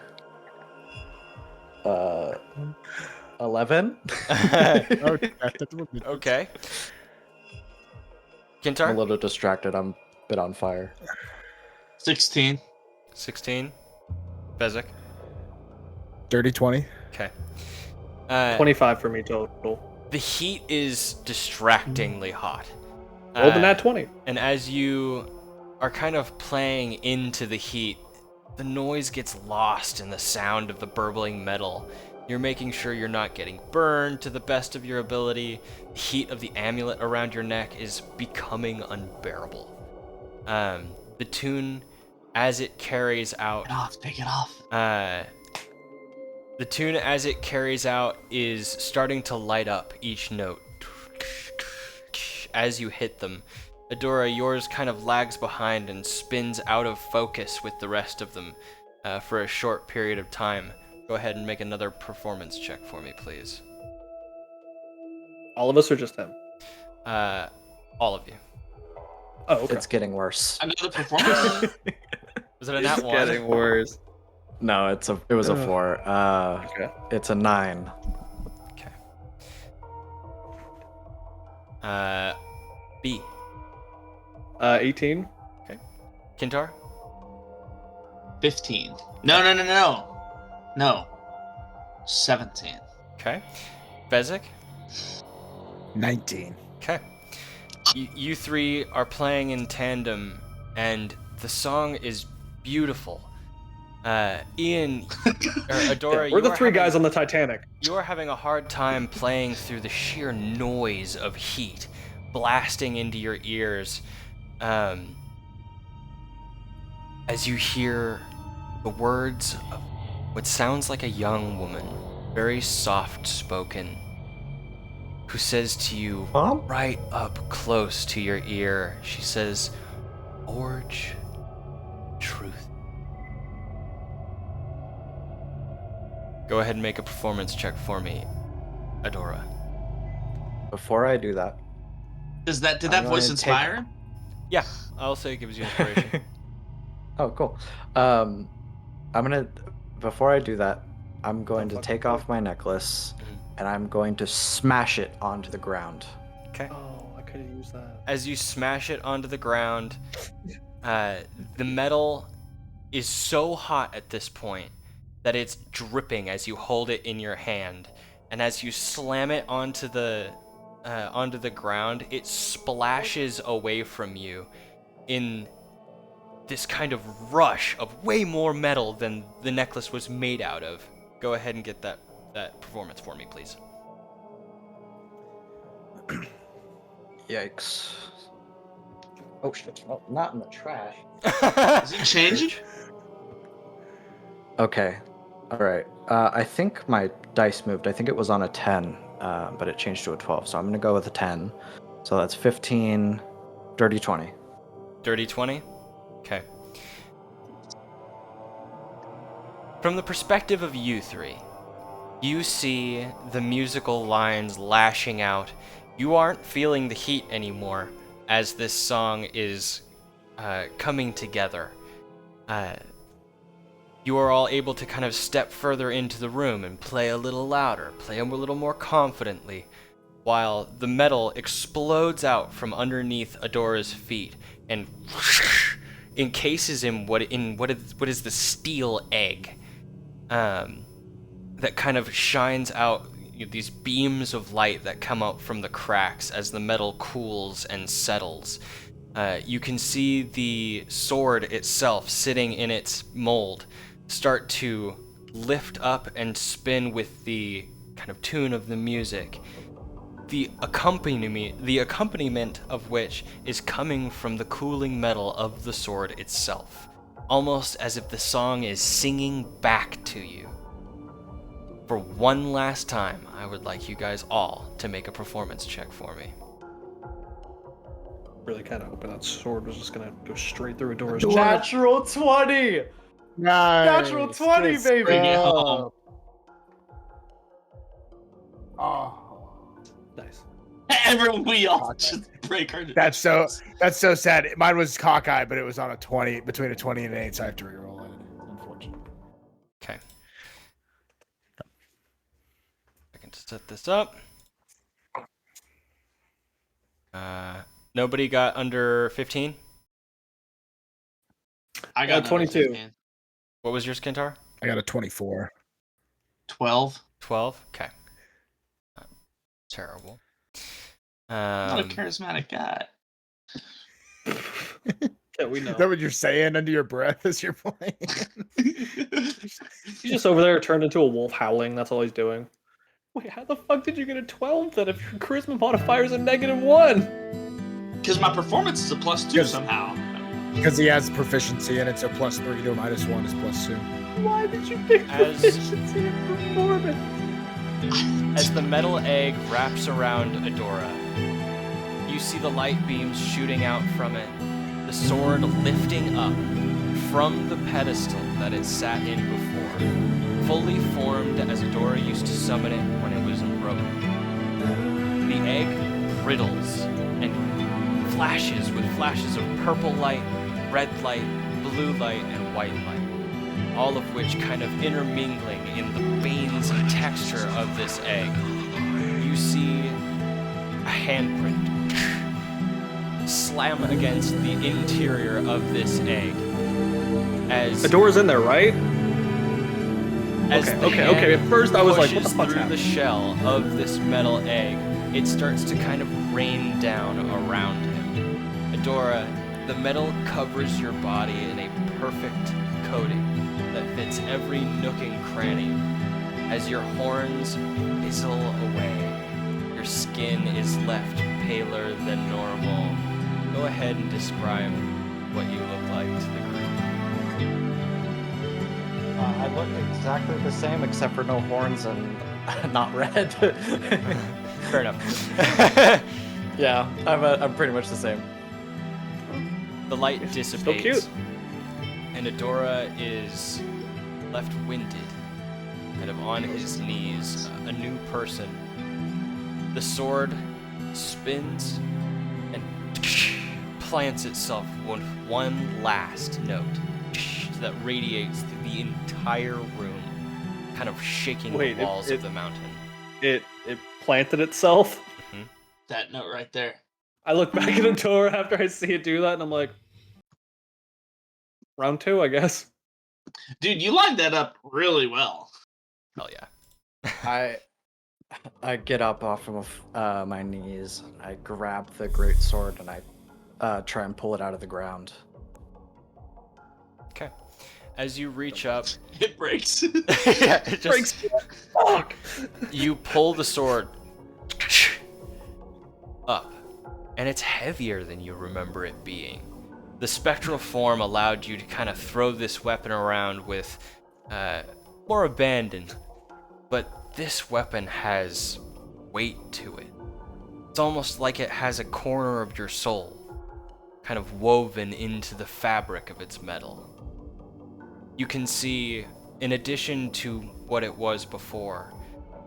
11. Okay. I'm a Kintar? little distracted. I'm a bit on fire. 16. 16. Bezic? Dirty 20. Okay. 25 for me total. The heat is distractingly hot. Rolled the nat 20. And as you are kind of playing into the heat, the noise gets lost in the sound of the burbling metal. You're making sure you're not getting burned to the best of your ability. The heat of the amulet around your neck is becoming unbearable. The tune, as it carries out... Take it off. The tune, as it carries out, is starting to light up each note as you hit them. Adora, yours kind of lags behind and spins out of focus with the rest of them for a short period of time. Go ahead and make another performance check for me, please. All of us or just him? All of you. Oh, okay. It's getting worse. Another performance? Was it a nat It's one? getting worse. No, it was a 4. Okay. It's a 9. Okay. B. 18. Kintar? 15. No. 17. Okay. Bezic? 19. Okay. You three are playing in tandem, and the song is beautiful. Ian, or Adora, We're the you are three guys having- on the Titanic. You are having a hard time playing through the sheer noise of heat blasting into your ears as you hear the words of what sounds like a young woman, very soft-spoken, who says to you Mom? right up close to your ear, she says, "Forge truth." Go ahead and make a performance check for me, Adora. Before I do that, Did that I'm voice going to inspire him? Yeah, I'll say it gives you inspiration. Oh, cool. I'm gonna. Before I do that, I'm going to take off my necklace, and I'm going to smash it onto the ground. Okay. Oh, I could have used that. As you smash it onto the ground, the metal is so hot at this point that it's dripping as you hold it in your hand, and as you slam it onto the ground, it splashes away from you in this kind of rush of way more metal than the necklace was made out of. Go ahead and get that performance for me, please. Yikes. Oh shit. Oh, not in the trash. Is it changing? Okay. Alright. I think my dice moved. I think it was on a 10, but it changed to a 12. So I'm going to go with a 10. So that's 15, dirty 20. Dirty 20? Okay. From the perspective of you three, you see the musical lines lashing out. You aren't feeling the heat anymore as this song is coming together. You are all able to kind of step further into the room and play a little louder, play a little more confidently, while the metal explodes out from underneath Adora's feet and encases him what is the steel egg that kind of shines out, these beams of light that come out from the cracks as the metal cools and settles. You can see the sword itself sitting in its mold start to lift up and spin with the kind of tune of the music. The accompaniment of which is coming from the cooling metal of the sword itself, almost as if the song is singing back to you. For one last time, I would like you guys all to make a performance check for me. Really kind of hoping that sword was just gonna go straight through Adora's chest. Natural 20! Nice. Natural 20, Good baby! Bring it stuff. home. Oh, Nice. Everyone, we all just break our. that's so sad. Mine was cockeye, but it was on a 20, between a 20 and an 8, so I have to reroll it. Unfortunately. Okay. I can set this up. Nobody got under 15? I got 22. What was yours, Kentar? I got a 24. 12. 12? Okay. Terrible. Not a charismatic guy. Yeah, we know. Is that what you're saying under your breath as you're playing? He's just over there turned into a wolf howling. That's all he's doing. Wait, how the fuck did you get a 12 then if your charisma modifier is a -1? Because my performance is a +2 Yes. somehow. Because he has proficiency and it's a +3 to a -1 is +2. Why did you pick As- proficiency and performance? As the metal egg wraps around Adora, you see the light beams shooting out from it, the sword lifting up from the pedestal that it sat in before, fully formed as Adora used to summon it when it was unbroken. The egg brittles and flashes with flashes of purple light, red light, blue light, and white light, all of which kind of intermingling in the veins and texture of this egg. You see a handprint slam against the interior of this egg. As Adora's in there, right? As Okay, the okay, hand okay. At first I was like, what the pushes fuck's through the happening? shell of this metal egg, it starts to kind of rain down around him. Adora, the metal covers your body in a perfect coating that fits every nook and cranny. As your horns fizzle away, your skin is left paler than normal. Go ahead and describe what you look like to the group. I look exactly the same except for no horns and not red. Fair enough. Yeah, I'm pretty much the same. The light Still dissipates, cute. and Adora is left winded, kind of on his knees, a new person. The sword spins and plants itself with one last note that radiates through the entire room, kind of shaking Wait, the walls it- of the mountain. It planted itself. That note right there. I look back at the door after I see it do that, and I'm like, round 2, I guess. Dude, you lined that up really well. Hell yeah. I get up off of my knees. I grab the great sword and I try and pull it out of the ground. Okay. As you reach up, It breaks. yeah, it just, Fuck. you pull the sword up, and it's heavier than you remember it being. The spectral form allowed you to kind of throw this weapon around with more abandon, but this weapon has weight to it. It's almost like it has a corner of your soul, kind of woven into the fabric of its metal. You can see, in addition to what it was before,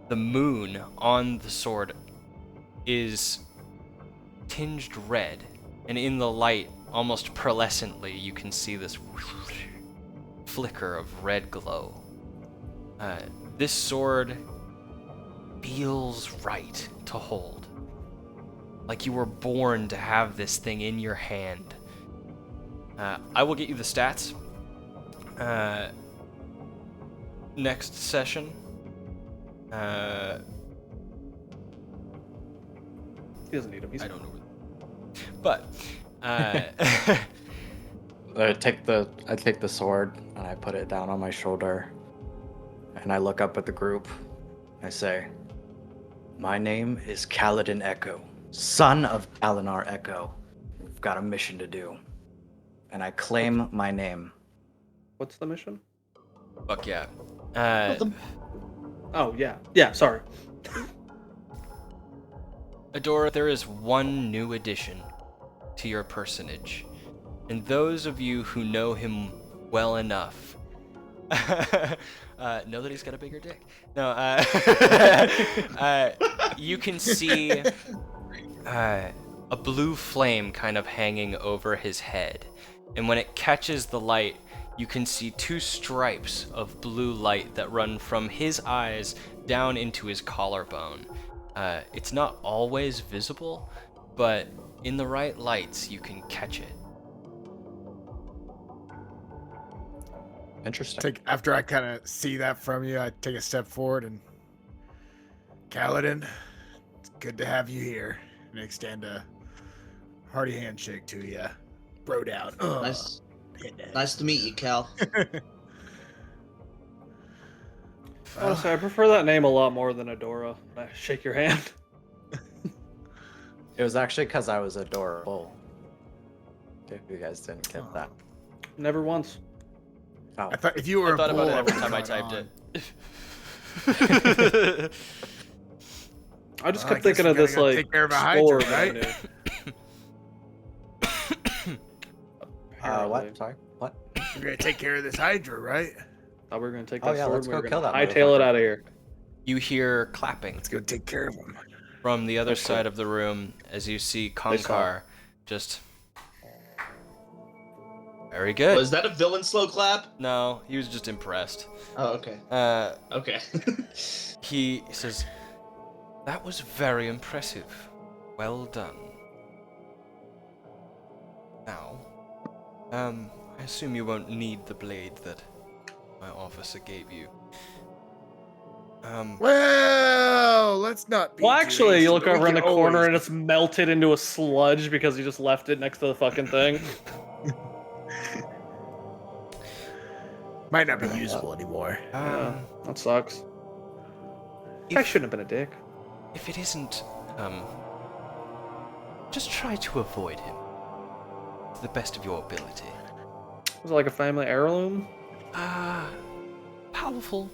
the moon on the sword is tinged red, and in the light, almost pearlescently, you can see this flicker of red glow. This sword feels right to hold. Like you were born to have this thing in your hand. I will get you the stats. Next session. He doesn't need him. I don't know. But I take the sword and I put it down on my shoulder, and I look up at the group. I say, "My name is Kaladin Echo, son of Dalinar Echo. We've got a mission to do." And I claim my name. What's the mission? fuck yeah. Oh, yeah. Yeah, sorry. Adora, there is one new addition to your personage, and those of you who know him well enough know that he's got a bigger dick. No, you can see a blue flame kind of hanging over his head, and when it catches the light, you can see two stripes of blue light that run from his eyes down into his collarbone. It's not always visible, but in the right lights, you can catch it. Interesting. After I kind of see that from you, I take a step forward and, Kaladin, it's good to have you here. And extend a hearty handshake to you. Bro down. Nice to meet you, Cal. Honestly, I prefer that name a lot more than Adora. I shake your hand. It was actually because I was adorable. If you guys didn't get that. Never once. Oh. I thought if you were I thought a bull, about it every I time I would've typed gone it. I just Well, I kept thinking guess of we this, gotta go like, take care of a Hydra, sword right? that I knew. What? Sorry? What? We're gonna take care of this Hydra, right? Thought we were gonna take Oh, that yeah, sword let's and we go were kill gonna that hightail it motherfucker. out of here. You hear clapping Let's go take care of him. from the other Okay. side of the room as you see They saw Konkar just... Very good. Was that a villain slow clap? No, he was just impressed. Oh, okay. Okay. He says, "That was very impressive. Well done. Now, I assume you won't need the blade that my officer gave you. Well, let's not be Well, too actually, hasty, you look but we over in can the corner always- and it's melted into a sludge because you just left it next to the fucking thing. Might not be usable anymore. Yeah, that sucks. I shouldn't have been a dick. If it isn't, just try to avoid him to the best of your ability. Was it like a family heirloom? Power powerful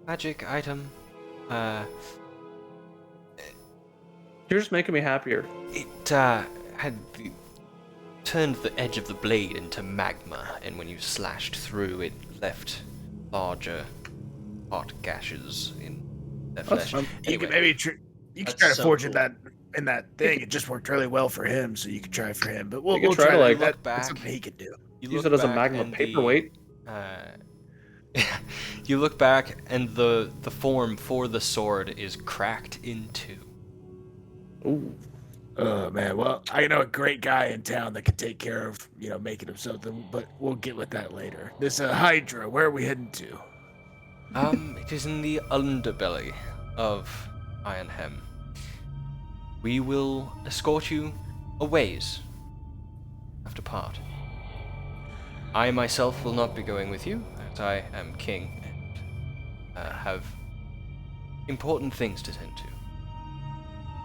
magic item. You're just making me happier. It had turned the edge of the blade into magma, and when you slashed through, it left larger hot gashes in their flesh. You Anyway, could maybe you could That's try to so forge cool. in that thing. It just worked really well for him, so you could try for him. But we'll could try try to, like, that. look back. That's something he could do. you Use look it as a back magma and paperweight. You look back, and the form for the sword is cracked in two. Ooh. Oh man, well, I know a great guy in town that could take care of, making him something, but we'll get with that later. This Hydra, where are we heading to? It is in the underbelly of Iron Hymm. We will escort you a ways after part. I myself will not be going with you, as I am king and have important things to tend to.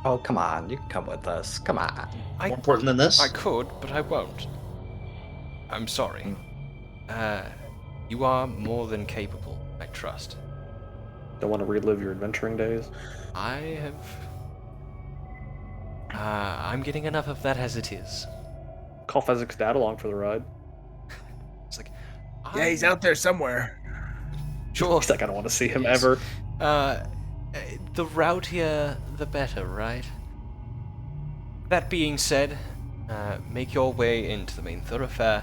Oh, come on. You can come with us. Come on. More important than this? I could, but I won't. I'm sorry. You are more than capable, I trust. Don't want to relive your adventuring days. I have... I'm getting enough of that as it is. Call Fezzik's dad along for the ride. It's like... Yeah, he's out there somewhere. Sure. He's like, I don't want to see him Yes. ever. The routier, the better, right? That being said, make your way into the main thoroughfare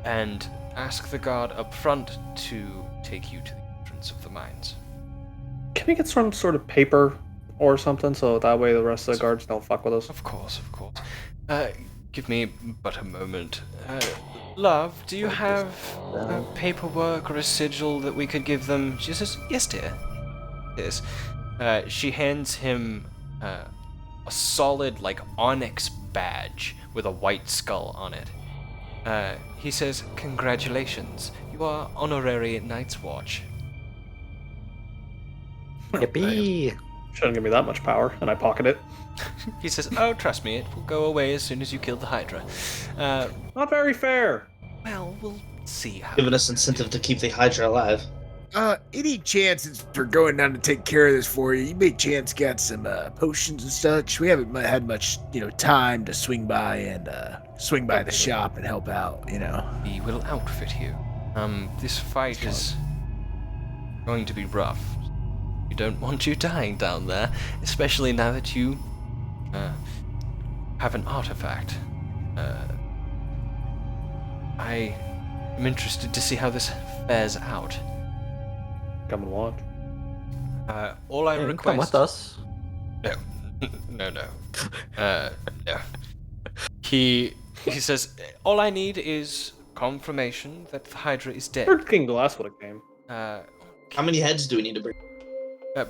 and ask the guard up front to take you to the entrance of the mines. Can we get some sort of paper or something so that way the rest of the guards don't fuck with us? Of course, of course. Give me but a moment. Love, do you have paperwork or a sigil that we could give them? She says, yes, dear. Yes. She hands him a solid, onyx badge with a white skull on it. He says, congratulations, you are honorary Night's Watch. Yippee! Shouldn't give me that much power, and I pocket it. He says, oh, trust me, it will go away as soon as you kill the Hydra. Not very fair. Well, we'll see how... Giving us incentive to keep the Hydra alive. Any chances for going down to take care of this for you? You may chance got some potions and such. We haven't had much, time to swing by the shop and help out. We will outfit you. This fight is going to be rough. We don't want you dying down there, especially now that you have an artifact. I am interested to see how this fares out. Come and watch. All I Yeah, you can request... come with us. No. No. No. He says, all I need is confirmation that the Hydra is dead. Heard King Glass would have came. How many heads do we need to bring?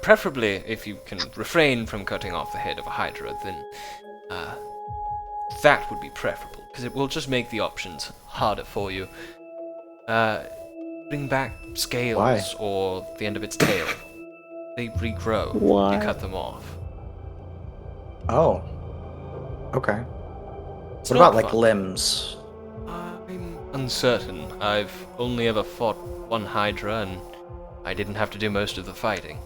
Preferably, if you can refrain from cutting off the head of a Hydra, then that would be preferable, because it will just make the options harder for you. Bring back scales Why? or the end of its tail. They regrow. Why? You cut them off. Oh. Okay. It's What not about fun. limbs? I'm uncertain. I've only ever fought one Hydra, and I didn't have to do most of the fighting.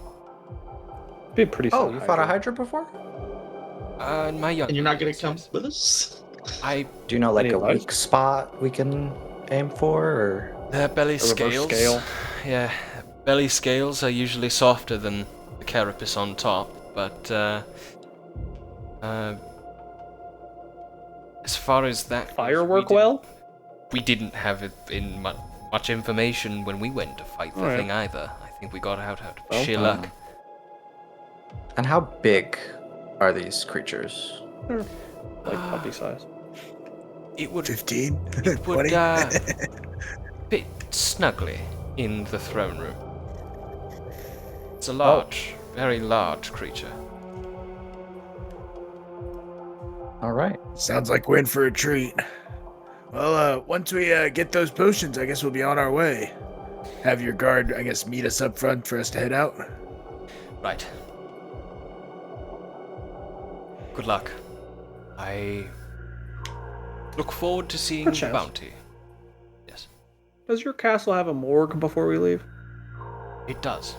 Be a pretty. Oh, solid you fought a Hydra. Hydra before? In my young And you're not gonna days, come yes. with us? I Do you know Any a advice? weak spot we can aim for, or? Their belly A reverse scales. scale. Yeah, belly scales are usually softer than the carapace on top, but as far as that goes, Firework well? we didn't have it in much information when we went to fight the Alright. thing either. I think we got out of Well, sheer luck. And how big are these creatures? Like puppy size. It would 15? it would 20? fit snugly in the throne room. It's a large, very large creature. All right. Sounds like we're in for a treat. Well, once we get those potions, I guess we'll be on our way. Have your guard, I guess, meet us up front for us to head out. Right. Good luck. I look forward to seeing Good the chance. bounty. Yes. Does your castle have a morgue before we leave? It does.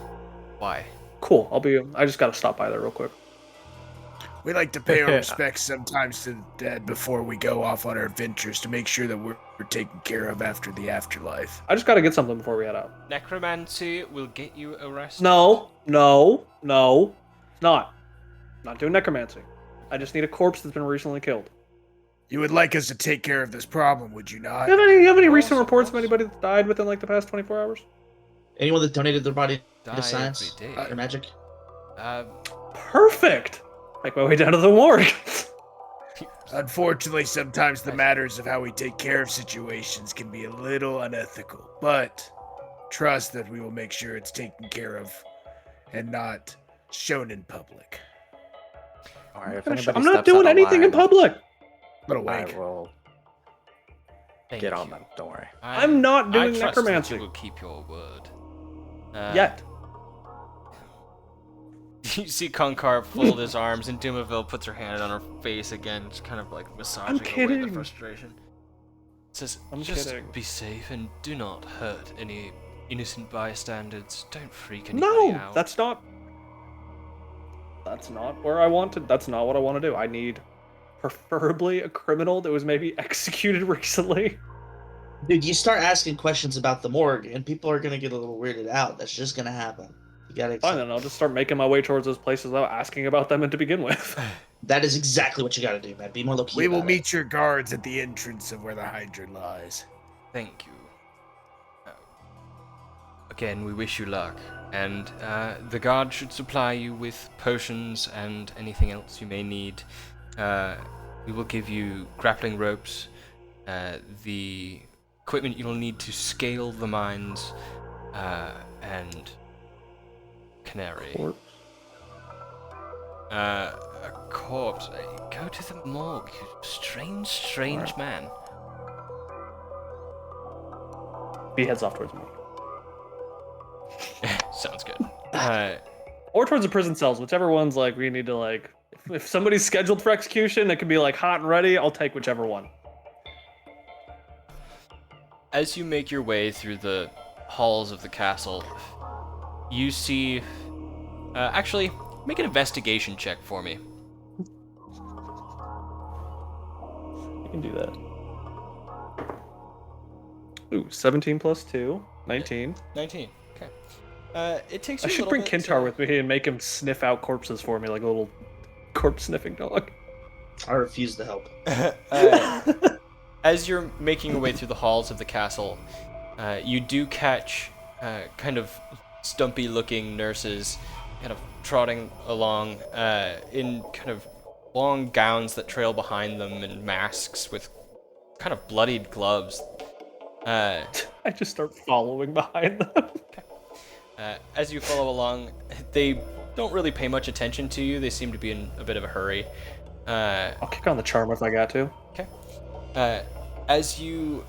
Why? Cool. I just gotta stop by there real quick. We like to pay our respects sometimes to the dead before we go off on our adventures to make sure that we're taken care of after the afterlife. I just gotta get something before we head out. Necromancy will get you arrested. No. It's not. Not doing necromancy. I just need a corpse that's been recently killed. You would like us to take care of this problem, would you not? You have any Of recent course, of reports of course. anybody that's died within like the past 24 hours? Anyone that donated their body Die to science every day. or magic? Perfect. Make my way down to the morgue. Unfortunately, sometimes the matters of how we take care of situations can be a little unethical, but trust that we will make sure it's taken care of and not shown in public. All right, if I'm anybody not steps doing out of anything in line, public. Little I wink. will Thank get on you. them. Don't worry. I'm not doing I trust that necromancy. you will keep your word. Yet. You see Konkar fold his arms, and Doomaville puts her hand on her face again, just kind of like massaging away the kidding. frustration. Says, I'm just kidding. be safe and do not hurt any innocent bystanders. Don't freak anybody No, out. that's not where I wanted. That's not what I want to do. I need preferably a criminal that was maybe executed recently. Dude, you start asking questions about the morgue, and people are gonna get a little weirded out. That's just gonna happen. You gotta accept. Fine, then I'll just start making my way towards those places without asking about them and to begin with. That is exactly what you gotta do, man. Be more low-key We will about it. meet your guards at the entrance of where the Hydra lies. Thank you. Again, we wish you luck, and the guard should supply you with potions and anything else you may need. We will give you grappling ropes, the equipment you'll need to scale the mines, and canary. Corpse. A corpse. Go to the morgue, you strange man. He heads off towards me. Sounds good. Or towards the prison cells, whichever one's like we need to like. If somebody's scheduled for execution, that can be like hot and ready. I'll take whichever one. As you make your way through the halls of the castle, you see. Actually, make an investigation check for me. You can do that. Ooh, 17 plus 2, 19. 19. Okay. It takes I you a should little bring bit Kintar to- with me and make him sniff out corpses for me like a little corpse sniffing dog. I refuse to help. As you're making your way through the halls of the castle, you do catch kind of stumpy-looking nurses kind of trotting along in kind of long gowns that trail behind them and masks with kind of bloodied gloves. I just start following behind them. As you follow along, they don't really pay much attention to you. They seem to be in a bit of a hurry. I'll kick on the charm if I got to. Okay. As you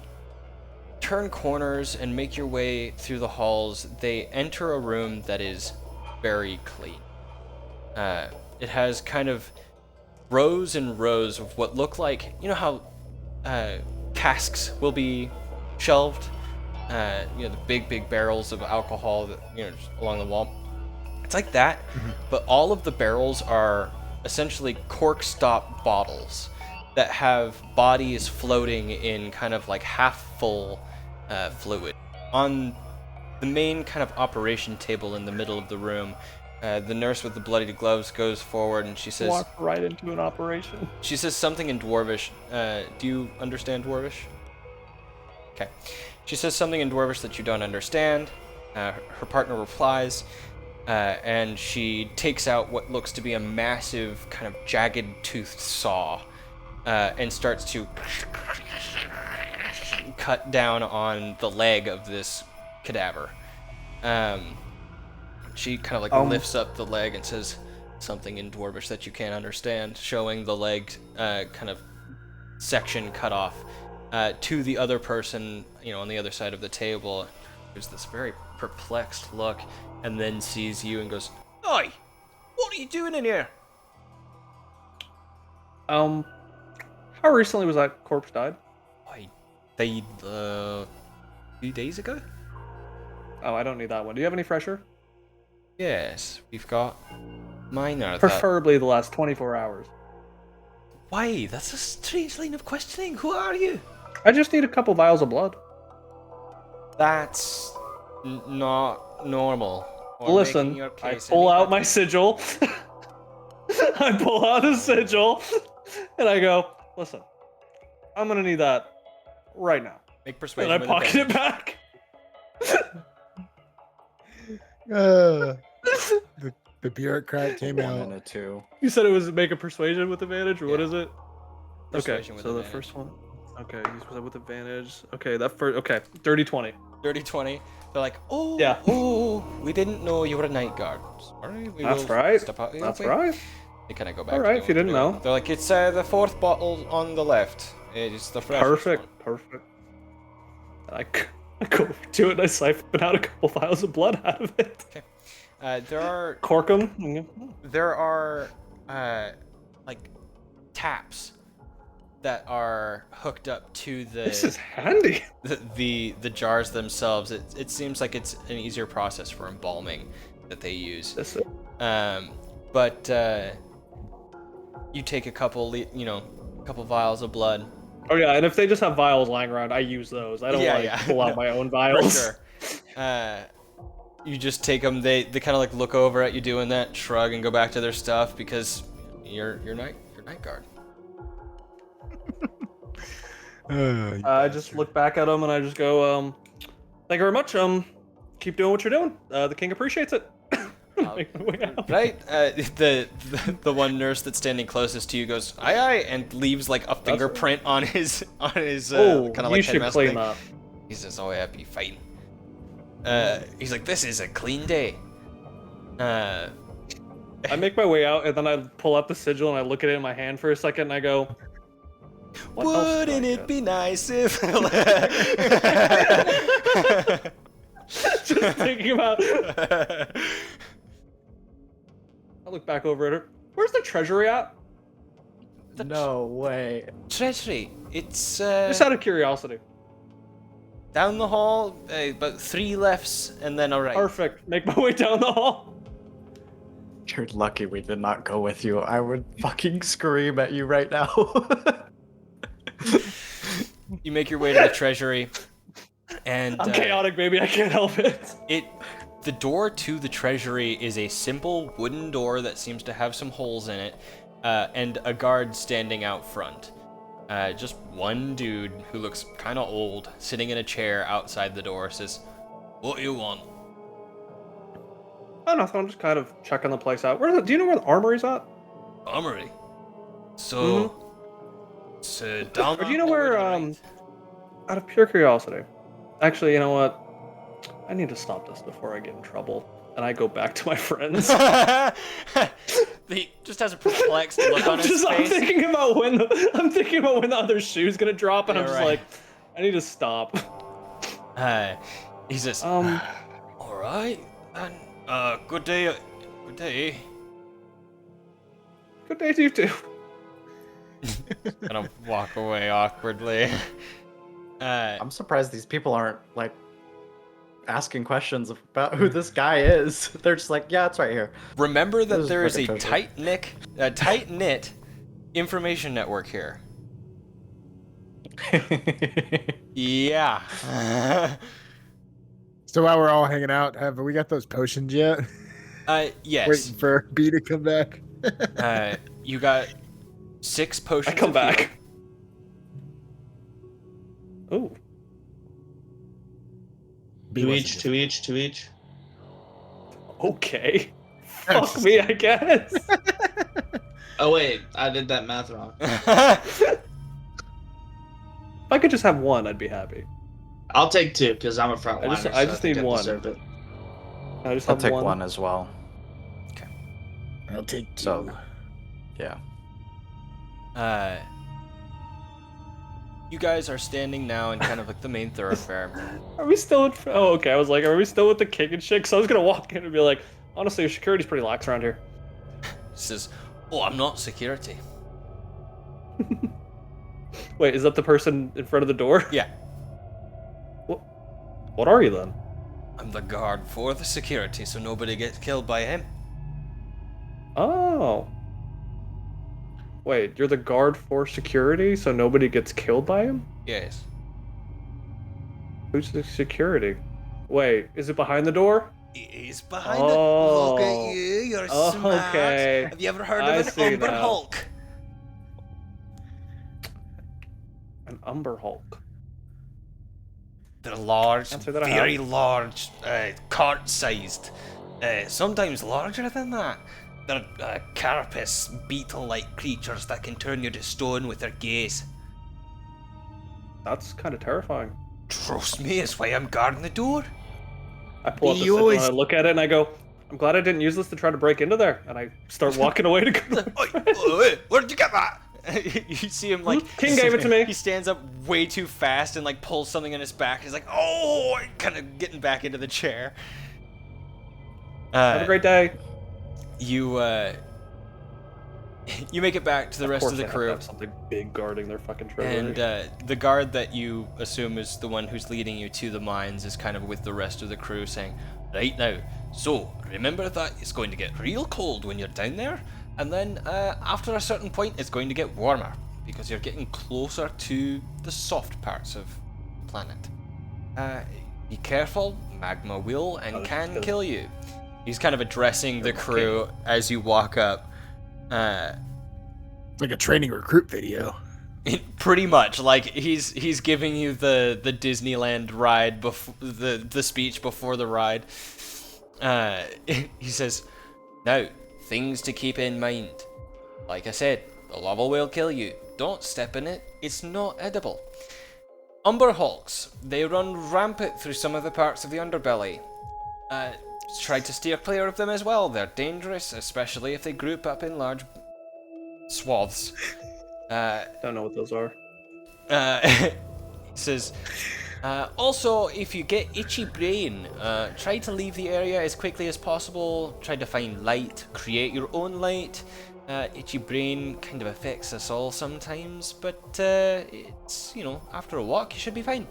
turn corners and make your way through the halls, they enter a room that is very clean. It has kind of rows and rows of what look like, you know how casks will be shelved? The big barrels of alcohol that, just along the wall. It's like that, but all of the barrels are essentially cork stop bottles that have bodies floating in kind of like half full fluid. On the main kind of operation table in the middle of the room, the nurse with the bloody gloves goes forward and she says, Walk right into an operation. she says something in Dwarvish. Do you understand Dwarvish? Okay. She says something in Dwarvish that you don't understand. Her partner replies, and she takes out what looks to be a massive, kind of jagged-toothed saw, and starts to cut down on the leg of this cadaver. She kind of like lifts up the leg and says something in Dwarvish that you can't understand, showing the leg kind of section cut off to the other person, on the other side of the table. There's this very perplexed look, and then sees you and goes, "Oi, what are you doing in here?" How recently was that corpse died? I died 2 days ago. Oh, I don't need that one. Do you have any fresher? Yes, we've got minor. Preferably the last 24 hours. Why? That's a strange line of questioning. Who are you? I just need a couple vials of blood. That's not normal. Or making Listen, your I case pull any out my better. sigil. I pull out a sigil, and I go, listen, I'm gonna need that right now. Make persuasion. And I with pocket it advantage. back. The bureaucrat came 1 out. and a 2. You said it was make a persuasion with advantage, or what Yeah. is it? Persuasion Okay, with so the advantage. first one. Okay, use that with advantage. Okay, that first. Okay, 30-20. Dirty 20. They're like, oh, Yeah. oh, we didn't know you were a night guard. Sorry, we That's will right. step out of your That's way." right. They kind of go back. All to right, doing if you what didn't they're doing. know. They're like, it's the fourth bottle on the left. It's the freshest Perfect. one." Perfect. And I go over to it and I siphon out a couple vials of blood out of it. There are Cork them. like taps that are hooked up to This is handy. the jars themselves. It seems like it's an easier process for embalming that they use. This is But you take a couple vials of blood. Oh yeah, and if they just have vials lying around, I use those. I don't pull out my own For vials. sure. You just take them. They kind of like look over at you doing that, shrug, and go back to their stuff because you're night guard. I just look back at them and I just go, thank you very much. Keep doing what you're doing. The king appreciates it. Make my way out. Right? The one nurse that's standing closest to you goes, aye, and leaves like a fingerprint on his kind of like you should headmask clean thing. that. He says, oh yeah, be fine. He's like, this is a clean day. I make my way out and then I pull out the sigil and I look at it in my hand for a second and I go, what else do I Wouldn't it get? be nice if... Just thinking about. I look back over at her. Where's the treasury at? No way. Treasury. It's Just out of curiosity. down the hall, about 3 lefts, and then a right. Perfect. Make my way down the hall. You're lucky we did not go with you. I would fucking scream at you right now. You make your way to the treasury, and I'm chaotic, baby. I can't help it. the door to the treasury is a simple wooden door that seems to have some holes in it, and a guard standing out front. Just one dude who looks kind of old, sitting in a chair outside the door, says, "What do you want?" Oh, nothing. I'm just kind of checking the place out. Do you know where the armory's at? Armory. So, it's down. Or do you know the hall where, to the right. out of pure curiosity. Actually, you know what? I need to stop this before I get in trouble. And I go back to my friends. He just has a perplexed look on his I'm face. thinking about when the other shoe's gonna drop, and Yeah, I'm just right. like, I need to stop. He says, Um, "All right, and good day, good day." good day to you too. Gonna walk away awkwardly. I'm surprised these people aren't like asking questions about who this guy is. They're just like, yeah, it's right here. Remember that This is there is a fucking treasure. tight-knit information network here. Yeah. So while we're all hanging out, have we got those potions yet? Yes. Waiting for B to come back. You got 6 potions. I come of healing. back. Ooh. B Two wasn't each, just- two each, two each. Okay. Fuck me, I guess. Oh wait, I did that math wrong. If I could just have one, I'd be happy. I'll take 2 because I'm a front I liner. just- I just think need I one. deserve it. I just I'll have take one as well. I'll take 2. So, yeah. You guys are standing now in kind of like the main thoroughfare. Are we still in? Oh, okay. I was like, are we still with the king and shit? So I was gonna walk in and be like, honestly, your security's pretty lax around here. He says, "Oh, I'm not security." Wait, is that the person in front of the door? Yeah. What are you then? I'm the guard for the security, so nobody gets killed by him. Oh. Wait, you're the guard for security, so nobody gets killed by him? Yes. Who's the security? Wait, is it behind the door? He's behind it. Oh. Look at you. You're Oh, smart. okay. Have you ever heard I of an see Umber now. Hulk? An Umber Hulk. They're large, Answer that I very have. large, cart-sized. Sometimes larger than that. They're carapace, beetle-like creatures that can turn you to stone with their gaze. That's kind of terrifying. Trust me, it's why I'm guarding the door. I pull up the You sigil always- and I look at it and I go, I'm glad I didn't use this to try to break into there. And I start walking away to go. Oi, where'd you get that? You see him like King gave it to me. He stands up way too fast and like pulls something in his back. He's like, oh, kind of getting back into the chair. Have a great day. You you make it back to the rest of the Of course crew, they have something big guarding their fucking treasure. and the guard that you assume is the one who's leading you to the mines is kind of with the rest of the crew, saying, "Right now, so remember that it's going to get real cold when you're down there, and then after a certain point, it's going to get warmer because you're getting closer to the soft parts of the planet. Be careful, magma will and can kill you." He's kind of addressing the crew as you walk up. Like a training recruit video. Pretty much, like he's giving you the Disneyland ride before the speech before the ride. He says, "Now, things to keep in mind. Like I said, the lava will kill you. Don't step in it. It's not edible. Umber Hulks, they run rampant through some of the parts of the underbelly. Try to steer clear of them as well. They're dangerous, especially if they group up in large swaths." Don't know what those are. He says, also, if you get itchy brain, try to leave the area as quickly as possible. Try to find light, create your own light. Itchy brain kind of affects us all sometimes, but it's, you know, after a walk, you should be fine.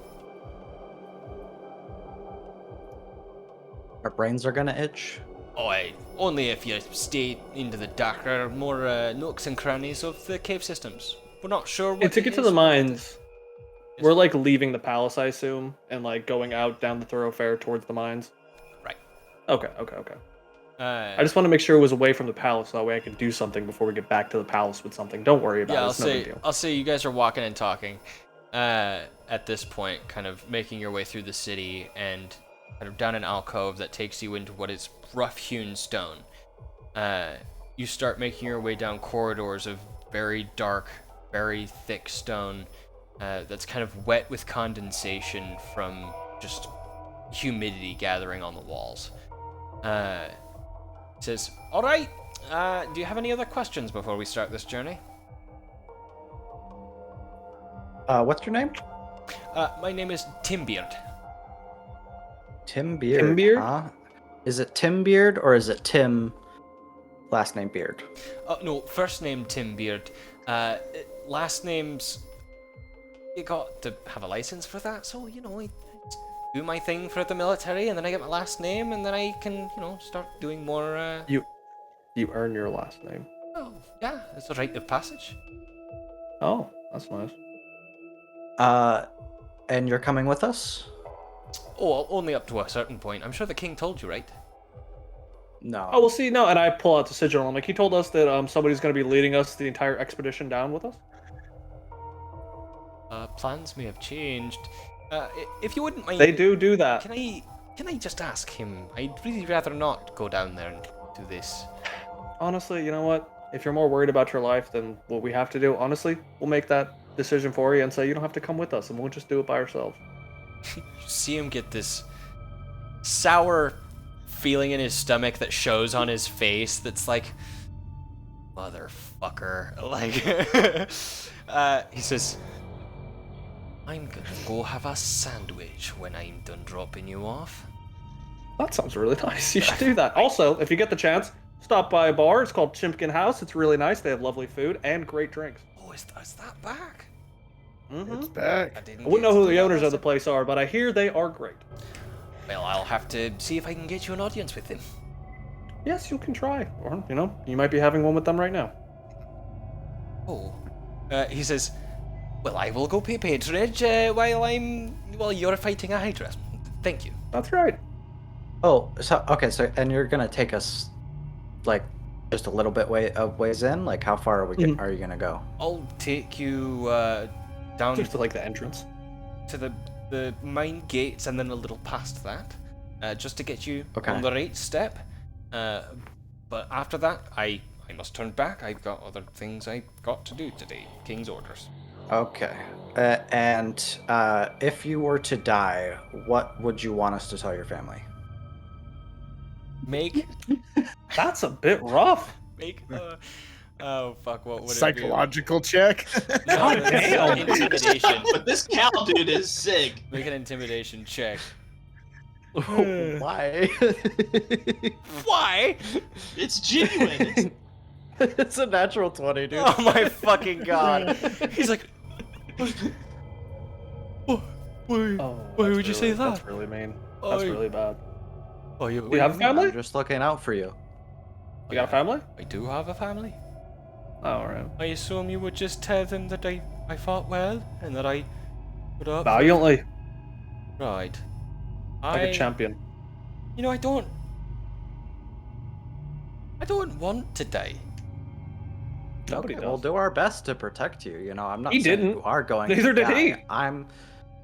Our brains are gonna itch. Oh, only if you stay into the darker, more nooks and crannies of the cave systems. We're not sure what And to it get to is, the but mines, we're like leaving the palace, I assume, and like going out down the thoroughfare towards the mines. Right. Okay. I just want to make sure it was away from the palace, so that way I can do something before we get back to the palace with something. Don't worry about it. It's no big deal. I'll say you guys are walking and talking at this point, kind of making your way through the city and kind of down an alcove that takes you into what is rough-hewn stone. You start making your way down corridors of very dark, very thick stone that's kind of wet with condensation from just humidity gathering on the walls. It says, "All right, do you have any other questions before we start this journey?" What's your name? My name is Timbeard. Tim Beard. Timbeard? Huh? Is it Tim Beard or is it Tim, last name Beard? No, first name Timbeard. Last name's... You got to have a license for that, so, you know, I do my thing for the military, and then I get my last name, and then I can, you know, start doing more, You earn your last name. Oh, yeah, it's a rite of passage. Oh, that's nice. And you're coming with us? Oh, only up to a certain point. I'm sure the king told you, right? No. Oh, we'll see. No, and I pull out the sigil. I'm like, he told us that somebody's going to be leading us the entire expedition down with us. Plans may have changed. If you wouldn't mind... They do that. Can I just ask him? I'd really rather not go down there and do this. Honestly, you know what? If you're more worried about your life than what we have to do, honestly, we'll make that decision for you and say you don't have to come with us, and we'll just do it by ourselves. You see him get this sour feeling in his stomach that shows on his face that's like, motherfucker. Like, he says, "I'm gonna go have a sandwich when I'm done dropping you off." That sounds really nice. You should do that. Also, if you get the chance, stop by a bar. It's called Chimpkin House. It's really nice. They have lovely food and great drinks. Oh, is that back? Mm-hmm. It's back. I I wouldn't know who the owners of the place are, but I hear they are great. Well, I'll have to see if I can get you an audience with him. Yes, you can try. Or, you might be having one with them right now. Oh. He says, well, I will go pay patronage while you're fighting a Hydra. Thank you. That's right. Oh, so okay, so and you're gonna take us like just a little bit ways in? Like how far are you gonna go? I'll take you down Just to like the entrance. to the main gates and then a little past that, just to get you Okay. on the right step. But after that, I must turn back. I've got other things I've got to do today. King's orders. Okay. And if you were to die, what would you want us to tell your family? Make That's a bit rough. oh fuck, what would Psychological check. it be? No, God damn. intimidation. But this cow dude is sick. Make an intimidation check. Why? Why? It's genuine. It's a natural 20, dude. Oh my fucking god. He's like, why Oh, would you say that? That's really mean. That's I- really bad. Oh, You have a family? I'm just looking out for you. You got a family? I do have a family. Oh, alright. I assume you would just tell them that I fought well and that I put up. Valiantly. Right. Like a champion. You know, I don't want to die. Nobody Okay, does. we'll do our best to protect you. You know, I'm not He saying didn't. you are going Neither to did die. he. I'm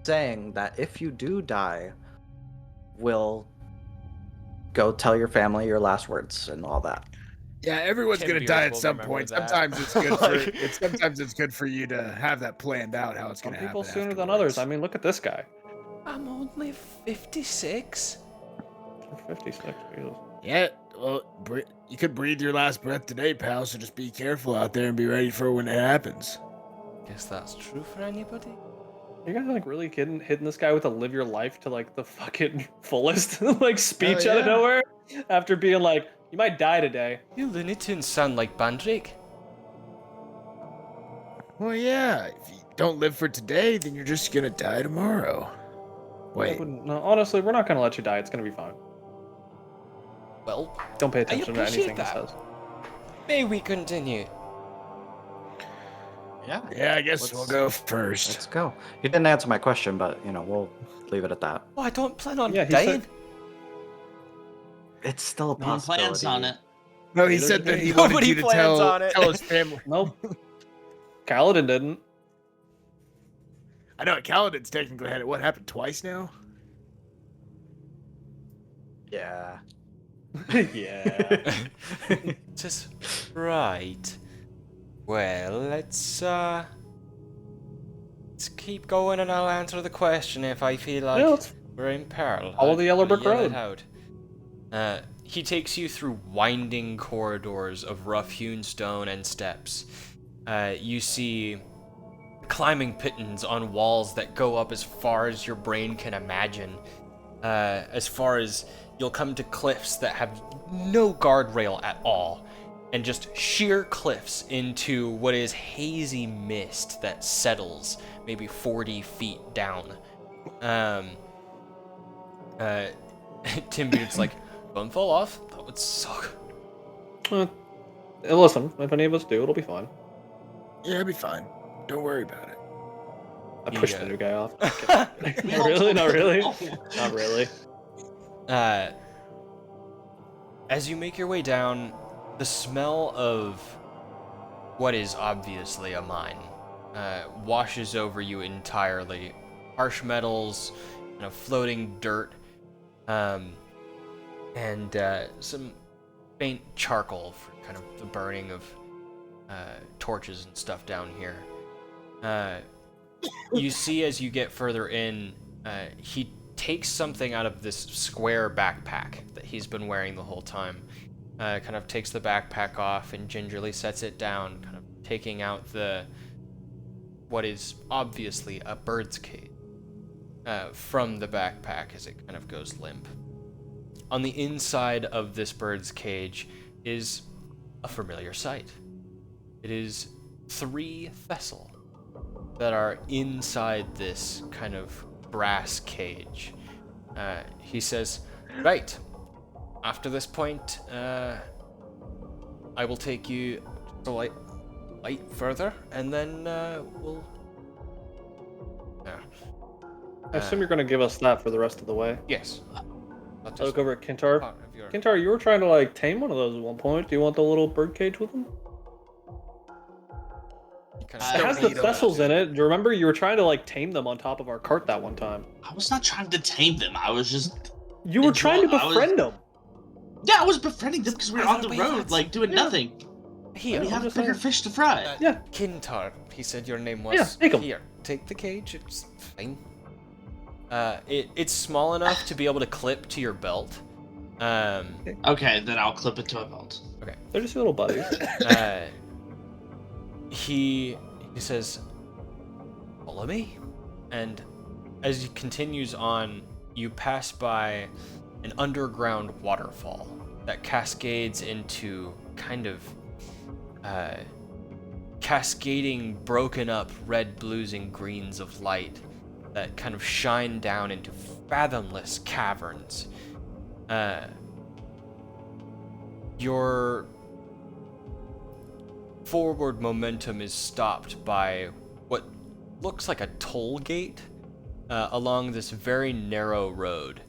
saying that if you do die, we'll go tell your family your last words and all that. Yeah, everyone's Tim gonna Beers die at will some remember point. that. Sometimes it's good for Like- sometimes it's good for you to have that planned out how it's Some gonna happen. people sooner than afterwards. others. I mean, look at this guy. I'm only 56. You're 56. Jesus. Yeah, well, you could breathe your last breath today, pal. So just be careful out there and be ready for when it happens. Guess that's true for anybody. You guys like really hitting this guy with a live your life to like the fucking fullest like speech out of yeah. nowhere after being like, you might die today. You Looney Tunes sound like Bandrake. Well, yeah. If you don't live for today, then you're just gonna die tomorrow. Wait. No, honestly, we're not gonna let you die. It's gonna be fine. Well, Don't pay attention to appreciate anything he that. says. may we continue? Yeah. Yeah, I guess Let's- we'll go first. Let's go. You didn't answer my question, but you know, we'll leave it at that. Oh, I don't plan on Yeah, he dying. said- It's still a No possibility. plans on it. No, he Neither said did that he. he wanted Nobody you to plans on it. tell his family. Nope. Kaladin didn't. I know Kaladin's technically had it. What happened twice now? Yeah. Yeah. Just right. Well, let's keep going and I'll answer the question if I feel like Yeah, let's we're in peril. follow the yellow I'll brick yell it road. out. He takes you through winding corridors of rough-hewn stone and steps. You see climbing pittons on walls that go up as far as your brain can imagine. As far as you'll come to cliffs that have no guardrail at all, and just sheer cliffs into what is hazy mist that settles maybe 40 feet down. Tim Beard's like, don't fall off. That would suck. Listen, if any of us do, it'll be fine. Yeah, it'll be fine. Don't worry about it. I pushed Yeah. the new guy off. Not really, not really. Not really. As you make your way down, the smell of what is obviously a mine washes over you entirely. Harsh metals, floating dirt, and some faint charcoal for kind of the burning of torches and stuff down here. You see as you get further in, he takes something out of this square backpack that he's been wearing the whole time. Kind of takes the backpack off and gingerly sets it down, kind of taking out what is obviously a bird's cage from the backpack as it kind of goes limp. On the inside of this bird's cage is a familiar sight. It is 3 Thessal that are inside this kind of brass cage. He says, right, after this point, I will take you a light further, and then we'll... I assume you're going to give us that for the rest of the way. Yes. I look over at Kintar. Part of your... Kintar, you were trying to like tame one of those at one point. Do you want the little birdcage with them? You kind I It don't has the need 'em. vessels in it. Do you remember you were trying to like tame them on top of our cart that one time? I was not trying to tame them. I was just. You were trying to I was- befriend them. Yeah, I was befriending them because we were on the Wait, road, that's- like doing yeah. nothing. Here, We have just bigger saying. fish to fry. Yeah. Kintar. He said your name was. Yeah, take 'em. Here, take the cage. It's fine. It's small enough to be able to clip to your belt. Okay, then I'll clip it to a belt. Okay. They're just little buddies. He says, "Follow me," and as he continues on, you pass by an underground waterfall that cascades into kind of cascading, broken up red, blues, and greens of light that kind of shine down into fathomless caverns. Your forward momentum is stopped by what looks like a toll gate along this very narrow road.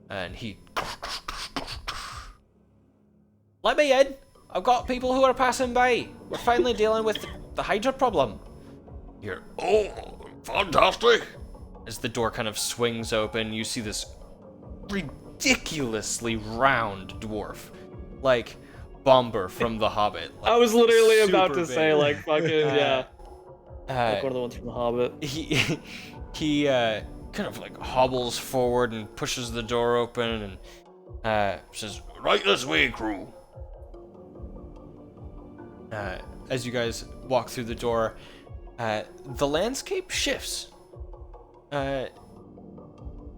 And he... Let me in! I've got people who are passing by. We're finally dealing with the Hydra problem. You're... Oh, fantastic! As the door kind of swings open, you see this ridiculously round dwarf. Like Bomber from The Hobbit. Like, I was literally about super to say big. like fucking yeah, like one Uh, of the ones from The Hobbit. he kind of like hobbles forward and pushes the door open and says, "Right this way, crew." As you guys walk through the door, the landscape shifts.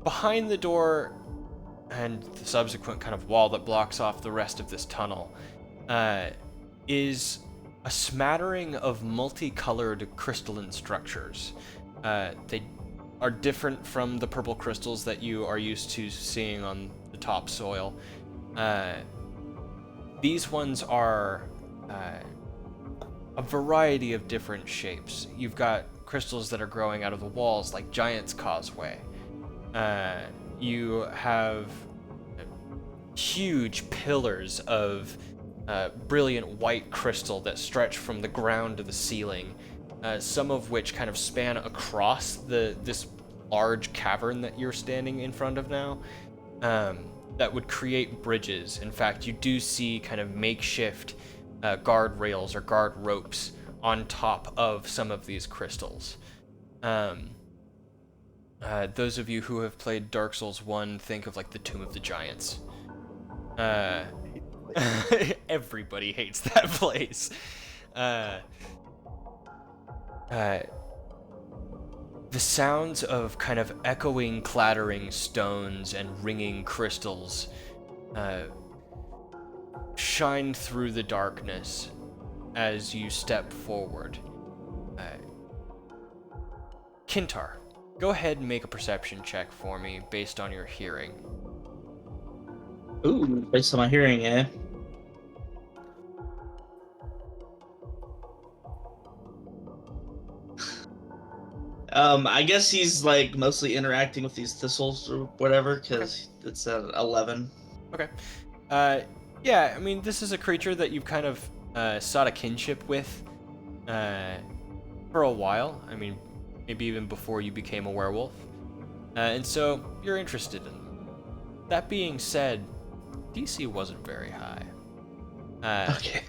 Behind the door and the subsequent kind of wall that blocks off the rest of this tunnel is a smattering of multicolored crystalline structures. They are different from the purple crystals that you are used to seeing on the topsoil. These ones are a variety of different shapes. You've got crystals that are growing out of the walls like Giant's Causeway. You have huge pillars of brilliant white crystal that stretch from the ground to the ceiling, some of which kind of span across this large cavern that you're standing in front of now, that would create bridges. In fact, you do see kind of makeshift guard rails or guard ropes on top of some of these crystals. Those of you who have played Dark Souls 1 think of like the Tomb of the Giants. Everybody hates that place. The sounds of kind of echoing, clattering stones and ringing crystals shine through the darkness as you step forward. Kintar, go ahead and make a perception check for me based on your hearing. Ooh, based on my hearing, eh? I guess he's like mostly interacting with these thistles or whatever, because it's at 11. Okay. Yeah, I mean, this is a creature that you've kind of sought a kinship with for a while. I mean, maybe even before you became a werewolf. And so you're interested in them. That being said, DC wasn't very high. Okay.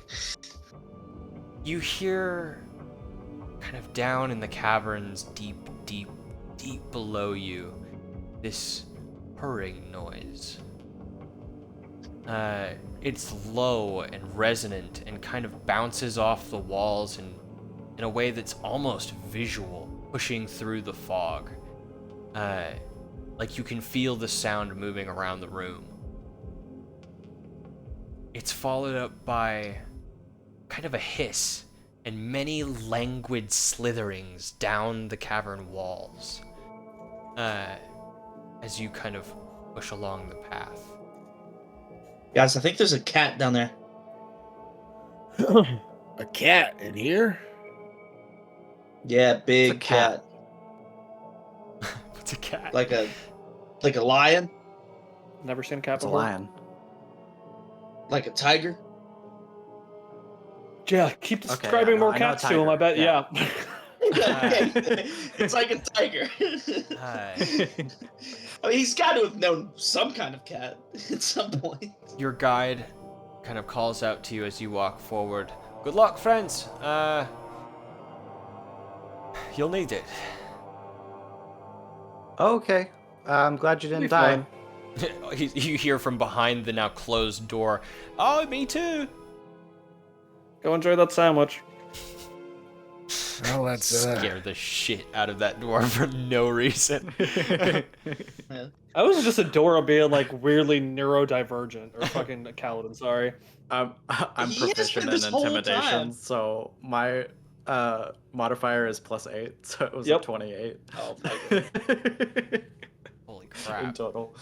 You hear kind of down in the caverns, deep below you, this purring noise. It's low and resonant and kind of bounces off the walls in a way that's almost visual, pushing through the fog. Like you can feel the sound moving around the room. It's followed up by kind of a hiss and many languid slitherings down the cavern walls. As you kind of push along the path. Guys, I think there's a cat down there. A cat in here? Yeah, big It's a cat. It's a cat. Like a lion, Never seen a cat It's a before. lion. like a tiger. Yeah, keep Okay, describing yeah, more I know a cats to him. I tiger, bet. yeah. Yeah. It's like a tiger. Hi. I mean, he's got to have known some kind of cat at some point. Your guide kind of calls out to you as you walk forward. Good luck, friends. You'll need it. Okay. I'm glad you Be didn't die. fine. You hear from behind the now closed door. Oh, me too. Go enjoy that sandwich. Well, that's Scare the shit out of that door for no reason. Yeah. I was just Adora being like weirdly neurodivergent or fucking Kaladin. Sorry. I'm He has proficient been in this whole intimidation, time. so my modifier is +8, so it was Yep. a 28. Oh my god. Holy In crap. total.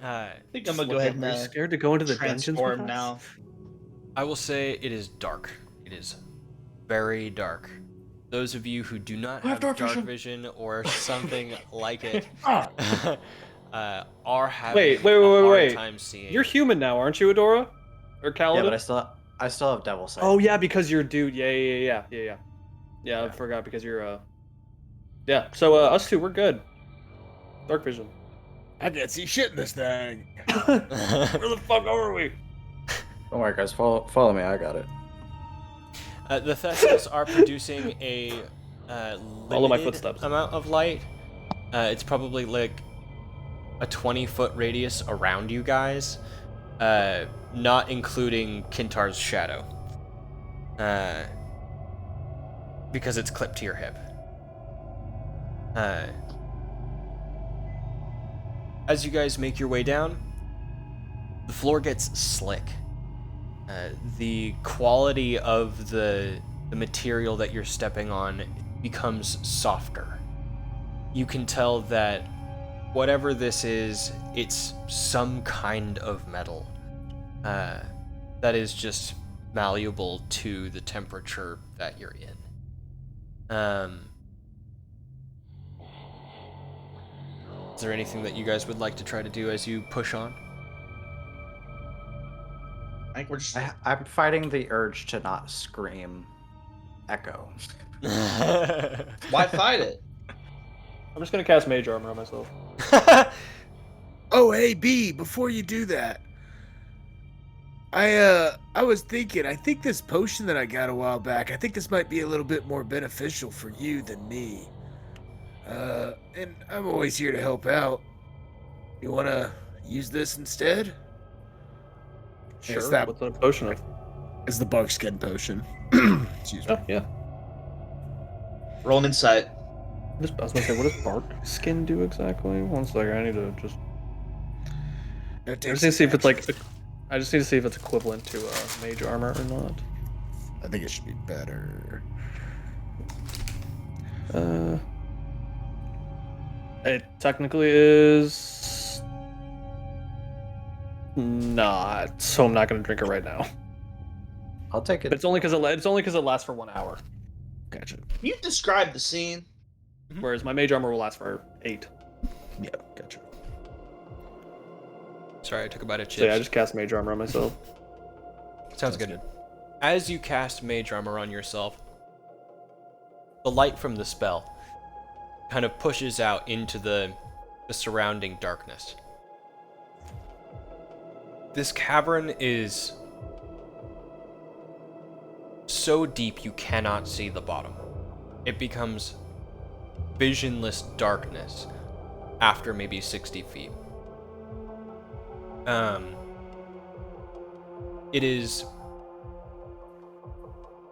I think I'm gonna go ahead and Are you scared to go into the dungeons with transform us? now. I will say it is dark. It is very dark. Those of you who do not have dark vision or something like it are having Wait, a hard wait. time seeing. You're human now, aren't you, Adora? Or Kaladin? Yeah, but I still have devil sight. Oh yeah, because you're a dude. Yeah. Yeah, I Yeah. forgot because you're Yeah. So us two, we're good. Dark vision. I can't see shit in this thing. Where the fuck are we? Don't worry, guys. Follow me. I got it. The Thestals are producing a Follow my limited footsteps. amount of light. It's probably like a 20-foot radius around you guys, not including Kintar's shadow, because it's clipped to your hip. As you guys make your way down, the floor gets slick. The quality of the material that you're stepping on becomes softer. You can tell that whatever this is, it's some kind of metal that is just malleable to the temperature that you're in. Is there anything that you guys would like to try to do as you push on? I think we're just. I'm fighting the urge to not scream echo. Why fight it? I'm just gonna cast Mage Armor on myself. Oh, hey, B, before you do that, I was thinking, I think this potion that I got a while back, I think this might be a little bit more beneficial for you than me. And I'm always here to help out. You wanna use this instead? Sure. It's that- What's the potion of? It's the buckskin potion. Excuse me. Oh yeah. Roll an insight. I was gonna say, what does bark skin do exactly? One second, I need to just. It I takes just need to see if it's some like. I just need to see if it's equivalent to Mage Armor or not. action. I think it should be better. It technically is not, so I'm not gonna drink it right now. I'll take But it. it's only because it lasts for 1 hour, Gotcha. Can you describe the scene? whereas my Mage Armor will last for 8. Yeah, gotcha. Sorry, I took a bite of chips. So yeah, I just cast Mage Armor on myself. Sounds good. As you cast Mage Armor on yourself, the light from the spell kind of pushes out into the surrounding darkness. This cavern is so deep you cannot see the bottom. It becomes visionless darkness after maybe 60 feet. It is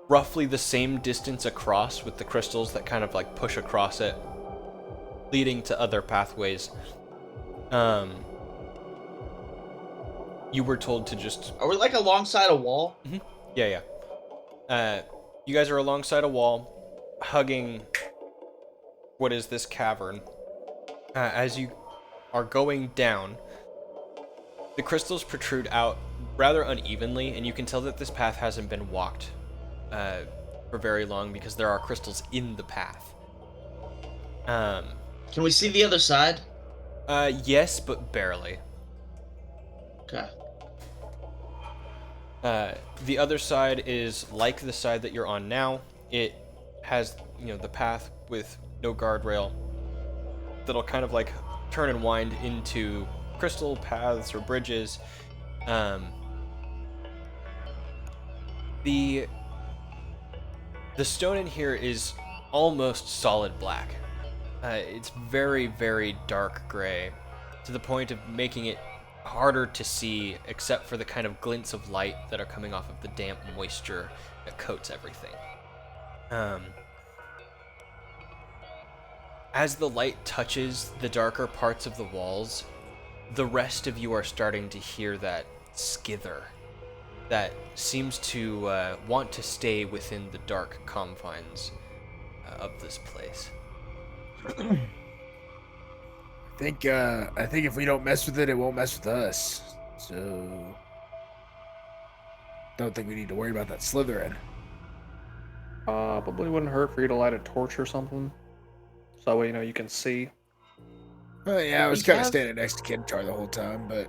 roughly the same distance across with the crystals that kind of like push across it, leading to other pathways. You were told to just... Are we like alongside a wall? Yeah. You guys are alongside a wall, hugging what is this cavern. As you are going down. The crystals protrude out rather unevenly, and you can tell that this path hasn't been walked for very long because there are crystals in the path. Can we see the other side? Yes, but barely. Okay. The other side is like the side that you're on now. It has, the path with no guardrail that'll kind of like turn and wind into crystal paths or bridges. The stone in here is almost solid black. It's very, very dark gray, to the point of making it harder to see, except for the kind of glints of light that are coming off of the damp moisture that coats everything. As the light touches the darker parts of the walls, the rest of you are starting to hear that skither that seems to want to stay within the dark confines of this place. I think if we don't mess with it, it won't mess with us. So, don't think we need to worry about that slithering. Probably wouldn't hurt for you to light a torch or something. So that way, you can see. Well, yeah, I was kind of standing next to Kentar the whole time, but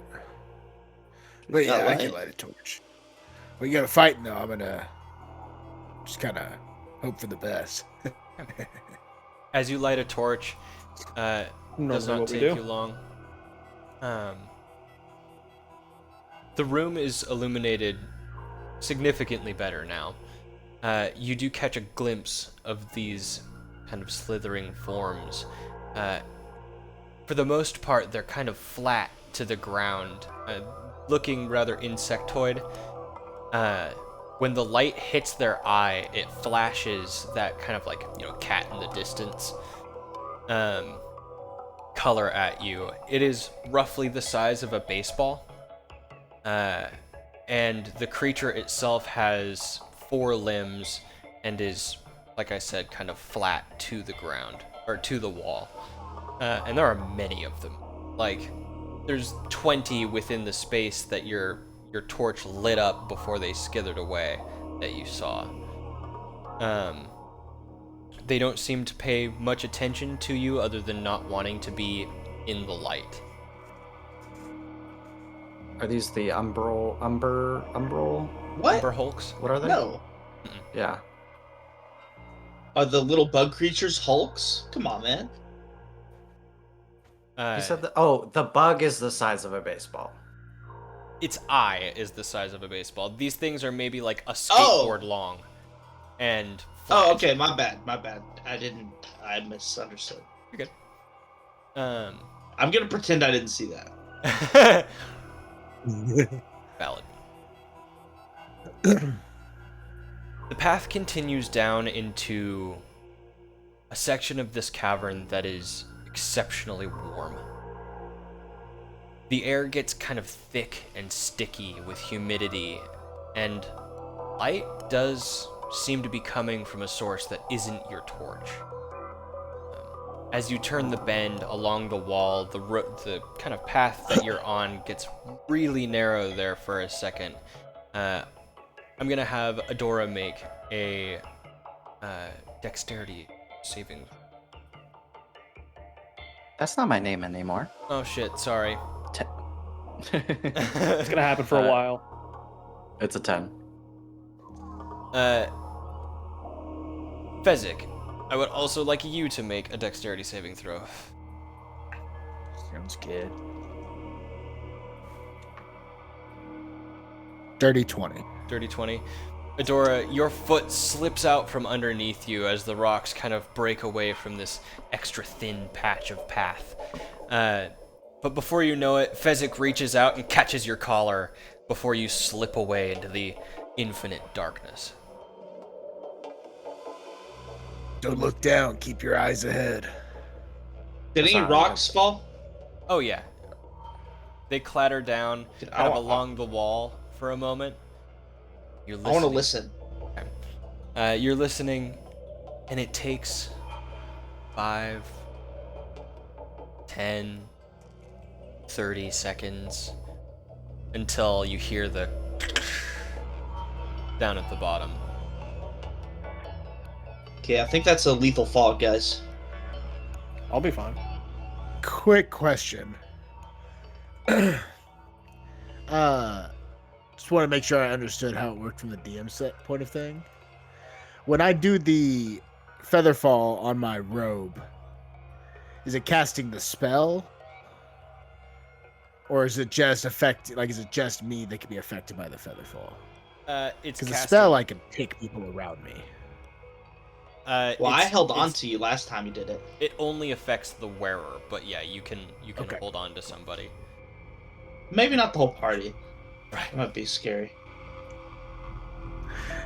yeah, I can light a torch. We got to fight though. I'm gonna just kind of hope for the best. As you light a torch, does not take you long. The room is illuminated significantly better now. You do catch a glimpse of these kind of slithering forms. For the most part, they're kind of flat to the ground, looking rather insectoid. When the light hits their eye, it flashes that kind of like, cat in the distance color at you. It is roughly the size of a baseball. And the creature itself has 4 limbs and is, like I said, kind of flat to the ground, or to the wall. And there are many of them. Like, there's 20 within the space that your torch lit up before they skithered away that you saw. They don't seem to pay much attention to you other than not wanting to be in the light. Are these the Umber? What? Umber Hulks? What are they? No. Yeah. Are the little bug creatures Hulks? Come on, man. You said the bug is the size of a baseball. Its eye is the size of a baseball. These things are maybe like a skateboard long. And flat. Oh, okay, my bad. I misunderstood. You're good. I'm gonna pretend I didn't see that. Valid. The path continues down into a section of this cavern that is exceptionally warm. The air gets kind of thick and sticky with humidity, and light does seem to be coming from a source that isn't your torch. As you turn the bend along the wall, the kind of path that you're on gets really narrow there for a second. I'm gonna have Adora make a dexterity saving. That's not my name anymore. Oh shit, sorry. It's gonna happen for a while. It's a 10. Fezzik, I would also like you to make a dexterity saving throw. Sounds good. Dirty 20. Dirty 20. Adora, your foot slips out from underneath you as the rocks kind of break away from this extra thin patch of path. But before you know it, Fezzik reaches out and catches your collar before you slip away into the infinite darkness. Don't look down. Keep your eyes ahead. Did any rocks fall? Oh yeah. They clatter down kind of along the wall for a moment. You're listening. I want to listen. Okay. You're listening, and it takes 5, 10, 30 seconds until you hear the down at the bottom. Okay, I think that's a lethal fog, guys. I'll be fine. Quick question. Just want to make sure I understood how it worked from the DM set point of thing. When I do the feather fall on my robe, is it casting the spell? Or is it just is it just me that can be affected by the feather fall? It's Because the casting. spell, I can pick people around me. Well, I held on it's- to you last time you did it. It only affects the wearer, but yeah, you can Okay. hold on to somebody. Maybe not the whole party. Right. It might be scary.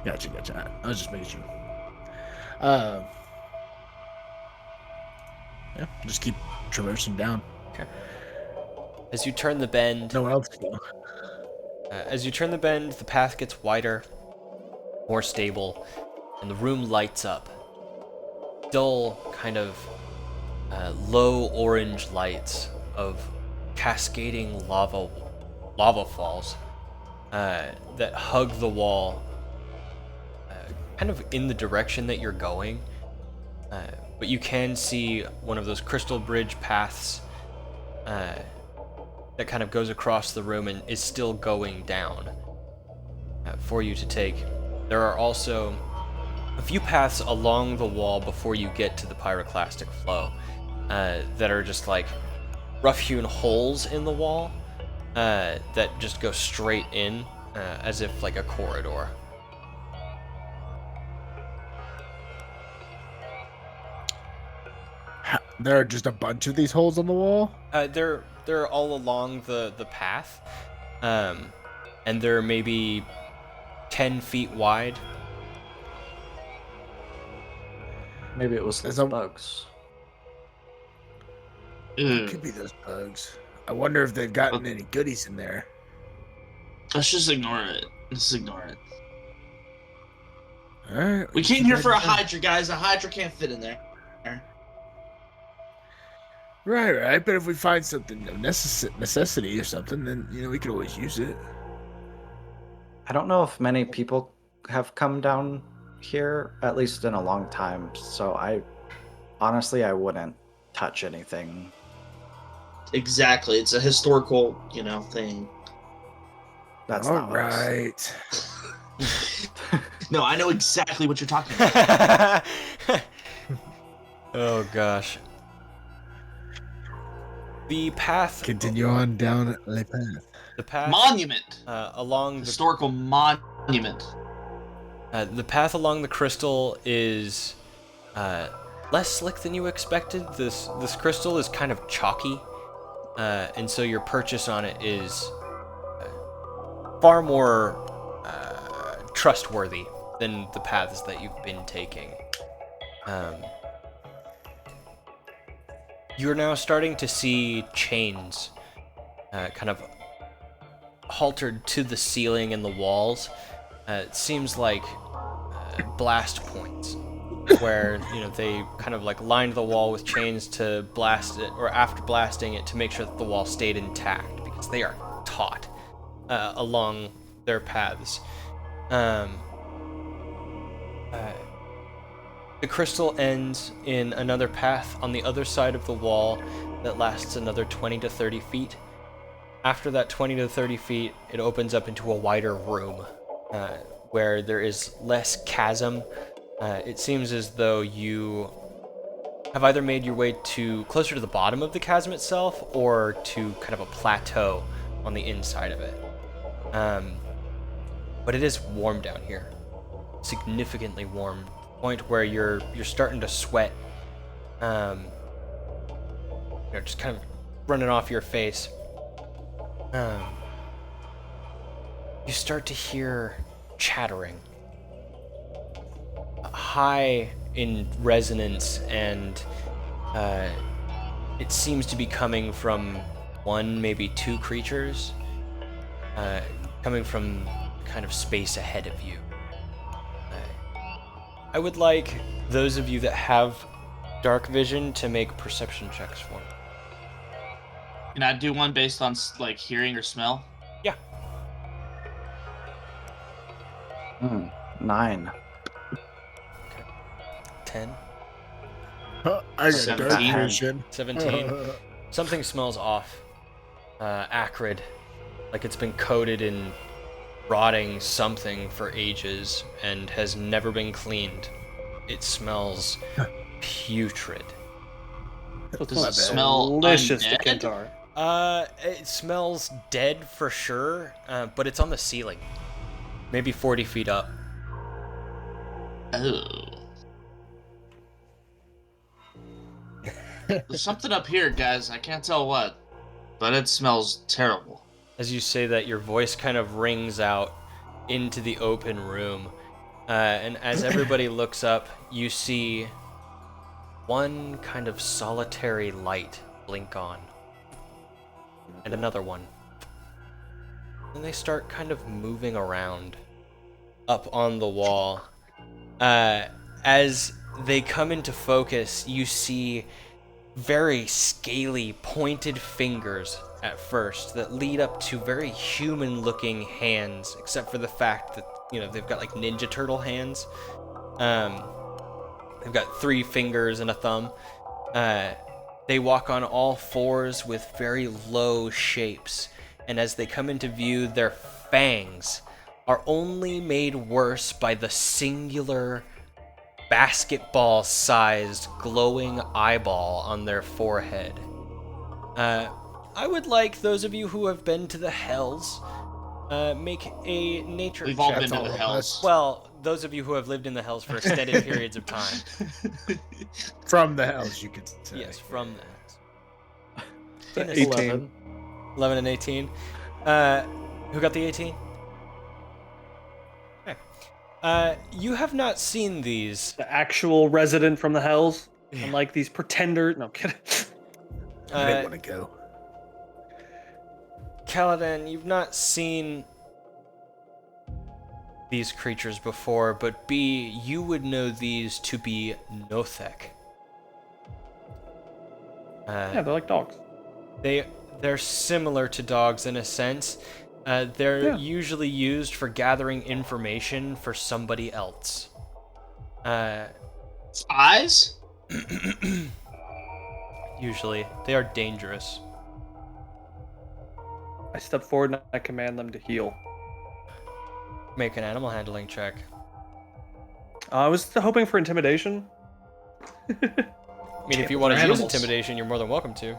Gotcha. I was just making sure. Yeah, just keep traversing down. As you turn the bend, Nowhere else to go. the path gets wider, more stable, and the room lights up. Dull, kind of low orange lights of cascading lava falls that hug the wall, kind of in the direction that you're going. But you can see one of those crystal bridge paths that kind of goes across the room and is still going down for you to take. There are also a few paths along the wall before you get to the pyroclastic flow that are just like rough-hewn holes in the wall that just go straight in as if like a corridor. There are just a bunch of these holes on the wall? They're all along the path, and they're maybe 10 feet wide. Maybe it was There's those a- bugs. It could be those bugs. I wonder if they've gotten any goodies in there. Let's just ignore it. Let's ignore it. Alright. We came here for a Hydra, guys. A Hydra can't fit in there. Right. But if we find something of necessity or something, then, we could always use it. I don't know if many people have come down here, at least in a long time. So I wouldn't touch anything. Exactly. It's a historical, thing. That's All not what I was saying. right. No, I know exactly what you're talking about. Oh gosh. The path. Continue on down the path. The path. Monument. Along the Historical monument. The path along the crystal is less slick than you expected. This crystal is kind of chalky, and so your purchase on it is far more trustworthy than the paths that you've been taking. You're now starting to see chains kind of haltered to the ceiling and the walls. It seems like blast points where they kind of like lined the wall with chains to blast it, or after blasting it to make sure that the wall stayed intact, because they are taut along their paths. The crystal ends in another path on the other side of the wall that lasts another 20 to 30 feet. After that 20 to 30 feet, it opens up into a wider room where there is less chasm. It seems as though you have either made your way to closer to the bottom of the chasm itself or to kind of a plateau on the inside of it. But it is warm down here, significantly warm, to the point where you're starting to sweat, just kind of running off your face. You start to hear chattering, high in resonance, and it seems to be coming from one, maybe two creatures, coming from kind of space ahead of you. I would like those of you that have dark vision to make perception checks for me. Can I do one based on like hearing or smell? Yeah. 9. 10, I got 17. dark vision. 17. Something smells off. Acrid. Like it's been coated in rotting something for ages and has never been cleaned. It smells putrid. So it Does smells it smell delicious to undead? Kintar. It smells dead for sure, but it's on the ceiling. Maybe 40 feet up. Oh. There's something up here, guys. I can't tell what, but it smells terrible. As you say that, your voice kind of rings out into the open room. And as everybody looks up, you see one kind of solitary light blink on. And another one. And they start kind of moving around up on the wall. As they come into focus, you see very scaly, pointed fingers at first that lead up to very human-looking hands, except for the fact that, you know, they've got like Ninja Turtle hands. They've got 3 fingers and a thumb. They walk on all fours with very low shapes, and as they come into view, their fangs are only made worse by the singular basketball-sized glowing eyeball on their forehead. I would like those of you who have been to the Hells, make a nature We've check. all been to all the of Hells. Well, those of you who have lived in the Hells for extended periods of time. From the house, you could say. Yes, from the Hells. 18. 11 and 18. Who got the 18? Okay. You have not seen these. The actual resident from the Hells, unlike these pretenders. No, I'm kidding. I didn't want to go. Kaladin, you've not seen these creatures before, but B, you would know these to be Nothek. Yeah, they're like dogs. They're similar to dogs in a sense. They're usually used for gathering information for somebody else. Eyes? Usually. They are dangerous. I step forward and I command them to heal. Make an animal handling check. I was hoping for intimidation. I mean, if you want to they're use animals. intimidation, you're more than welcome to.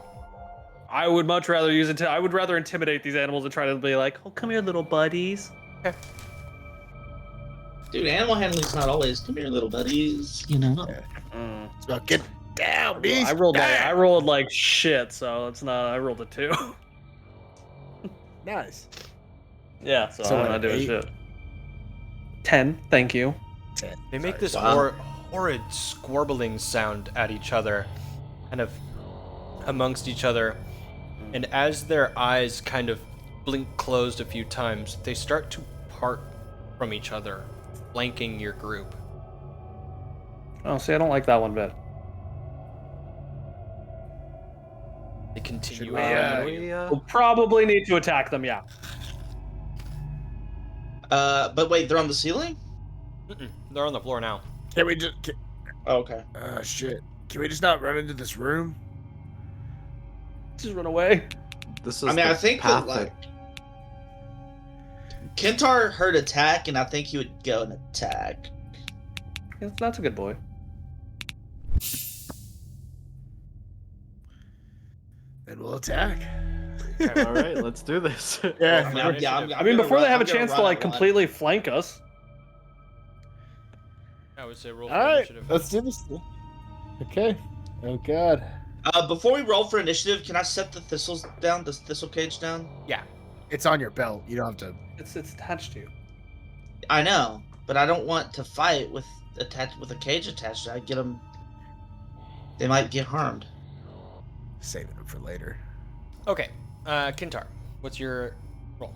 I would much rather use it. I would rather intimidate these animals and try to be like, "Oh, come here, little buddies." Dude, animal handling's not always, come here, little buddies. You know? It's about get down, beast. I rolled like shit, so it's not. I rolled a 2. Nice. Yeah, so So I'm what, not doing 8? shit. 10, thank you. 10. They make this Wow. horrid squarbling sound at each other, kind of amongst each other. And as their eyes kind of blink closed a few times, they start to part from each other, flanking your group. Oh, see, I don't like that one bit. They continue Should we, on. We'll probably need to attack them, yeah. But wait, they're on the ceiling? Mm-mm, they're on the floor now. Can we just? Oh, okay. Shit. Can we just not run into this room? Just run away. This is I mean, the I think path that, like, Kintar heard attack, and I think he would go and attack. That's a good boy. Then we'll attack. All right, let's do this. Yeah. I mean, before they have a chance to like completely flank us. I would say roll All for right, initiative. let's do this. Okay. Oh God. Before we roll for initiative, can I set the thistles down, the thistle cage down? Yeah. It's on your belt. You don't have to. It's attached to you. I know, but I don't want to fight with a cage attached. I get them. They might get harmed. Saving them for later. Okay. Kintar, what's your roll?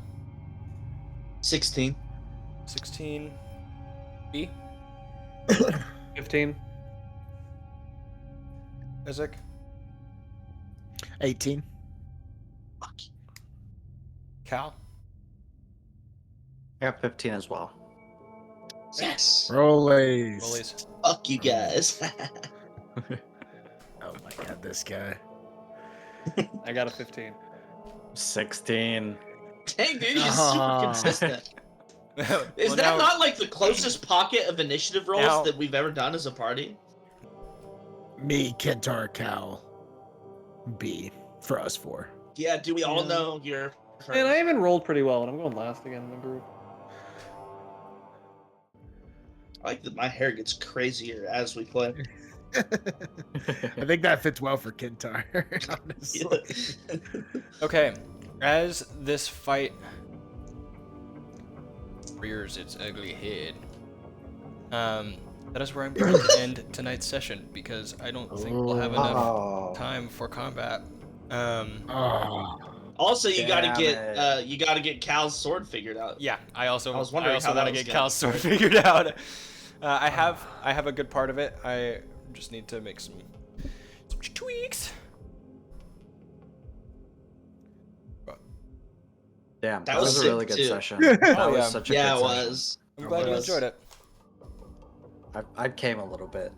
16. 16. B? 15. Isaac? 18. Cal? I got 15 as well. Yes. Rollies. Rollies. Fuck you guys. Oh my god, this guy. I got a 15. 16. Dang, dude, you're super consistent. Is that not like the closest pocket of initiative rolls Now- that we've ever done as a party? Me, Kentar, Cal, B for us four. Yeah, do we all Yeah. know your... And I even rolled pretty well, and I'm going last again in the group. I like that my hair gets crazier as we play. I think that fits well for Kentar, honestly. Okay, as this fight rears its ugly head, that is where I'm going to end tonight's session because I don't think we'll have enough Oh. time for combat. Oh, Also, you gotta Damn get Cal's sword figured out. Yeah, I also I was wondering how want that to was get going. Cal's sword figured out. I have a good part of it. I just need to make some tweaks. Damn, That that was was a sick, really good too. session. That was yeah. such a Yeah, good it session. was. I'm glad you was. enjoyed it. I came a little bit.